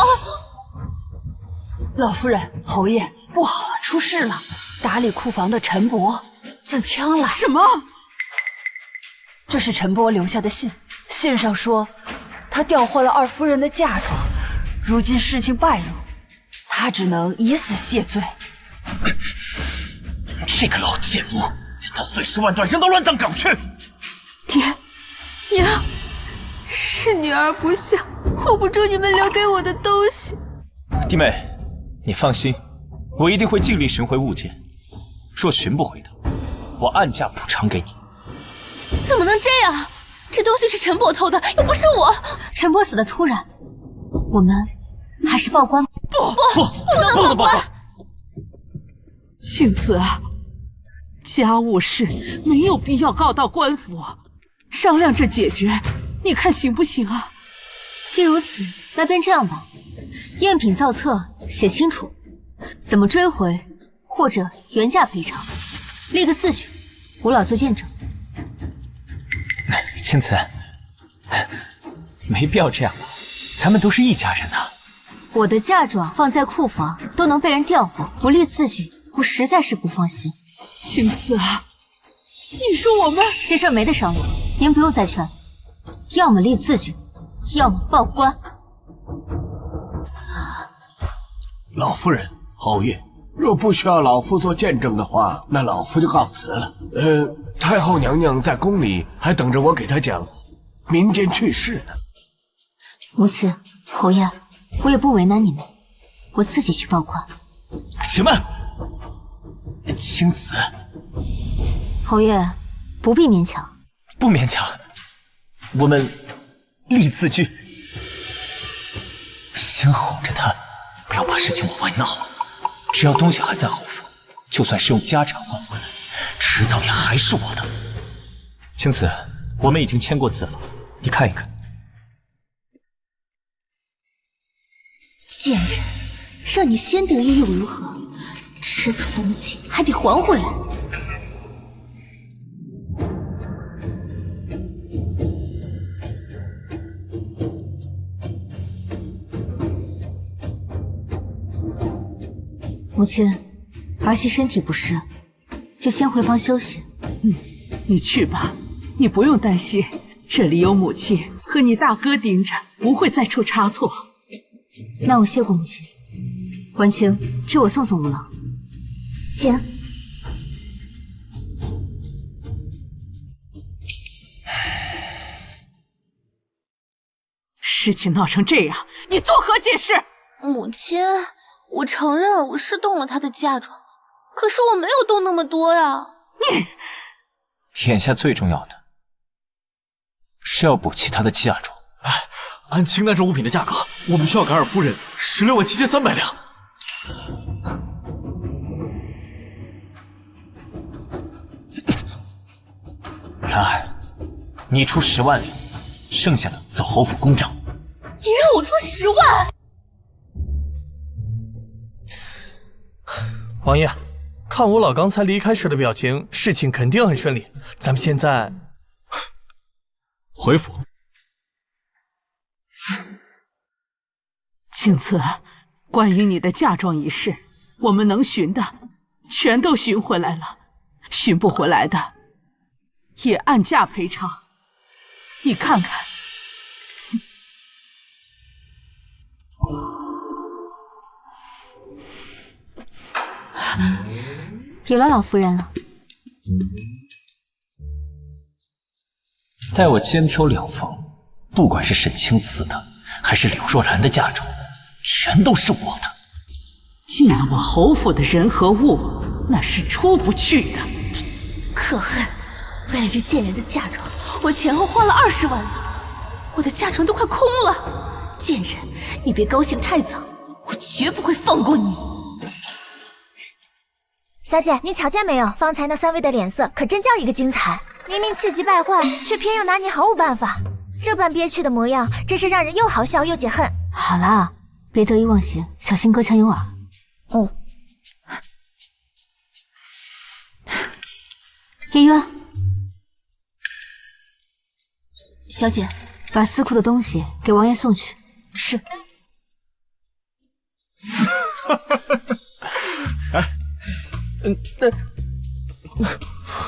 Speaker 12: 老夫人，侯爷，不好了，出事了！打理库房的陈伯自枪了。
Speaker 2: 什么？
Speaker 12: 这是陈伯留下的信，信上说他调换了二夫人的嫁妆，如今事情败露，他只能以死谢罪。
Speaker 7: 这个老贱奴，将他碎尸万段，扔到乱葬岗去！
Speaker 1: 爹，娘，是女儿不孝，护不住你们留给我的东西。
Speaker 7: 弟妹，你放心，我一定会尽力寻回物件。若寻不回的，我按价补偿给你。
Speaker 10: 怎么能这样？这东西是陈伯偷的，又不是我。
Speaker 11: 陈伯死的突然，我们还是报官。
Speaker 10: 不能报官。
Speaker 2: 庆子啊，家务事没有必要告到官府，商量着解决，你看行不行啊？
Speaker 11: 既如此，那便这样吧。赝品造册写清楚，怎么追回，或者原价赔偿，立个字据，我老做见证。
Speaker 7: 青子，没必要这样，咱们都是一家人呐。
Speaker 11: 我的嫁妆放在库房都能被人调换，不立字据，我实在是不放心。
Speaker 2: 青子啊，你说我们
Speaker 11: 这事儿没得商量，您不用再劝了，要么立字据，要么报官。
Speaker 9: 老夫人，侯爷，若不需要老夫做见证的话，那老夫就告辞了。太后娘娘在宫里还等着我给她讲民间趣事呢。
Speaker 11: 母亲，侯爷，我也不为难你们，我自己去报官。
Speaker 7: 且慢，青子，
Speaker 11: 侯爷不必勉强。
Speaker 7: 不勉强，我们立字据，先哄着他，不要把事情往外闹了。只要东西还在侯府，就算是用家产换回来，迟早也还是我的。青子，我们已经签过字了，你看一看。
Speaker 10: 贱人，让你先得意又如何？迟早东西还得还回来。
Speaker 11: 母亲，儿媳身体不适，就先回房休息。
Speaker 2: 你去吧，你不用担心，这里有母亲和你大哥盯着，不会再出差错。
Speaker 11: 那我谢过母亲。婉清，替我送送吴老。
Speaker 10: 姐，
Speaker 2: 事情闹成这样，你作何解释？
Speaker 10: 母亲，我承认我是动了她的嫁妆，可是我没有动那么多呀。
Speaker 7: 眼下最重要的是要补齐她的嫁妆。
Speaker 5: 按清单上物品的价格，我们需要给二夫人167300两。
Speaker 7: 兰儿，你出10万两，剩下的走侯府公账。
Speaker 10: 你让我出10万？
Speaker 4: 王爷，看吴老刚才离开时的表情，事情肯定很顺利。咱们现在
Speaker 5: 回府。
Speaker 2: 青子，关于你的嫁妆一事，我们能寻的全都寻回来了，寻不回来的也按价赔偿。你看看。
Speaker 11: 有了老夫人了。
Speaker 7: 待我肩挑两房，不管是沈清赐的，还是柳若兰的嫁妆，全都是我的。
Speaker 2: 进了我侯府的人和物，那是出不去的。
Speaker 10: 可恨！为了这贱人的嫁妆，我前后花了20万两，我的嫁妆都快空了。贱人，你别高兴太早，我绝不会放过你。
Speaker 3: 小姐，你瞧见没有？方才那3位的脸色可真叫一个精彩，明明气急败坏，却偏又拿你毫无办法。这般憋屈的模样，真是让人又好笑又解恨。
Speaker 11: 好啦，别得意忘形，小心隔墙有耳。
Speaker 3: 哦。
Speaker 11: 叶渊，
Speaker 10: 小姐，
Speaker 11: 把司库的东西给王爷送去。
Speaker 10: 是。
Speaker 5: 哎，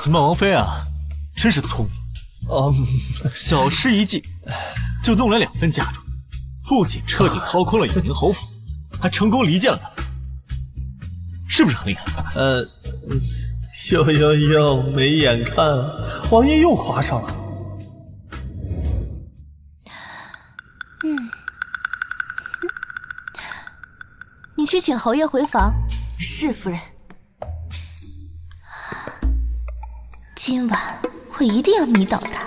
Speaker 5: 咱们王妃啊，真是聪明。小事一计，就弄来2份嫁妆，不仅彻底掏空了永宁侯府，还成功离间了他们，是不是很厉害？
Speaker 4: 哟，没眼看，王爷又夸上了。
Speaker 10: 你去请侯爷回房。是夫人。今晚我一定要迷倒他，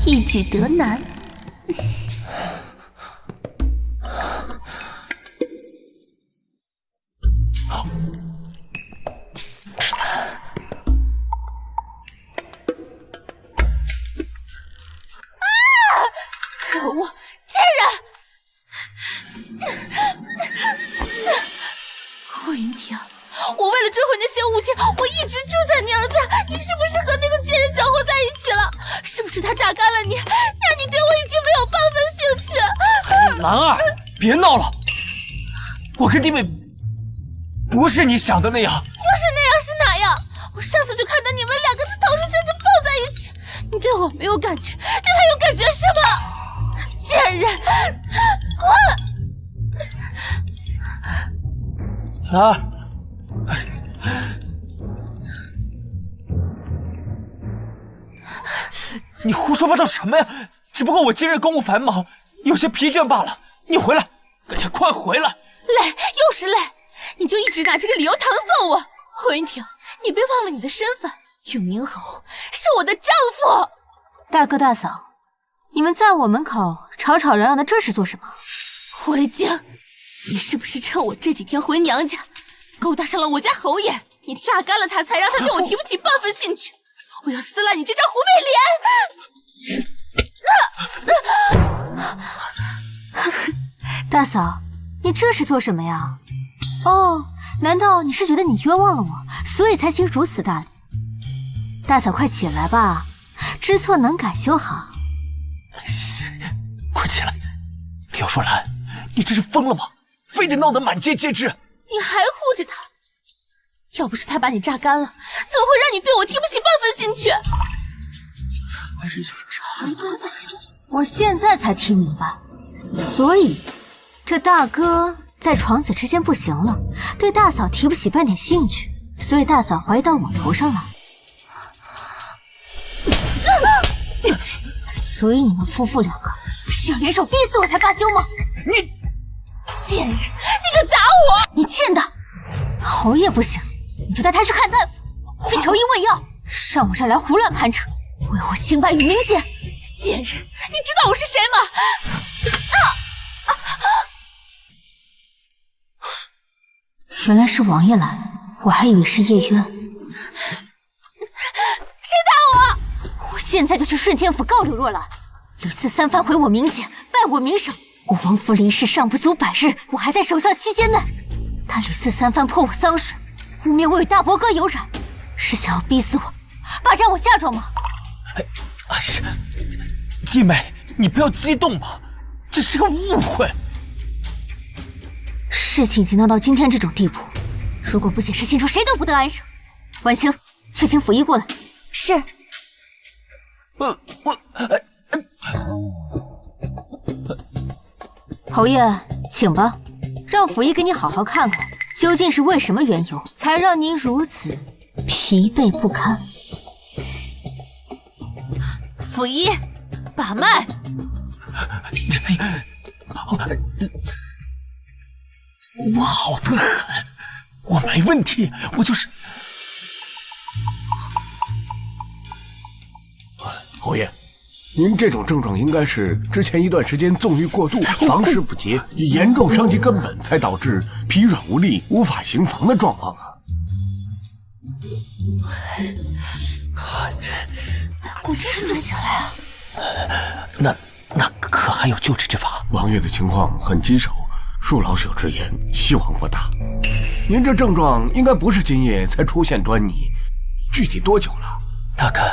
Speaker 10: 一举得男。可恶，贱人！霍云婷，我为了追回那些物件，我一直住在娘家。你是不是和那个贱人搅和在一起了？是不是他榨干了你，让你对我已经没有半分兴趣？
Speaker 7: 兰儿，别闹了！我跟弟妹不是你想的那样。
Speaker 10: 不是那样是哪样？我上次就看到你们2个字头是现在抱在一起。你对我没有感觉，对他有感觉是吗？贱人，滚！
Speaker 7: 兰儿，你胡说八道什么呀？只不过我今日公务繁忙，有些疲倦罢了。你回来，快回来！
Speaker 10: 累，又是累，你就一直拿这个理由搪塞我。霍云婷，你别忘了你的身份，永宁侯是我的丈夫。
Speaker 11: 大哥大嫂，你们在我门口吵吵嚷嚷的，这是做什么？
Speaker 10: 狐狸精，你是不是趁我这几天回娘家，勾搭上了我家侯爷？你榨干了他，才让他对我提不起半分兴趣。我要撕烂你这张狐
Speaker 11: 狸脸！大嫂，你这是做什么呀？哦，难道你是觉得你冤枉了我，所以才起如此大礼？大嫂，快起来吧，知错能改就好。
Speaker 7: 快起来！柳若兰，你这是疯了吗？非得闹得满街皆知？
Speaker 10: 你还护着他？要不是他把你榨干了，怎么会让你对我提不起半分兴趣？
Speaker 11: 还是就是吵一顿不行。我现在才听明白，所以这大哥在床子之间不行了，对大嫂提不起半点兴趣，所以大嫂怀疑到我头上来。所以你们夫妇2个是要联手逼死我才罢休吗？
Speaker 10: 你贱人，你敢打我！
Speaker 11: 你欠的。侯爷不行，你就带他去看大夫，去求医问药，上我这儿来胡乱攀扯，为我清白与明显。
Speaker 10: 贱人，你知道我是谁吗？
Speaker 11: 原来是王爷来了，我还以为是叶渊。
Speaker 10: 谁打我？
Speaker 11: 我现在就去顺天府告刘若兰，屡次3番毁我名节，败我名声。我王府离世尚不足100日，我还在守孝期间内。他屡次3番泼我脏水，污蔑我与大伯哥有染，是想要逼死我，霸占我嫁妆吗？
Speaker 7: 是弟妹，你不要激动嘛，这是个误会。
Speaker 11: 事情已经闹到今天这种地步，如果不解释清楚，谁都不得安生。婉清，去请府医过来。
Speaker 3: 是。
Speaker 11: 侯爷，请吧，让府医给你好好看看，究竟是为什么缘由，才让您如此疲惫不堪。
Speaker 10: 府医，把脉。
Speaker 7: 我好得很，我没问题，我就是。
Speaker 5: 侯爷，
Speaker 9: 您这种症状应该是之前一段时间纵欲过度，房事不节，已严重伤及根本，才导致疲软无力、无法行房的状况啊！
Speaker 10: 我吃不下来啊！
Speaker 7: 那可还有救治之法？
Speaker 9: 王爷的情况很棘手，恕老朽直言，希望不大。您这症状应该不是今夜才出现端倪，具体多久了？
Speaker 7: 大概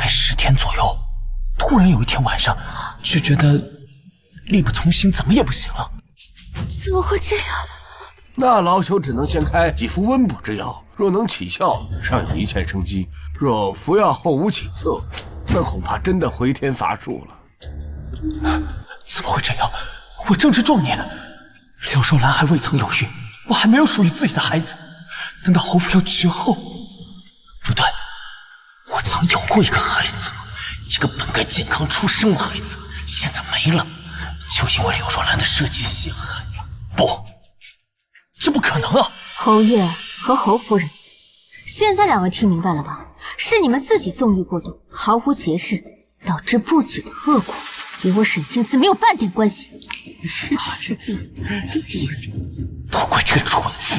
Speaker 7: 10天左右。突然有一天晚上，就觉得力不从心，怎么也不行了。
Speaker 10: 怎么会这样？
Speaker 9: 那老朽只能先开几副温补之药，若能起效，尚有一线生机；若服药后无起色，那恐怕真的回天乏术了。
Speaker 7: 怎么会这样？我正值壮年，柳若兰还未曾有孕，我还没有属于自己的孩子。难道侯府要绝后？不对，我曾有过一个孩子，一个本该健康出生的孩子，现在没了，就因为柳若兰的设计陷害。不，这不可能啊！
Speaker 1: 侯爷和侯夫人，现在两位听明白了吧？是你们自己纵欲过度，毫无节制，导致不举的恶果，与我沈清思没有半点关系。
Speaker 7: 都怪这个蠢妇！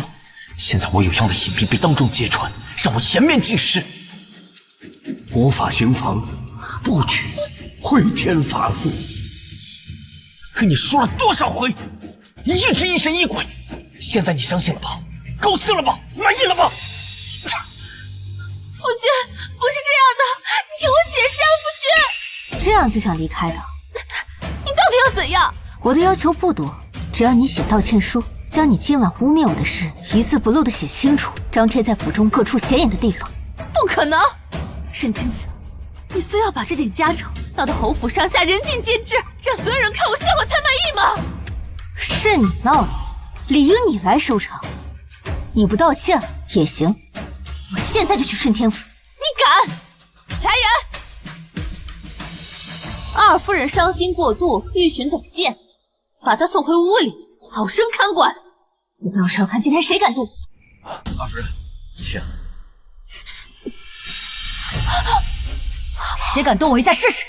Speaker 7: 现在我有样的隐蔽被当众揭穿，让我颜面尽失。
Speaker 9: 无法行房，不举，回天乏术。
Speaker 7: 跟你说了多少回，你一直疑神疑鬼，现在你相信了吧？高兴了吧？满意了吧？
Speaker 10: 夫君，不是这样的，你听我解释啊，夫君。
Speaker 1: 这样就想离开的？
Speaker 10: 你到底要怎样？
Speaker 1: 我的要求不多，只要你写道歉书，将你今晚污蔑我的事一字不漏的写清楚，张贴在府中各处显眼的地方。
Speaker 10: 不可能！沈清子，你非要把这点家丑闹得侯府上下人尽皆知，让所有人看我笑话才满意吗？
Speaker 1: 是你闹的，理应你来收场。你不道歉也行，我现在就去顺天府。
Speaker 10: 你敢？来人！二夫人伤心过度，欲寻短见，把她送回屋里，好生看管。
Speaker 1: 我倒是要看今天谁敢动。
Speaker 5: 二夫人，请。
Speaker 11: 谁敢动我一下试试？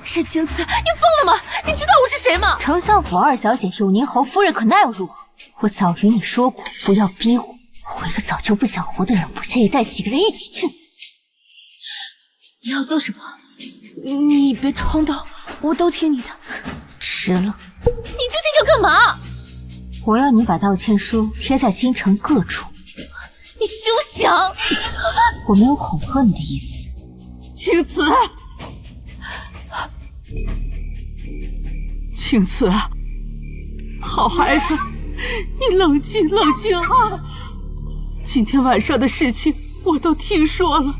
Speaker 10: 沈清子，你疯了吗？你知道我是谁吗？
Speaker 1: 丞相府二小姐永宁侯夫人，可那又如何？我早与你说过，不要逼我。我一个早就不想活的人，不介意带几个人一起去死。
Speaker 10: 你要做什么？你别冲动，我都听你的。
Speaker 1: 迟了。
Speaker 10: 你究竟要干嘛？
Speaker 1: 我要你把道歉书贴在京城各处。
Speaker 10: 你休想！
Speaker 1: 我没有恐吓你的意思。
Speaker 2: 青瓷，青瓷，好孩子，你冷静冷静啊！今天晚上的事情我都听说了，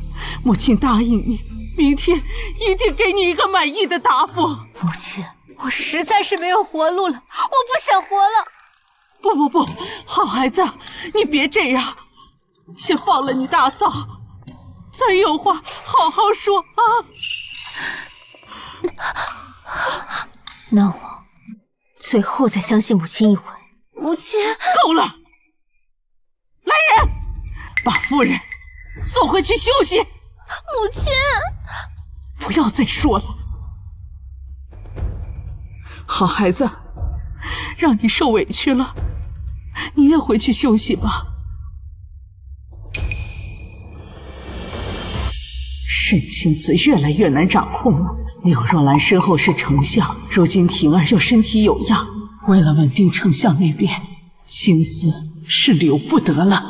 Speaker 2: 母亲答应你，明天一定给你一个满意的答复。
Speaker 1: 母亲，我实在是没有活路了，我不想活了。
Speaker 2: 不，好孩子，你别这样，先放了你大嫂，咱有话好好说啊。
Speaker 1: 那我最后再相信母亲一回。
Speaker 10: 母亲，
Speaker 2: 够了！来人，把夫人送回去休息。
Speaker 10: 母亲，
Speaker 2: 不要再说了。好孩子，让你受委屈了，你也回去休息吧。沈清子越来越难掌控了。柳若兰身后是丞相，如今婷儿又身体有恙，为了稳定丞相那边，心思是留不得了。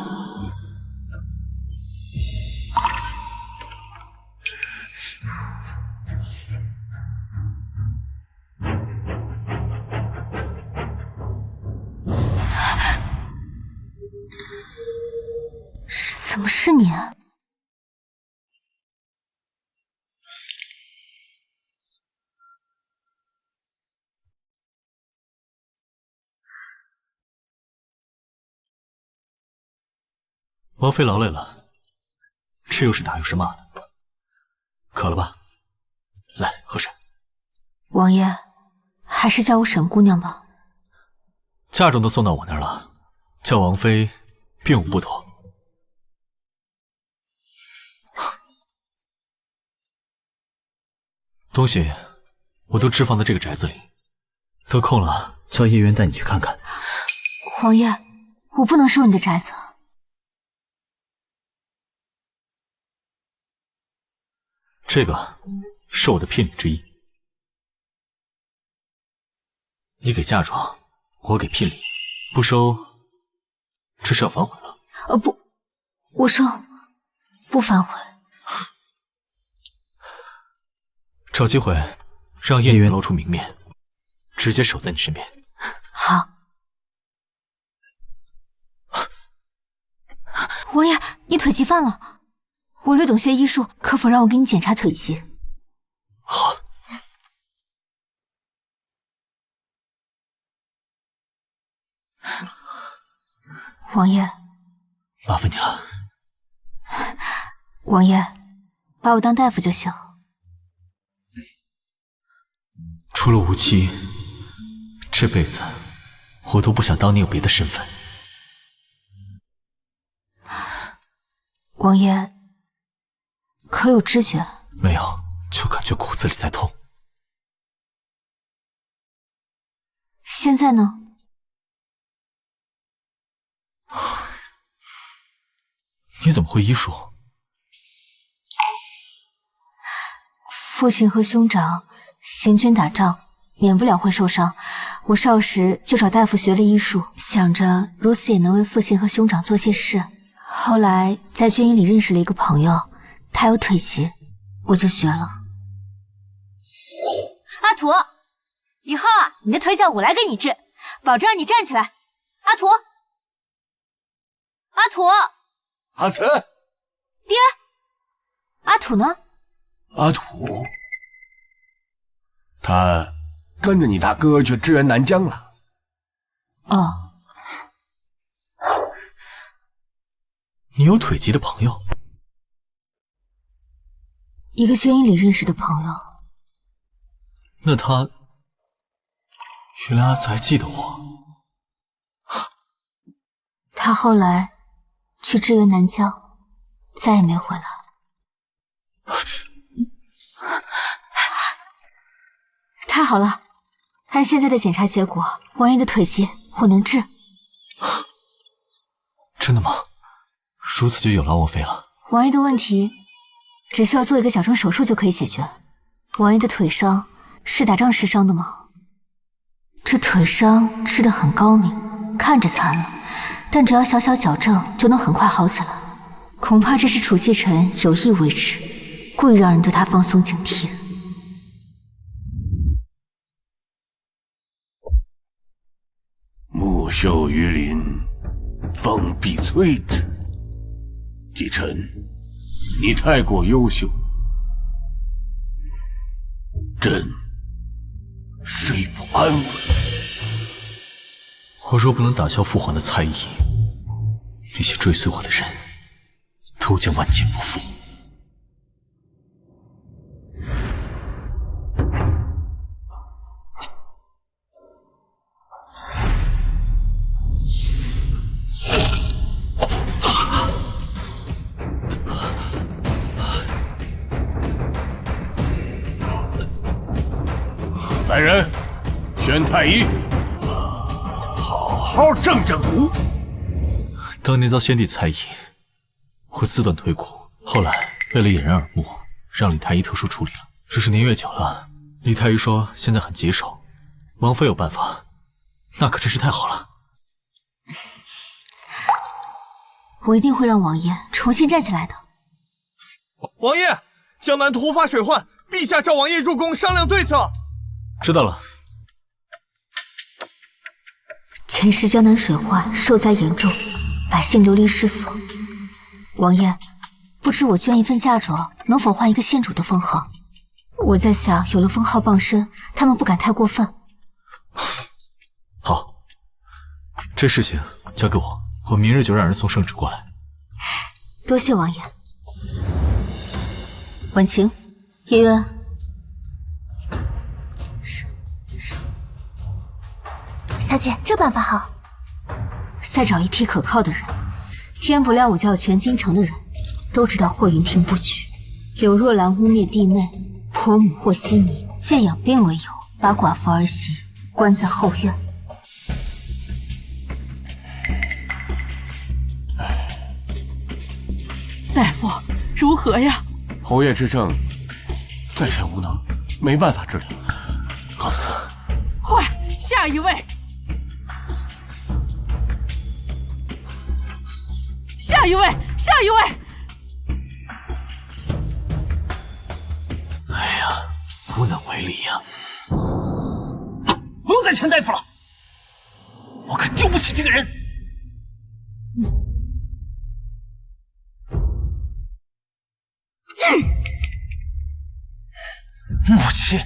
Speaker 1: 怎么是你啊？
Speaker 5: 王妃劳累了，这又是打又是骂的，渴了吧？来，喝水。
Speaker 1: 王爷，还是叫我沈姑娘吧。
Speaker 5: 嫁妆都送到我那儿了，叫王妃并无不妥。东西我都置放在这个宅子里，得空了叫叶渊带你去看看。
Speaker 11: 王爷，我不能收你的宅子。
Speaker 5: 这个是我的聘礼之一，你给嫁妆，我给聘礼，不收，这是要反悔了。
Speaker 11: 不，我收，不反悔。
Speaker 5: 找机会让叶渊露出明面，直接守在你身边。
Speaker 11: 好。王爷，你腿疾犯了，我略懂些医术，可否让我给你检查腿疾？
Speaker 5: 好。
Speaker 11: 王爷，
Speaker 5: 麻烦你了。
Speaker 11: 王爷，把我当大夫就行。
Speaker 5: 除了无期，这辈子我都不想当你有别的身份。
Speaker 11: 王爷，可有知觉？
Speaker 5: 没有，就感觉骨子里在痛。
Speaker 11: 现在呢？
Speaker 5: 你怎么会医术？
Speaker 11: 父亲和兄长行军打仗，免不了会受伤。我少时就找大夫学了医术，想着如此也能为父亲和兄长做些事。后来在军营里认识了一个朋友，他有腿疾，我就学了。阿土，以后啊，你的腿脚我来给你治，保证让你站起来。阿土，阿土，
Speaker 9: 阿慈，
Speaker 11: 爹，阿土呢？
Speaker 9: 阿土，他跟着你大哥去支援南疆了。
Speaker 11: 哦。
Speaker 5: 你有腿疾的朋友？
Speaker 11: 一个军营里认识的朋友。
Speaker 5: 那他原来阿慈还记得我。
Speaker 11: 他后来去支援南疆，再也没回来。太好了，按现在的检查结果，王爷的腿疾我能治。
Speaker 5: 真的吗？如此就有劳王妃了。
Speaker 11: 王爷的问题只需要做一个矫正手术就可以解决。王爷的腿伤是打仗时伤的吗？这腿伤治得很高明，看着残了，但只要小小矫正就能很快好起来。恐怕这是楚继臣有意为之，故意让人对他放松警惕。
Speaker 9: 木秀于林，风必摧之。继臣，你太过优秀，朕睡不安稳。
Speaker 5: 我若不能打消父皇的猜疑，那些追随我的人都将万劫不复。
Speaker 9: 来人，宣太医，好好正正骨。
Speaker 5: 当年遭先帝猜疑，我自断腿骨，后来为了掩人耳目，让李太医特殊处理了。只是年月久了，李太医说现在很棘手，王妃有办法，那可真是太好了。
Speaker 11: 我一定会让王爷重新站起来的。
Speaker 4: 王爷，江南突发水患，陛下召王爷入宫商量对策。
Speaker 5: 知道了。
Speaker 11: 前时江南水患，受灾严重，百姓流离失所。王爷，不知我捐一份嫁妆，能否换一个县主的封号？我在想，有了封号傍身，他们不敢太过分。
Speaker 5: 好，这事情交给我，我明日就让人送圣旨过来。
Speaker 11: 多谢王爷。婉晴，叶渊。
Speaker 3: 小姐，这办法好。
Speaker 11: 再找一批可靠的人。天不亮我叫全京城的人都知道霍云亭布局。柳若兰污蔑弟妹，
Speaker 1: 婆母和稀泥借养病为由，把寡妇儿媳关在后院。
Speaker 2: 大夫，如何呀？
Speaker 9: 喉叶之症在下无能，没办法治疗。告辞。
Speaker 2: 快，下一位。下一位，下一位。
Speaker 5: 哎呀，无能为力呀！不用再请大夫了，我可丢不起这个人。母亲，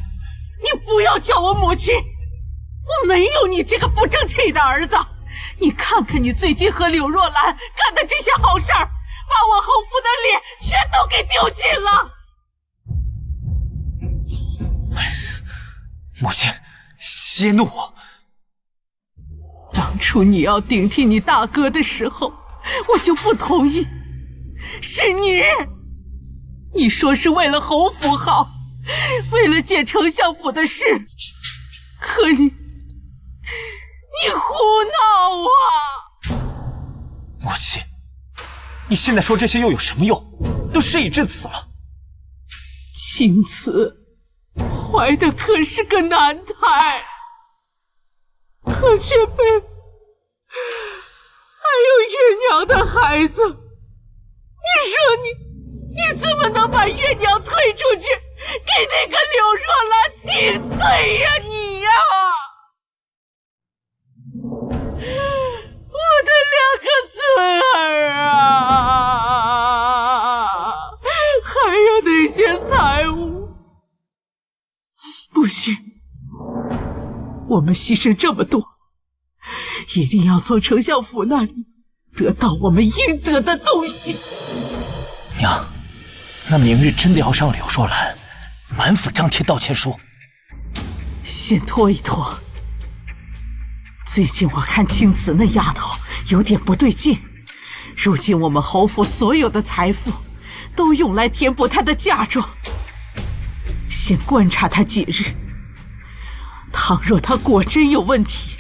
Speaker 2: 你不要叫我母亲，我没有你这个不争气的儿子。你看看你最近和柳若兰干的这些好事儿，把我侯府的脸全都给丢尽了。
Speaker 5: 母亲，息怒！
Speaker 2: 当初你要顶替你大哥的时候，我就不同意。是你说是为了侯府好，为了借丞相府的事，可你胡闹啊！
Speaker 7: 母亲，你现在说这些又有什么用？都事已至此了。
Speaker 2: 青瓷怀的可是个男胎，可却被还有月娘的孩子。你说你怎么能把月娘推出去，给那个柳若兰顶罪呀你呀！我的2个孙儿啊，还有那些财物，不行，我们牺牲这么多，一定要从丞相府那里得到我们应得的东西。
Speaker 7: 娘，那明日真的要让柳若兰满府张贴道歉书？
Speaker 2: 先拖一拖。最近我看青瓷那丫头有点不对劲，如今我们侯府所有的财富都用来填补她的嫁妆，先观察她几日。倘若她果真有问题，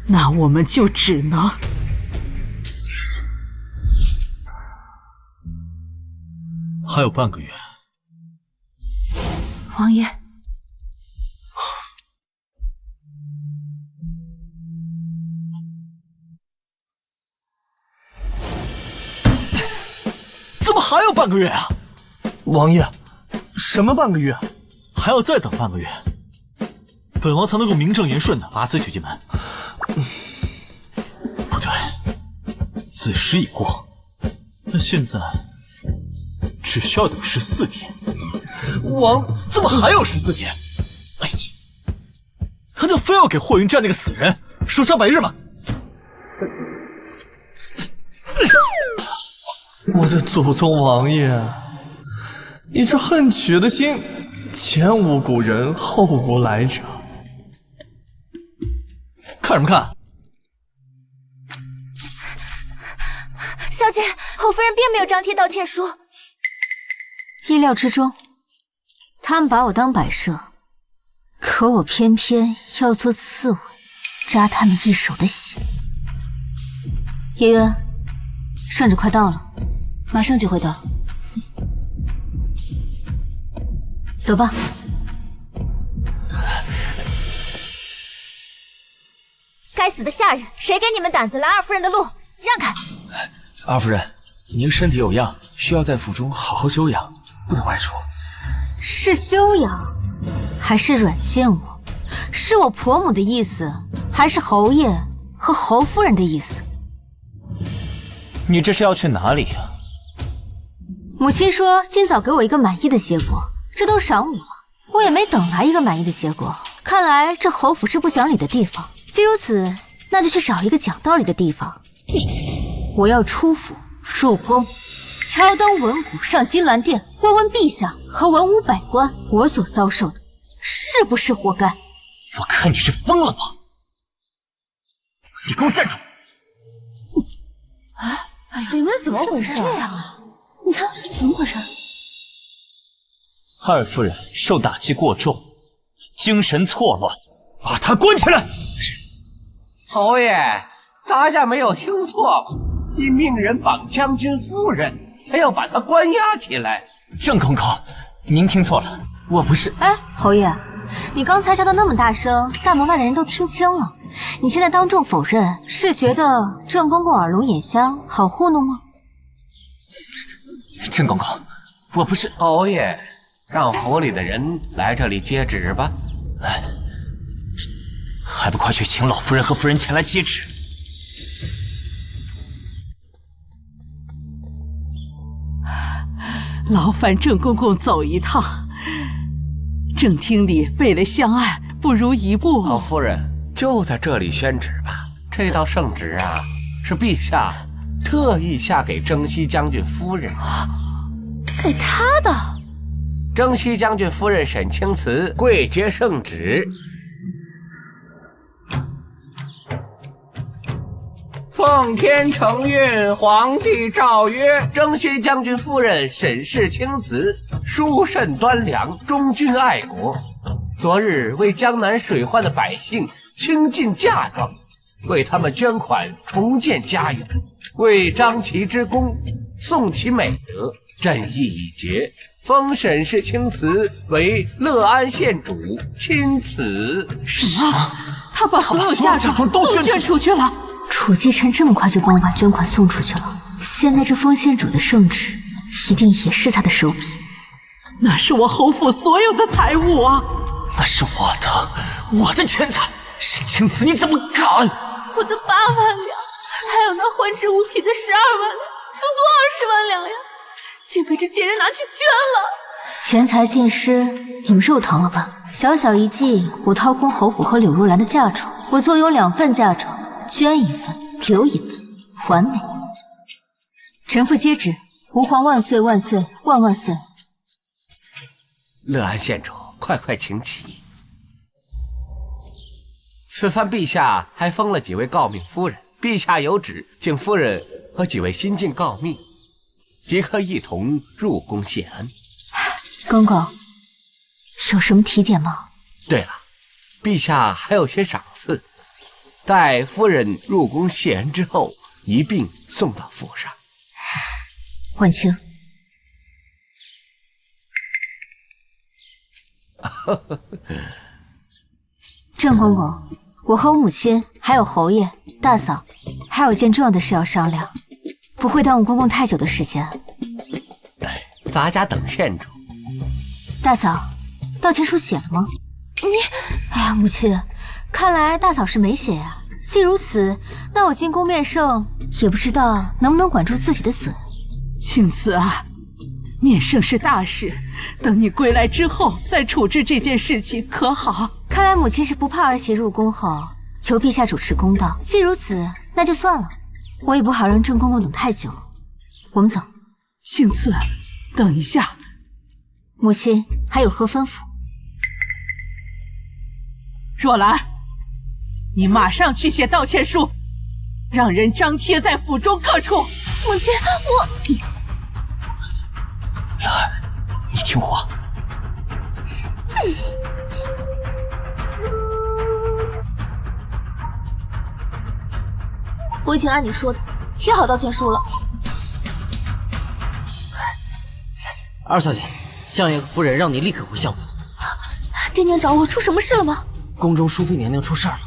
Speaker 2: 那我们就只能……
Speaker 5: 还有半个月。
Speaker 10: 王爷，
Speaker 5: 怎么还有半个月啊？王爷，什么半个月？还要再等半个月，本王才能够名正言顺的把此娶进门。不对，子时已过，那现在只需要等14天。王怎么还有14天？哎呀，他就非要给霍云战那个死人守孝100日吗？
Speaker 4: 我的祖宗王爷，你这恨娶的心，前无古人后无来者。
Speaker 5: 看什么看？
Speaker 3: 小姐，侯夫人并没有张贴道歉书。
Speaker 1: 意料之中，他们把我当摆设，可我偏偏要做刺猬，扎他们一手的血。叶渊，圣旨快到了，
Speaker 11: 马上就会到。
Speaker 1: 走吧。
Speaker 3: 该死的下人，谁给你们胆子拦二夫人的路？让开！
Speaker 13: 二夫人，您身体有恙，需要在府中好好休养，不能外出。
Speaker 1: 是休养，还是软禁我？是我婆母的意思，还是侯爷和侯夫人的意思？
Speaker 7: 你这是要去哪里呀？
Speaker 1: 母亲说今早给我一个满意的结果，这都晌午了，我也没等来一个满意的结果。看来这侯府是不讲理的地方。既如此，那就去找一个讲道理的地方。我要出府入宫，敲灯闻鼓上金銮殿，问问陛下和文武百官，我所遭受的是不是活该？
Speaker 7: 我看你是疯了吧！你给我站住！
Speaker 10: 哎呀，你们怎么回事？这样啊？你看怎么回事？
Speaker 7: 二夫人受打击过重，精神错乱，把她关起来。
Speaker 8: 侯爷，咱家没有听错吧？你命人绑将军夫人，还要把她关押起来。
Speaker 7: 郑公公，您听错了，我不是。
Speaker 11: 哎，侯爷，你刚才叫的那么大声，大门外的人都听清了。你现在当众否认，是觉得郑公公耳聋眼瞎，好糊弄吗？
Speaker 7: 郑公公，我不是。
Speaker 8: 侯爷，让府里的人来这里接旨吧。
Speaker 7: 来，还不快去请老夫人和夫人前来接旨！
Speaker 2: 劳烦郑公公走一趟。正厅里备了香案，不如移步。
Speaker 8: 老夫人就在这里宣旨吧。这道圣旨啊，是陛下特意下给征西将军夫人。
Speaker 10: 给他的。
Speaker 8: 征西将军夫人沈清慈跪接圣旨。奉天承运，皇帝诏曰：征西将军夫人沈氏清慈，淑慎端良，忠君爱国。昨日为江南水患的百姓倾尽嫁妆，为他们捐款重建家园，为彰其之功，颂其美德，朕意已决，封沈氏清慈为乐安县主，钦此。
Speaker 2: 什么？他把所有嫁妆都捐出去了？
Speaker 11: 楚继臣这么快就帮我把捐款送出去了，现在这封县主的圣旨一定也是他的手笔。
Speaker 2: 那是我侯府所有的财物啊！
Speaker 7: 那是我的钱财，沈清慈，你怎么敢？
Speaker 10: 我的8万两，还有那换制物品的12万两，足足20万两呀！竟被这贱人拿去捐了。
Speaker 11: 钱财尽失，你们肉疼了吧？小小一计，我掏空侯府和柳若兰的嫁妆，我坐拥2份嫁妆。捐1份，留1份，完美。臣妇接旨，吾皇万岁万岁万万岁！
Speaker 8: 乐安县主，快请起。此番陛下还封了几位诰命夫人，陛下有旨，请夫人和几位新晋诰命，即可一同入宫谢恩。
Speaker 11: 公公，有什么提点吗？
Speaker 8: 对了，陛下还有些赏赐。待夫人入宫谢恩之后，一并送到府上。
Speaker 11: 婉清，郑公公，我和母亲还有侯爷、大嫂，还有件重要的事要商量，不会耽误公公太久的时间。
Speaker 8: 咱家等县主。
Speaker 11: 大嫂，道歉书写了吗？哎呀，母亲。看来大嫂是没写呀。既如此，那我进宫面圣也不知道能不能管住自己的嘴。
Speaker 2: 青瓷啊，面圣是大事，等你归来之后再处置这件事情，可好？
Speaker 11: 看来母亲是不怕儿媳入宫后求陛下主持公道。既如此，那就算了，我也不好让郑公公等太久。我们走。
Speaker 2: 青瓷，等一下。
Speaker 11: 母亲还有何吩咐？
Speaker 2: 若兰，你马上去写道歉书，让人张贴在府中各处。
Speaker 10: 母亲，我……
Speaker 7: 兰儿，你听话。
Speaker 10: 我已经按你说的贴好道歉书了。
Speaker 14: 二小姐，相爷和夫人让你立刻回相府。
Speaker 10: 爹娘找我，出什么事了吗？
Speaker 14: 宫中淑妃娘娘出事了，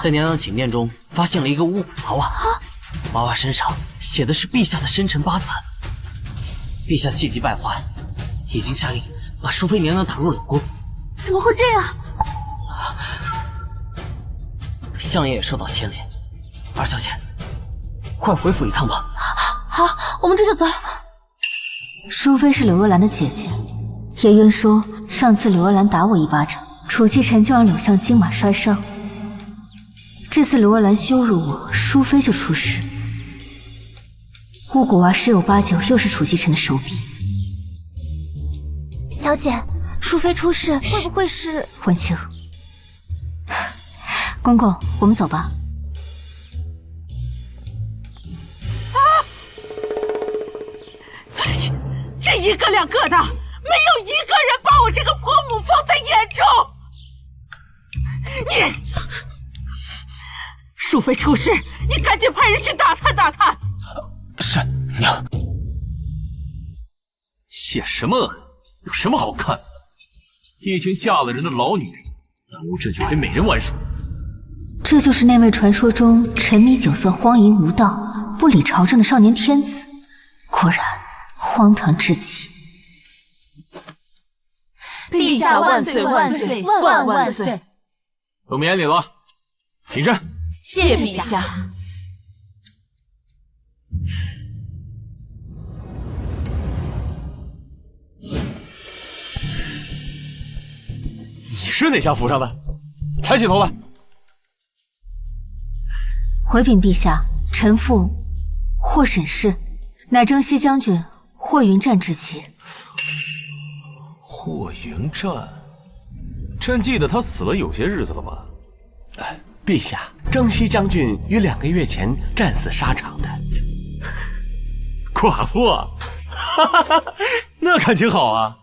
Speaker 14: 在娘娘的寝殿中发现了一个巫娃娃，娃娃身上写的是陛下的生辰八字。陛下气急败坏，已经下令把淑妃娘娘打入冷宫。
Speaker 10: 怎么会这样？
Speaker 14: 相爷也受到牵连。二小姐，快回府一趟吧。
Speaker 10: 好，我们这就走。
Speaker 11: 淑妃是柳若兰的姐姐，叶渊说上次柳若兰打我一巴掌，楚继臣就让柳巷金马摔伤。这次柳若兰羞辱我，淑妃就出事。巫蛊娃十有八九又是楚继臣的手笔。
Speaker 3: 小姐，淑妃出事，会不会是……
Speaker 11: 婉清，公公，我们走吧。
Speaker 2: 这一个两个的，有一个人把我这个婆母放在眼中。你，淑妃出事，你赶紧派人去打探打探。
Speaker 7: 是娘。
Speaker 5: 泄什么恩？有什么好看的？一群嫁了人的老女人，耽误朕去陪美人玩耍。
Speaker 1: 这就是那位传说中沉迷酒色、荒淫无道、不理朝政的少年天子，果然荒唐至极。
Speaker 12: 陛下万岁万岁万万岁！
Speaker 5: 都免礼了，起身。
Speaker 12: 谢陛下。
Speaker 5: 你是哪家府上的？抬起头来。
Speaker 1: 回禀陛下，臣妇霍沈氏，乃征西将军霍云战之妻。
Speaker 5: 霍云战，朕记得他死了有些日子了吧？
Speaker 8: 陛下，征西将军于2个月前战死沙场的。
Speaker 5: 寡妇，哈哈，那感情好啊！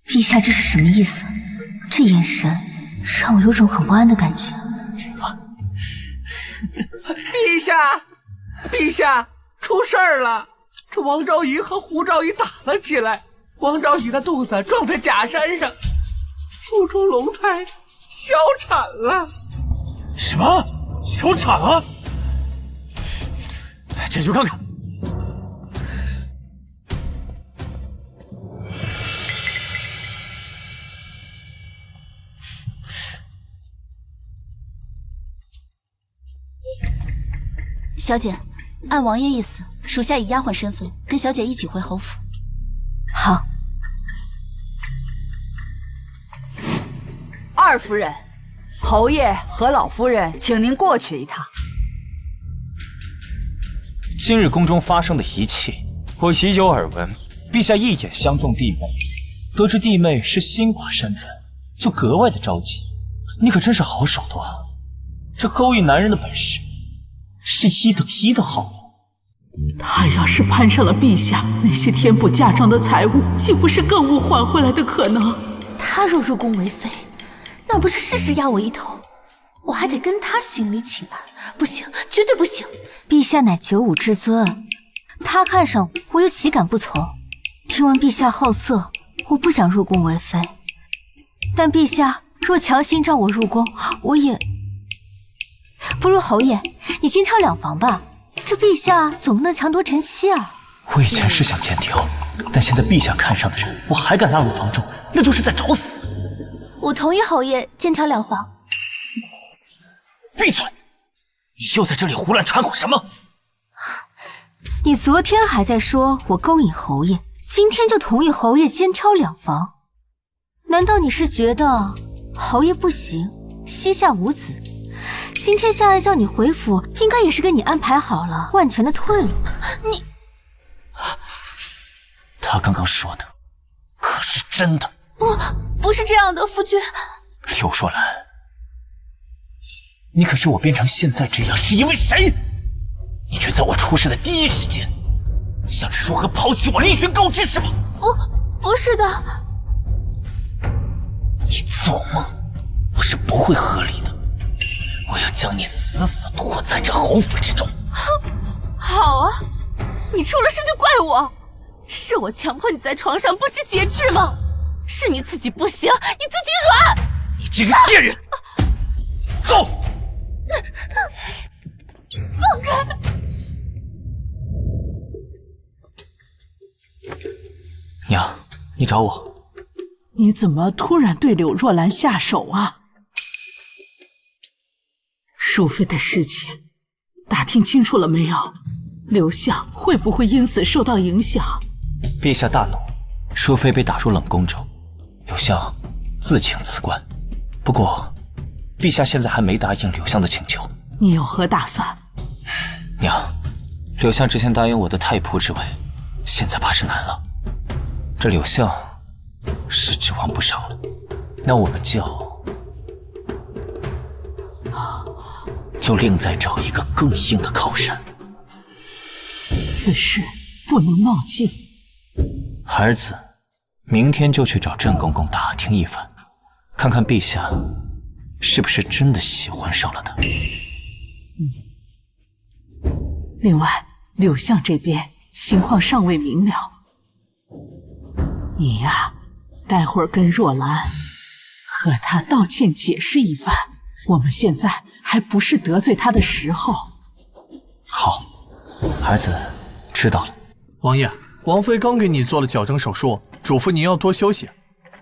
Speaker 1: 陛下这是什么意思？这眼神让我有种很不安的感觉。
Speaker 8: 陛下，陛下，出事儿了！这王昭仪和胡昭仪打了起来，王昭仪的肚子撞在假山上，腹中龙胎小产了。
Speaker 5: 什么？小产了？朕去看看。
Speaker 10: 小姐，按王爷意思，属下以丫鬟身份跟小姐一起回侯府。
Speaker 1: 好。
Speaker 12: 二夫人，侯爷和老夫人，请您过去一趟。
Speaker 7: 今日宫中发生的一切，我已有耳闻。陛下一眼相中弟妹，得知弟妹是新寡身份，就格外的着急。你可真是好手段，这勾引男人的本事是1等1的好。
Speaker 2: 他要是攀上了陛下，那些天补嫁妆的财物，岂不是更无还回来的可能？
Speaker 10: 他若入宫为妃，那不是事事压我一头？我还得跟他行礼请安，不行，绝对不行！
Speaker 1: 陛下乃九五之尊，他看上我又岂敢不从？听闻陛下好色，我不想入宫为妃，但陛下若强行召我入宫，我也……不如侯爷，你精挑两房吧，这陛下总不能强夺臣妻啊！
Speaker 7: 我以前是想肩挑，但现在陛下看上的人，我还敢纳入房中，那就是在找死！
Speaker 10: 我同意侯爷肩挑2房。
Speaker 7: 闭嘴！你又在这里胡乱掺和什么？
Speaker 1: 你昨天还在说我勾引侯爷，今天就同意侯爷肩挑2房，难道你是觉得侯爷不行，膝下无子？今天夏爱叫你回府，应该也是给你安排好了万全的退路。
Speaker 10: 你，
Speaker 7: 他刚刚说的可是真的？
Speaker 10: 不是这样的，夫君。
Speaker 7: 刘若兰，你可是我变成现在这样是因为谁？你却在我出事的第一时间，想着如何抛弃我另寻高枝是吗？
Speaker 10: 不是的。
Speaker 7: 你做梦，我是不会合理的。我要将你死死毒活在这侯府之中。
Speaker 10: 好啊，你出了事就怪我，是我强迫你在床上不知节制吗？是你自己不行，你自己软。
Speaker 7: 你这个贱人，走！
Speaker 10: 放开！
Speaker 7: 娘，你找我？
Speaker 2: 你怎么突然对柳若兰下手啊？淑妃的事情打听清楚了没有？刘相会不会因此受到影响？
Speaker 7: 陛下大怒，淑妃被打入冷宫中，柳相自请辞官。不过，陛下现在还没答应柳相的请求。
Speaker 2: 你有何打算？
Speaker 7: 娘，柳相之前答应我的太仆之位，现在怕是难了。这柳相是指望不上了。那我们就……就另再找一个更硬的靠山。
Speaker 2: 此事不能冒进。
Speaker 7: 儿子，明天就去找郑公公打听一番，看看陛下是不是真的喜欢上了他。
Speaker 2: 另外，柳巷这边情况尚未明了，你呀，待会儿跟若兰和他道歉解释一番。我们现在还不是得罪他的时候。
Speaker 7: 好，儿子知道了。
Speaker 4: 王爷，王妃刚给你做了矫正手术，嘱咐您要多休息，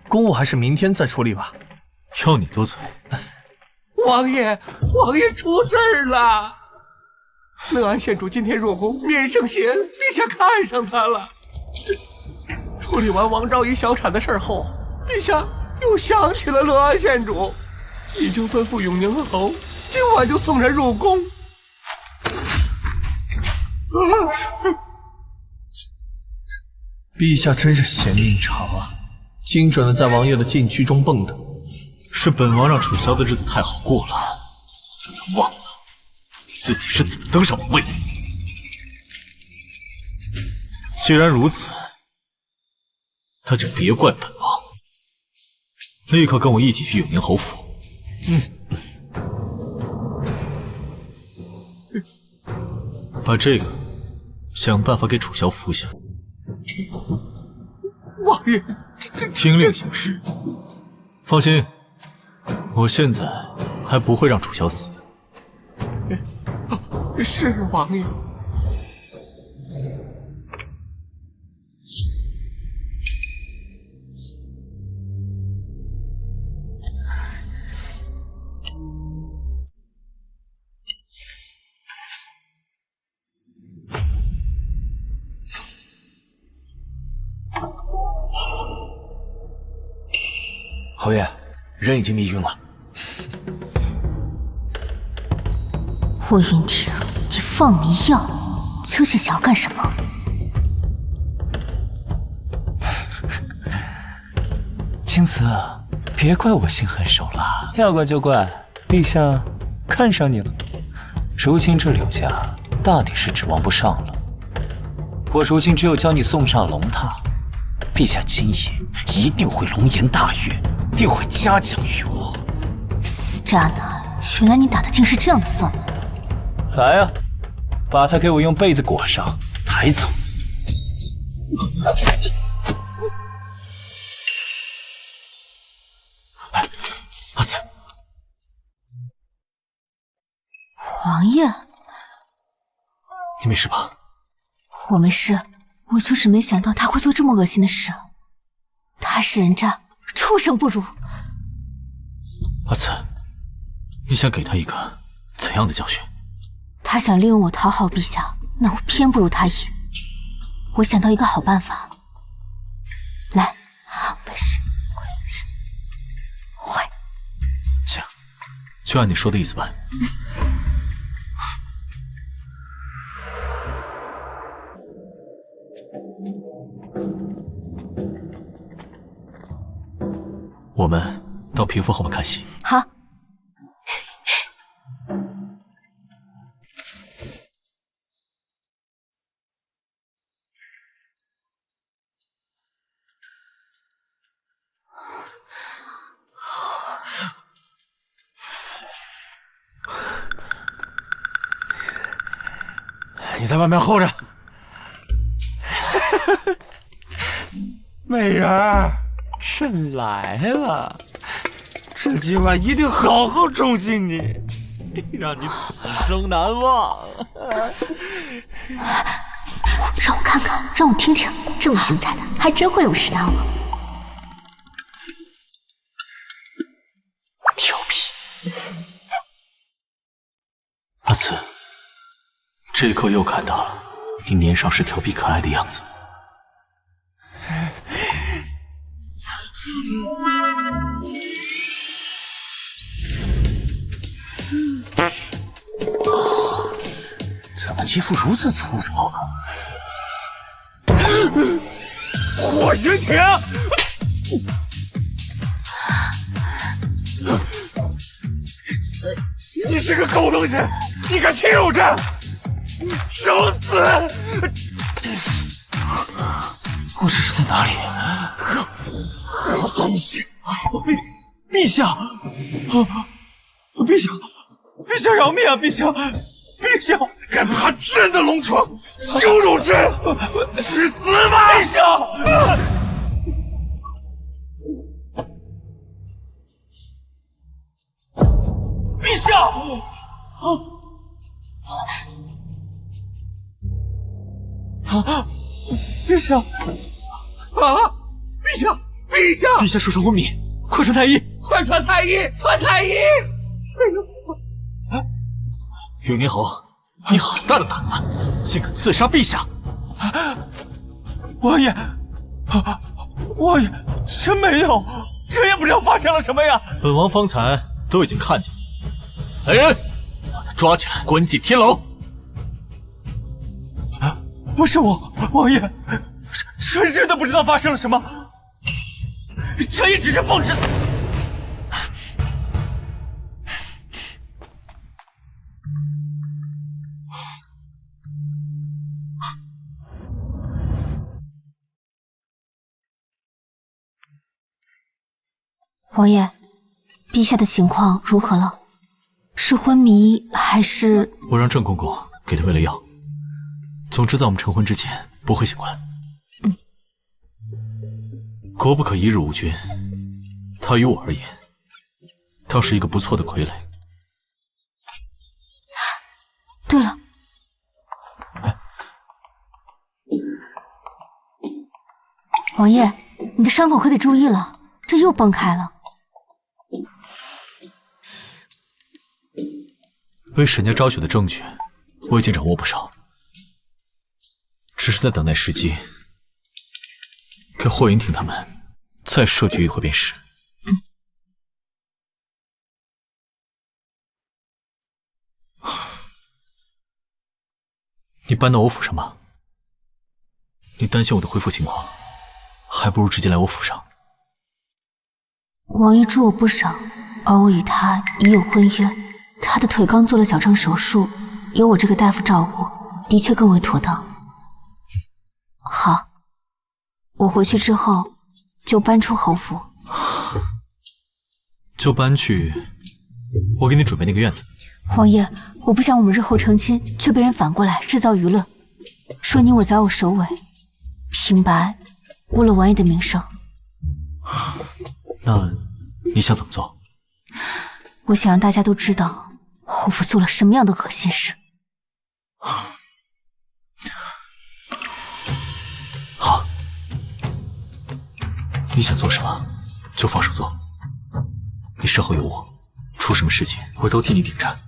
Speaker 4: 公务还是明天再处理吧。
Speaker 5: 要你多嘴。
Speaker 8: 王爷出事儿了！乐安县主今天入宫面圣贤，陛下看上他了。处理完王昭仪小产的事后，陛下又想起了乐安县主，已经吩咐永宁侯今晚就送人入宫。
Speaker 4: 陛下真是贤明长啊，精准的在王爷的禁区中蹦跶。
Speaker 5: 是本王让楚萧的日子太好过了，让他忘了自己是怎么登上王位的。既然如此，那就别怪本王。立刻跟我一起去永宁侯府。把这个想办法给楚萧服下。
Speaker 8: 王爷，
Speaker 5: 听令行事。放心，我现在还不会让楚萧死的。
Speaker 8: 是王爷。
Speaker 13: 侯爷，人已经迷晕了。
Speaker 11: 魏云婷，你放迷药，究竟想要干什么？
Speaker 7: 青瓷，别怪我心狠手辣，要怪就怪陛下看上你了。如今这柳家大抵是指望不上了。我如今只有将你送上龙榻，陛下今夜一定会龙颜大悦，定会嘉奖于我。
Speaker 11: 死渣男，原来你打的竟是这样的算盘。
Speaker 7: 来呀，把他给我用被子裹上，抬走。
Speaker 5: 阿紫，
Speaker 11: 王爷，
Speaker 5: 你没事吧？
Speaker 11: 我没事，我就是没想到他会做这么恶心的事。他是人渣，畜生不如。
Speaker 5: 阿紫，你想给他一个怎样的教训？
Speaker 11: 他想利用我讨好陛下，那我偏不如他意。我想到一个好办法，来，没事，坏。
Speaker 5: 行，就按你说的意思办。我们到屏风后面看戏。
Speaker 11: 好。
Speaker 13: 你在外面候着。
Speaker 6: 美人儿，朕来了，朕今晚一定好好宠幸你，让你此生难忘。
Speaker 11: 让我看看，让我听听，这么精彩的还真会有事难忘。
Speaker 5: 调皮，阿紫，这一刻又看到了你年少时调皮可爱的样子。
Speaker 7: 怎么肌肤如此粗糙呢？
Speaker 6: 火云亭，你是个狗东西，你敢侵入朕，受死！
Speaker 7: 我这是在哪里？
Speaker 6: 好东西！陛下，陛下，陛下饶命啊！陛下，陛下，敢爬朕的龙床，羞辱朕，去死吧！陛下！陛下！陛下！啊！陛下！陛下！
Speaker 5: 陛下受伤昏迷，快传太医！
Speaker 8: 快传太医！传太医！
Speaker 5: 永年侯，你好大的胆子，竟敢刺杀陛下！
Speaker 6: 王爷，王爷，臣没有，臣也不知道发生了什么呀。
Speaker 5: 本王方才都已经看见了，来人，把他抓起来，关进天牢。
Speaker 6: 不是我，王爷，臣真的不知道发生了什么，臣也只是奉旨。
Speaker 1: 王爷，陛下的情况如何了？是昏迷还是……
Speaker 5: 我让郑公公给他喂了药，总之在我们成婚之前不会醒过来。国不可一日无君，他于我而言，倒是一个不错的傀儡。
Speaker 1: 对了，王爷，你的伤口可得注意了，这又崩开了。
Speaker 5: 为沈家昭雪的证据，我已经掌握不少，只是在等待时机，给霍云婷他们再设局一回便是。你搬到我府上吧。你担心我的恢复情况，还不如直接来我府上。
Speaker 1: 王爷助我不少，而我与他已有婚约。他的腿刚做了矫正手术，有我这个大夫照顾，的确更为妥当。好，我回去之后就搬出侯府，
Speaker 5: 就搬去我给你准备那个院子。
Speaker 1: 王爷，我不想我们日后成亲，却被人反过来制造舆论，说你我早有首尾，平白误了王爷的名声。
Speaker 5: 那你想怎么做？
Speaker 1: 我想让大家都知道侯府做了什么样的恶心事。
Speaker 5: 好，你想做什么就放手做，你身后有我，出什么事情我都替你顶着。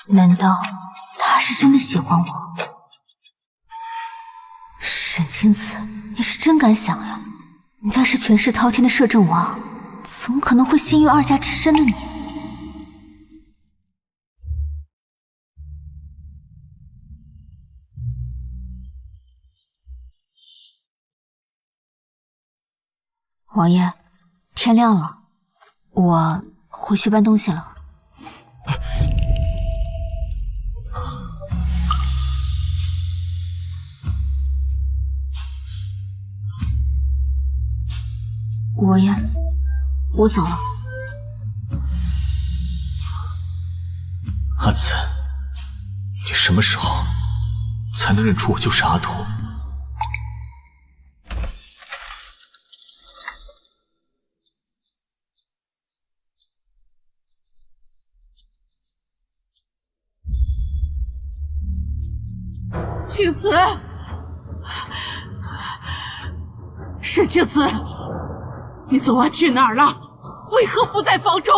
Speaker 1: 难道他是真的喜欢我？沈清子，你是真敢想呀！你家是权势滔天的摄政王，怎么可能会心于二家之身的你？王爷，天亮了，我回去搬东西了。王爷，我走了。
Speaker 5: 阿紫，你什么时候才能认出我就是阿土？
Speaker 2: 青子，沈青子，你昨晚去哪儿了？为何不在房中？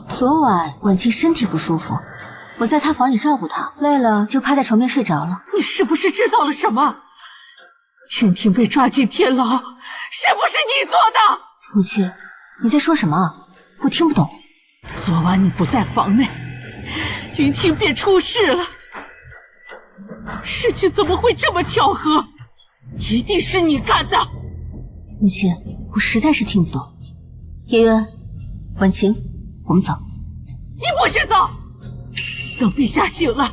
Speaker 1: 昨晚婉清身体不舒服，我在她房里照顾她，累了就趴在床边睡着了。
Speaker 2: 你是不是知道了什么？云婷被抓进天牢，是不是你做的？
Speaker 1: 母亲，你在说什么？我听不懂。
Speaker 2: 昨晚你不在房内，云婷便出事了。事情怎么会这么巧合？一定是你干的！
Speaker 1: 母亲，我实在是听不懂。叶渊，婉晴，我们走。
Speaker 2: 你不许走！等陛下醒了，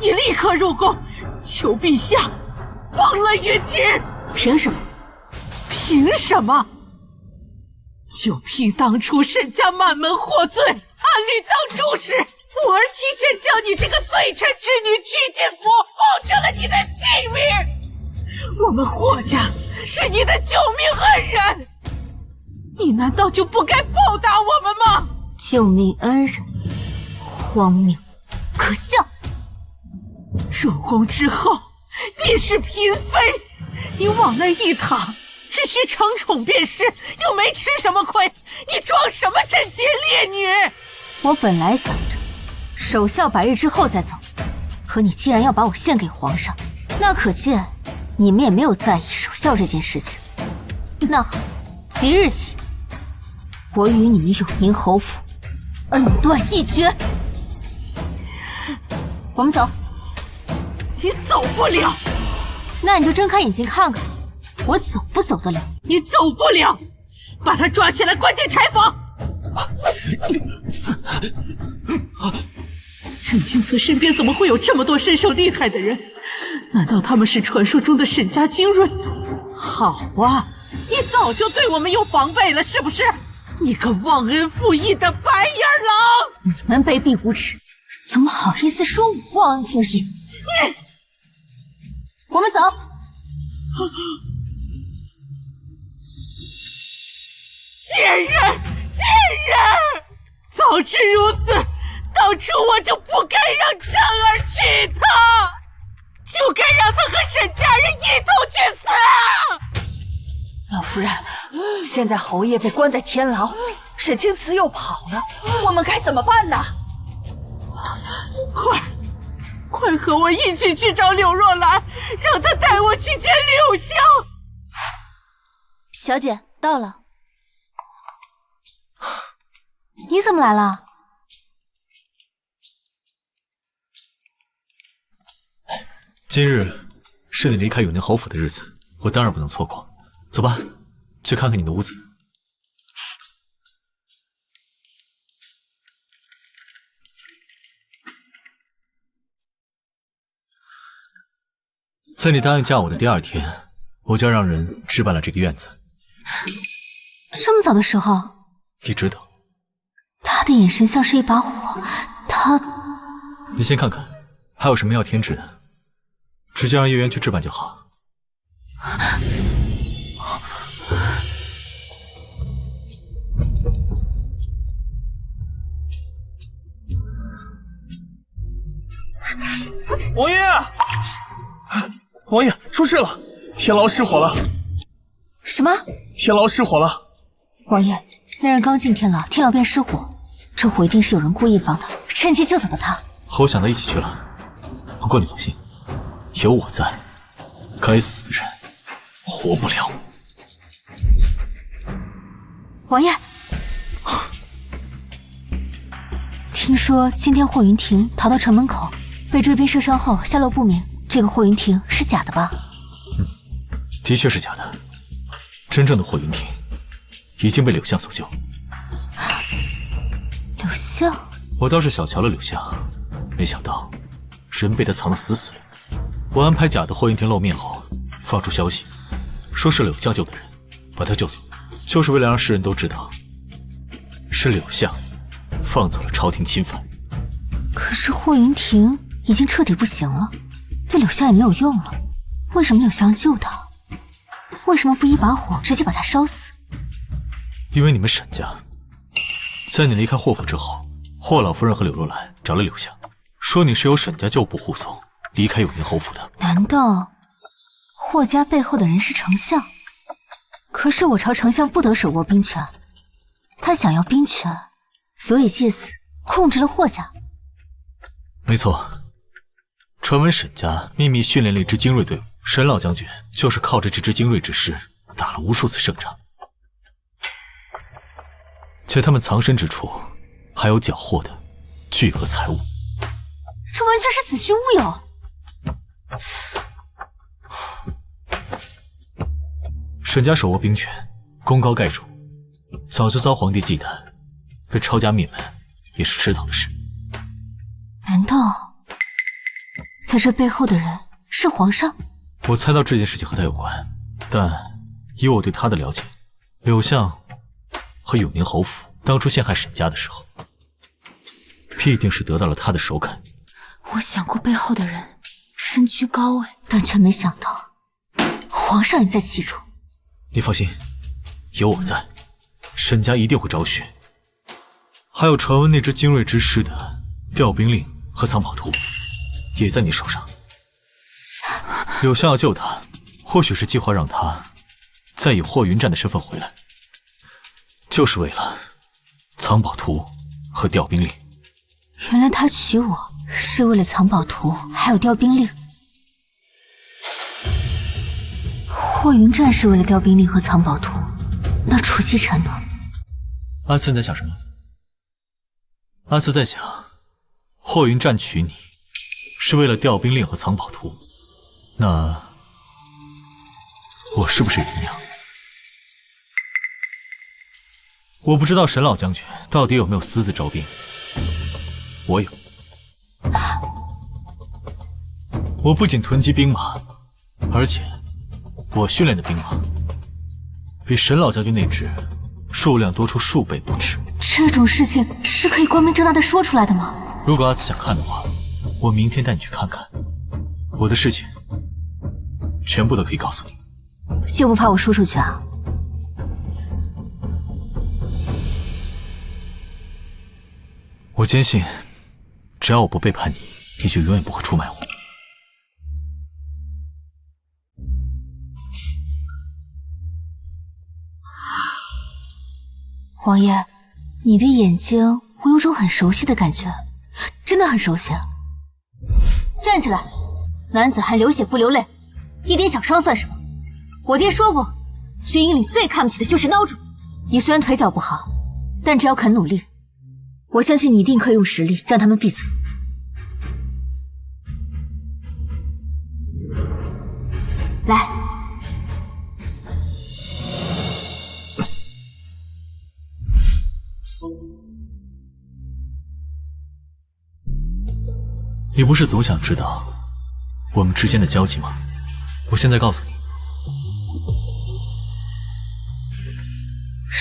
Speaker 2: 你立刻入宫，求陛下放了云婷。
Speaker 1: 凭什么？
Speaker 2: 凭什么？就凭当初沈家满门获罪，暗里当主使，我儿提前将你这个罪臣之女娶进府，保全了你的性命。我们霍家是你的救命恩人，你难道就不该报答我们吗？
Speaker 1: 救命恩人，荒谬，可笑！
Speaker 2: 入宫之后必是嫔妃，你往那一躺，只需承宠便是，又没吃什么亏，你装什么贞洁烈女？
Speaker 1: 我本来想着守孝100日之后再走，可你既然要把我献给皇上，那可见你们也没有在意守孝这件事情。那好，即日起，我与你们永宁侯府恩断义绝。我们走。
Speaker 2: 你走不了。
Speaker 1: 那你就睁开眼睛看看，我走不走得了？
Speaker 2: 你走不了，把他抓起来关进柴房。任青瓷身边怎么会有这么多身手厉害的人？难道他们是传说中的沈家精锐？好啊，你早就对我们有防备了，是不是？你个忘恩负义的白眼狼！
Speaker 1: 你们卑鄙无耻，怎么好意思说我忘恩负义？
Speaker 2: 你，
Speaker 1: 我们走。
Speaker 2: 贱人，贱人！早知如此，当初我就不该让战儿娶她，就该让她和沈家人一同去死啊！
Speaker 12: 老夫人，现在侯爷被关在天牢，沈清慈又跑了，我们该怎么办呢？
Speaker 2: 快和我一起去找柳若兰，让她带我去见柳香。
Speaker 1: 小姐到了。你怎么来了？
Speaker 5: 今日是你离开永宁侯府的日子，我当然不能错过。走吧，去看看你的屋子。在你答应嫁我的第2天，我就要让人置办了这个院子。
Speaker 1: 这么早的时候？
Speaker 5: 你知道。
Speaker 1: 他的眼神像是一把火，他……
Speaker 5: 你先看看，还有什么要添置的，直接让叶渊去置办就好。
Speaker 6: 王爷，王爷，出事了！天牢失火了！
Speaker 1: 什么？
Speaker 6: 天牢失火了！
Speaker 1: 王爷，那人刚进天牢，天牢便失火，这火一定是有人故意放的，趁机救走的他。
Speaker 5: 和我想到一起去了。不过你放心，有我在，该死的人活不了。
Speaker 1: 王爷，听说今天霍云婷逃到城门口，被追兵射伤后下落不明，这个霍云婷是假的吧？
Speaker 5: 的确是假的。真正的霍云婷已经被柳巷所救。
Speaker 1: 柳巷？
Speaker 5: 我倒是小瞧了柳巷，没想到人被他藏得死死的。我安排假的霍云婷露面后，放出消息，说是柳巷救的人，把他救走，就是为了让世人都知道，是柳巷放走了朝廷钦犯。
Speaker 1: 可是霍云婷已经彻底不行了，对柳巷也没有用了，为什么柳巷救他？为什么不一把火直接把他烧死？
Speaker 5: 因为你们沈家，在你离开霍府之后，霍老夫人和柳若兰找了柳巷，说你是由沈家旧部护送离开永宁侯府的。
Speaker 1: 难道霍家背后的人是丞相？可是我朝丞相不得手握兵权，他想要兵权，所以借此控制了霍家。
Speaker 5: 没错，传闻沈家秘密训练了一支精锐队伍，沈老将军就是靠着这支精锐之师打了无数次胜仗，且他们藏身之处还有缴获的巨额财物。
Speaker 1: 这完全是子虚乌有。
Speaker 5: 沈家手握兵权，功高盖主，早就遭皇帝忌惮，被抄家灭门，也是迟早的事。
Speaker 1: 难道在这背后的人是皇上？
Speaker 5: 我猜到这件事情和他有关，但以我对他的了解，柳相和永宁侯府当初陷害沈家的时候，必定是得到了他的首肯。
Speaker 1: 我想过背后的人身居高位，但却没想到皇上也在其中。
Speaker 5: 你放心，有我在，沈家一定会昭雪。还有传闻那只精锐之师的调兵令和藏宝图，也在你手上。柳相要救他，或许是计划让他再以霍云战的身份回来，就是为了藏宝图和调兵令。
Speaker 1: 原来他娶我是为了藏宝图，还有调兵令。霍云战是为了调兵令和藏宝图，那楚曦尘呢？
Speaker 5: 阿次，你在想什么？阿次在想，霍云战娶你是为了调兵令和藏宝图，那我是不是也一样？我不知道沈老将军到底有没有私自招兵，我有。我不仅囤积兵马，而且我训练的兵马比沈老将军那支数量多出数倍不止。
Speaker 1: 这种事情是可以光明正大的说出来的吗？
Speaker 5: 如果阿紫想看的话，我明天带你去看看。我的事情全部都可以告诉你。
Speaker 1: 就不怕我说出去啊？
Speaker 5: 我坚信，只要我不背叛你，你就永远不会出卖我。
Speaker 1: 王爷，你的眼睛我有种很熟悉的感觉，真的很熟悉。站起来，男子汉流血不流泪，一点小伤算什么？我爹说过，军营里最看不起的就是孬种。你虽然腿脚不好，但只要肯努力，我相信你一定可以用实力让他们闭嘴。来。
Speaker 5: 你不是总想知道我们之间的交集吗？我现在告诉你，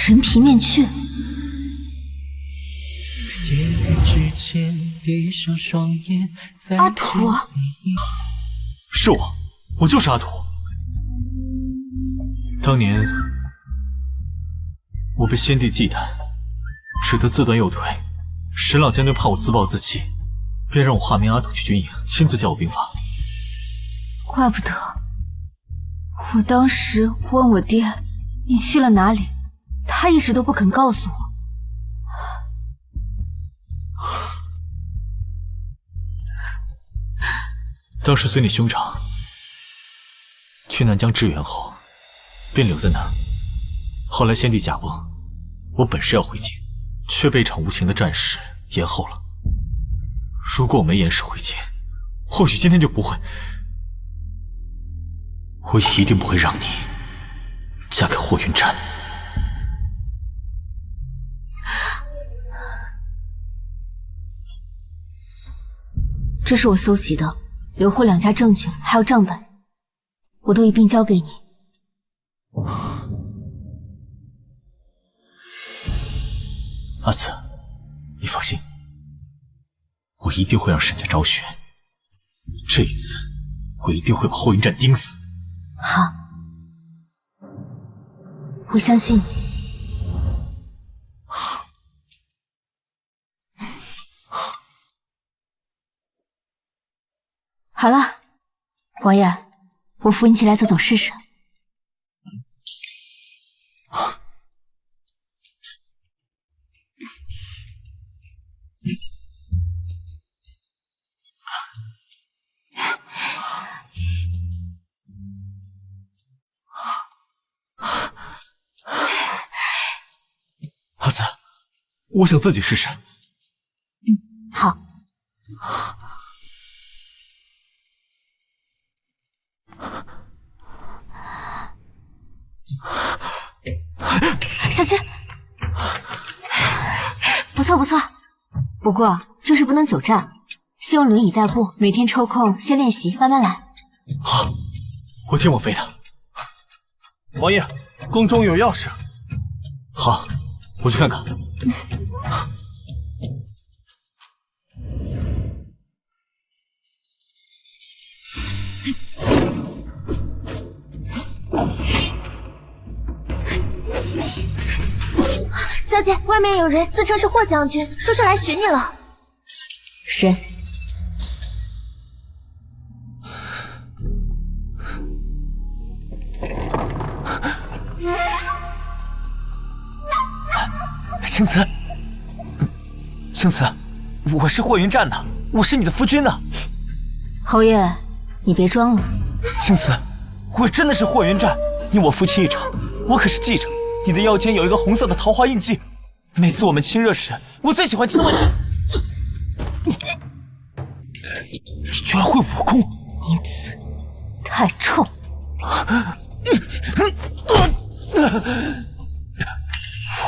Speaker 1: 人皮面具。阿土，
Speaker 5: 是我就是阿土。当年我被先帝忌惮，只得自断右腿，沈老将军怕我自暴自弃，便让我化名阿土去军营，亲自教我兵法。
Speaker 1: 怪不得，我当时问我爹你去了哪里，他一直都不肯告诉我。
Speaker 5: 当时随你兄长去南疆支援后，便留在那儿。后来先帝驾崩，我本是要回京，却被一场无情的战事延后了。如果我没延时回京，或许今天就不会，我也一定不会让你嫁给霍云战。
Speaker 1: 这是我搜集的刘霍两家证据，还有账本，我都一并交给你。
Speaker 5: 阿紫，你放心，我一定会让沈家昭雪。这一次，我一定会把霍云战盯死。
Speaker 1: 好，我相信你。好了，王爷，我扶你起来走走试试。
Speaker 5: 阿紫，我想自己试试。
Speaker 1: 好。小心！不错不错，不过就是不能久站，先用轮椅代步，每天抽空先练习，慢慢来。
Speaker 5: 好，我听王妃的。
Speaker 4: 王爷，宫中有要事。
Speaker 5: 好，我去看看。
Speaker 3: 小姐，外面有人自称是霍将军，说是来寻你了。
Speaker 1: 谁？
Speaker 7: 青瓷，青瓷，我是霍云战的，我是你的夫君呢。
Speaker 1: 侯爷，你别装了。
Speaker 7: 青瓷，我真的是霍云战，你我夫妻一场，我可是记着，你的腰间有一个红色的桃花印记，每次我们亲热时，我最喜欢亲吻你。你居然会武功！
Speaker 1: 你嘴太臭。
Speaker 7: 武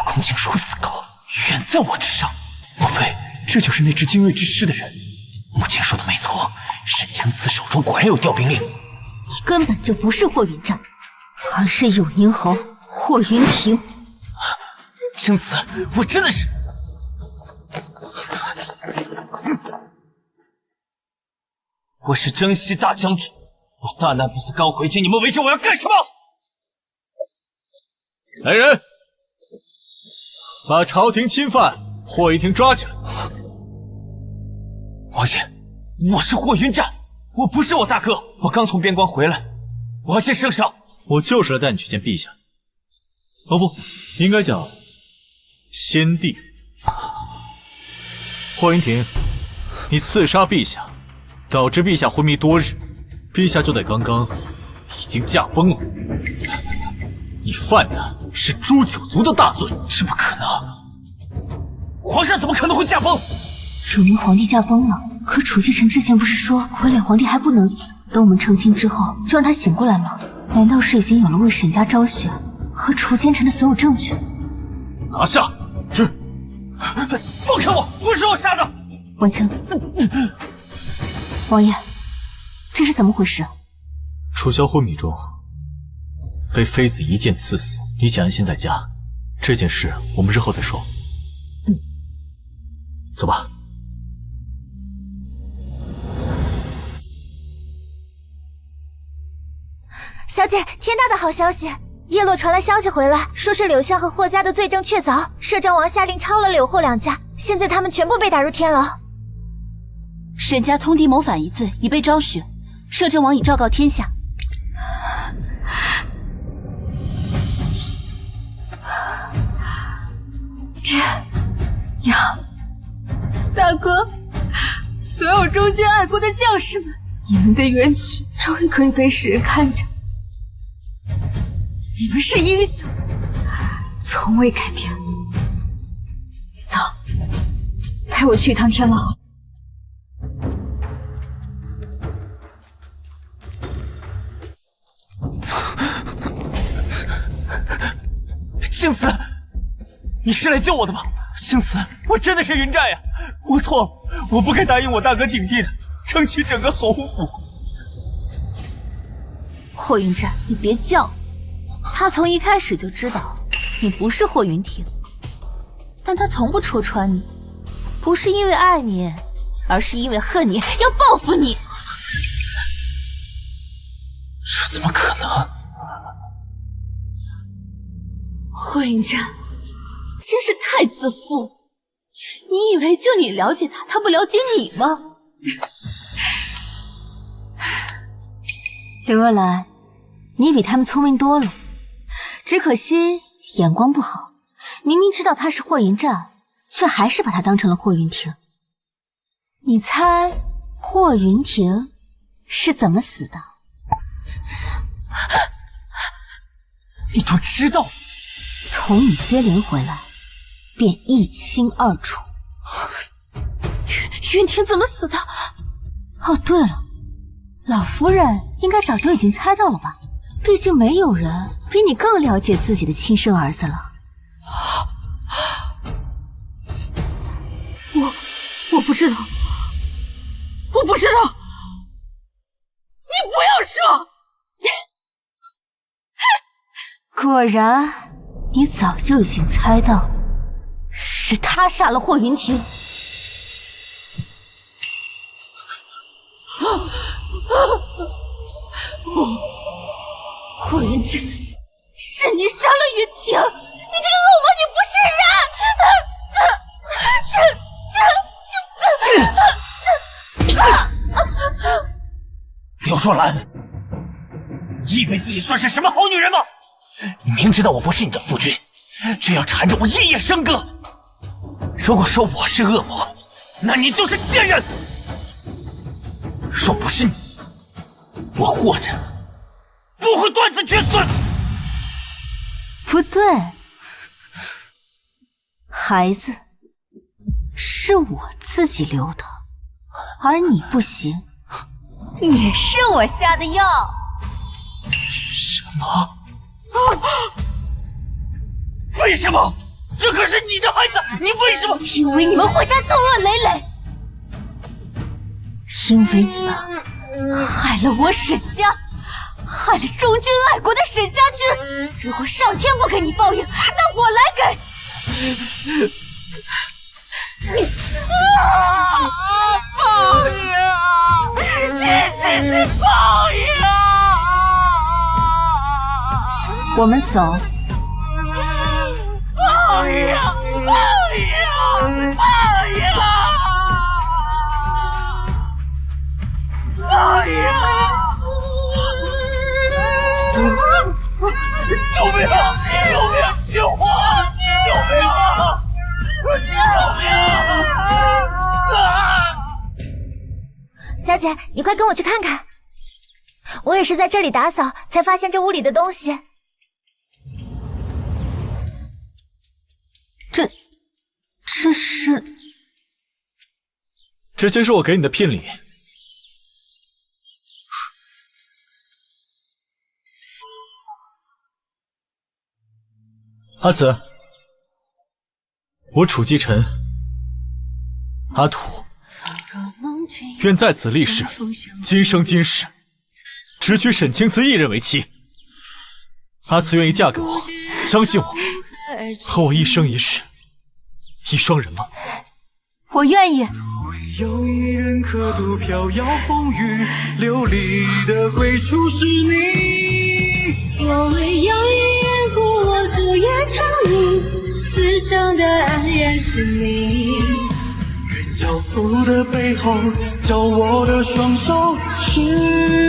Speaker 7: 功竟如此高，远在我之上。莫非这就是那只精锐之师的人？母亲说的没错，沈青瓷手中果然有调兵令。
Speaker 1: 你根本就不是霍云战，而是永宁侯霍云亭。
Speaker 7: 青瓷，我真的是……我是征西大将军，我大难不死刚回京，你们围着我要干什么？
Speaker 5: 来人，把朝廷钦犯霍云亭抓起来！
Speaker 7: 王爷，我是霍云战，我不是我大哥，我刚从边关回来，我要见圣上。
Speaker 5: 我就是来带你去见陛下。哦不，应该叫先帝。霍云亭，你刺杀陛下，导致陛下昏迷多日，陛下就在刚刚已经驾崩了。你犯的是诛九族的大罪，
Speaker 7: 这不可能！皇上怎么可能会驾崩？
Speaker 1: 汝明皇帝驾崩了，可楚继臣之前不是说傀儡皇帝还不能死，等我们成亲之后就让他醒过来吗？难道是已经有了为沈家昭雪和楚奸臣的所有证据？
Speaker 5: 拿下！是。
Speaker 7: 放开我！不是我杀的！
Speaker 1: 婉清，王爷，这是怎么回事？
Speaker 5: 楚萧昏迷中被妃子一剑刺死，你请安心在家。这件事我们日后再说。走吧。
Speaker 3: 小姐，天大的好消息！叶落传来消息回来，说是柳巷和霍家的罪证确凿，摄政王下令抄了柳霍两家，现在他们全部被打入天牢。
Speaker 10: 沈家通敌谋反一罪已被昭雪，摄政王已昭告天下。
Speaker 1: 爹娘，大哥，所有忠君爱国的将士们，你们的冤屈终于可以被世人看见。你们是英雄，从未改变。走，陪我去一趟天牢。
Speaker 7: 青瓷，你是来救我的吗？青瓷，我真的是云战呀，我错了，我不该答应我大哥鼎帝的，撑起整个侯府。
Speaker 10: 霍云战，你别犟，他从一开始就知道你不是霍云亭，但他从不戳穿你，不是因为爱你，而是因为恨你，要报复你。
Speaker 7: 这怎么可能？
Speaker 10: 霍云战，真是太自负了！你以为就你了解他，他不了解你吗？
Speaker 1: 刘若兰，你比他们聪明多了，只可惜眼光不好。明明知道他是霍云战，却还是把他当成了霍云亭。你猜霍云亭是怎么死的？
Speaker 7: 你都知道？
Speaker 1: 从你接连回来，便一清二楚。
Speaker 10: 云亭怎么死的？
Speaker 1: 哦，对了，老夫人应该早就已经猜到了吧？毕竟没有人比你更了解自己的亲生儿子了。
Speaker 2: 不知道，我不知道，你不要说。
Speaker 11: 果然，你早就已经猜到，是他杀了霍云婷。霍云芝，是你杀了云婷！你这个恶魔，你不是
Speaker 7: 人！刘若兰，你以为自己算是什么好女人吗？你明知道我不是你的夫君，却要缠着我夜夜笙歌。如果说我是恶魔，那你就是贱人。若不是你，我霍家不会断子绝孙。
Speaker 11: 不对，孩子是我自己留的，而你不行，也是我下的药。
Speaker 7: 什么？为什么？这可是你的孩子，你为什么？
Speaker 11: 因为你们霍家作恶累累，因为你们害了我沈家，害了忠君爱国的沈家军。如果上天不给你报应，那我来给。
Speaker 2: 报应，这是报应啊！
Speaker 11: 我们走。
Speaker 2: 报应！报应！报应！报应！救命！救命！救我！救命啊！救命啊！
Speaker 3: 小姐，你快跟我去看看。我也是在这里打扫，才发现这屋里的东西。
Speaker 11: 这是……
Speaker 5: 这些是我给你的聘礼。阿紫，我楚继晨，阿土，愿在此立誓，今生今世只娶沈青瓷一人为妻。阿紫愿意嫁给我，相信我，和我一生一世，一双人吗？
Speaker 11: 我愿意。
Speaker 6: 有一人刻度飘摇风雨，流离的归处是你。
Speaker 15: 若为有一人故我素夜长宁，此生的安然是你。
Speaker 6: 愿交付的背后，交我的双手是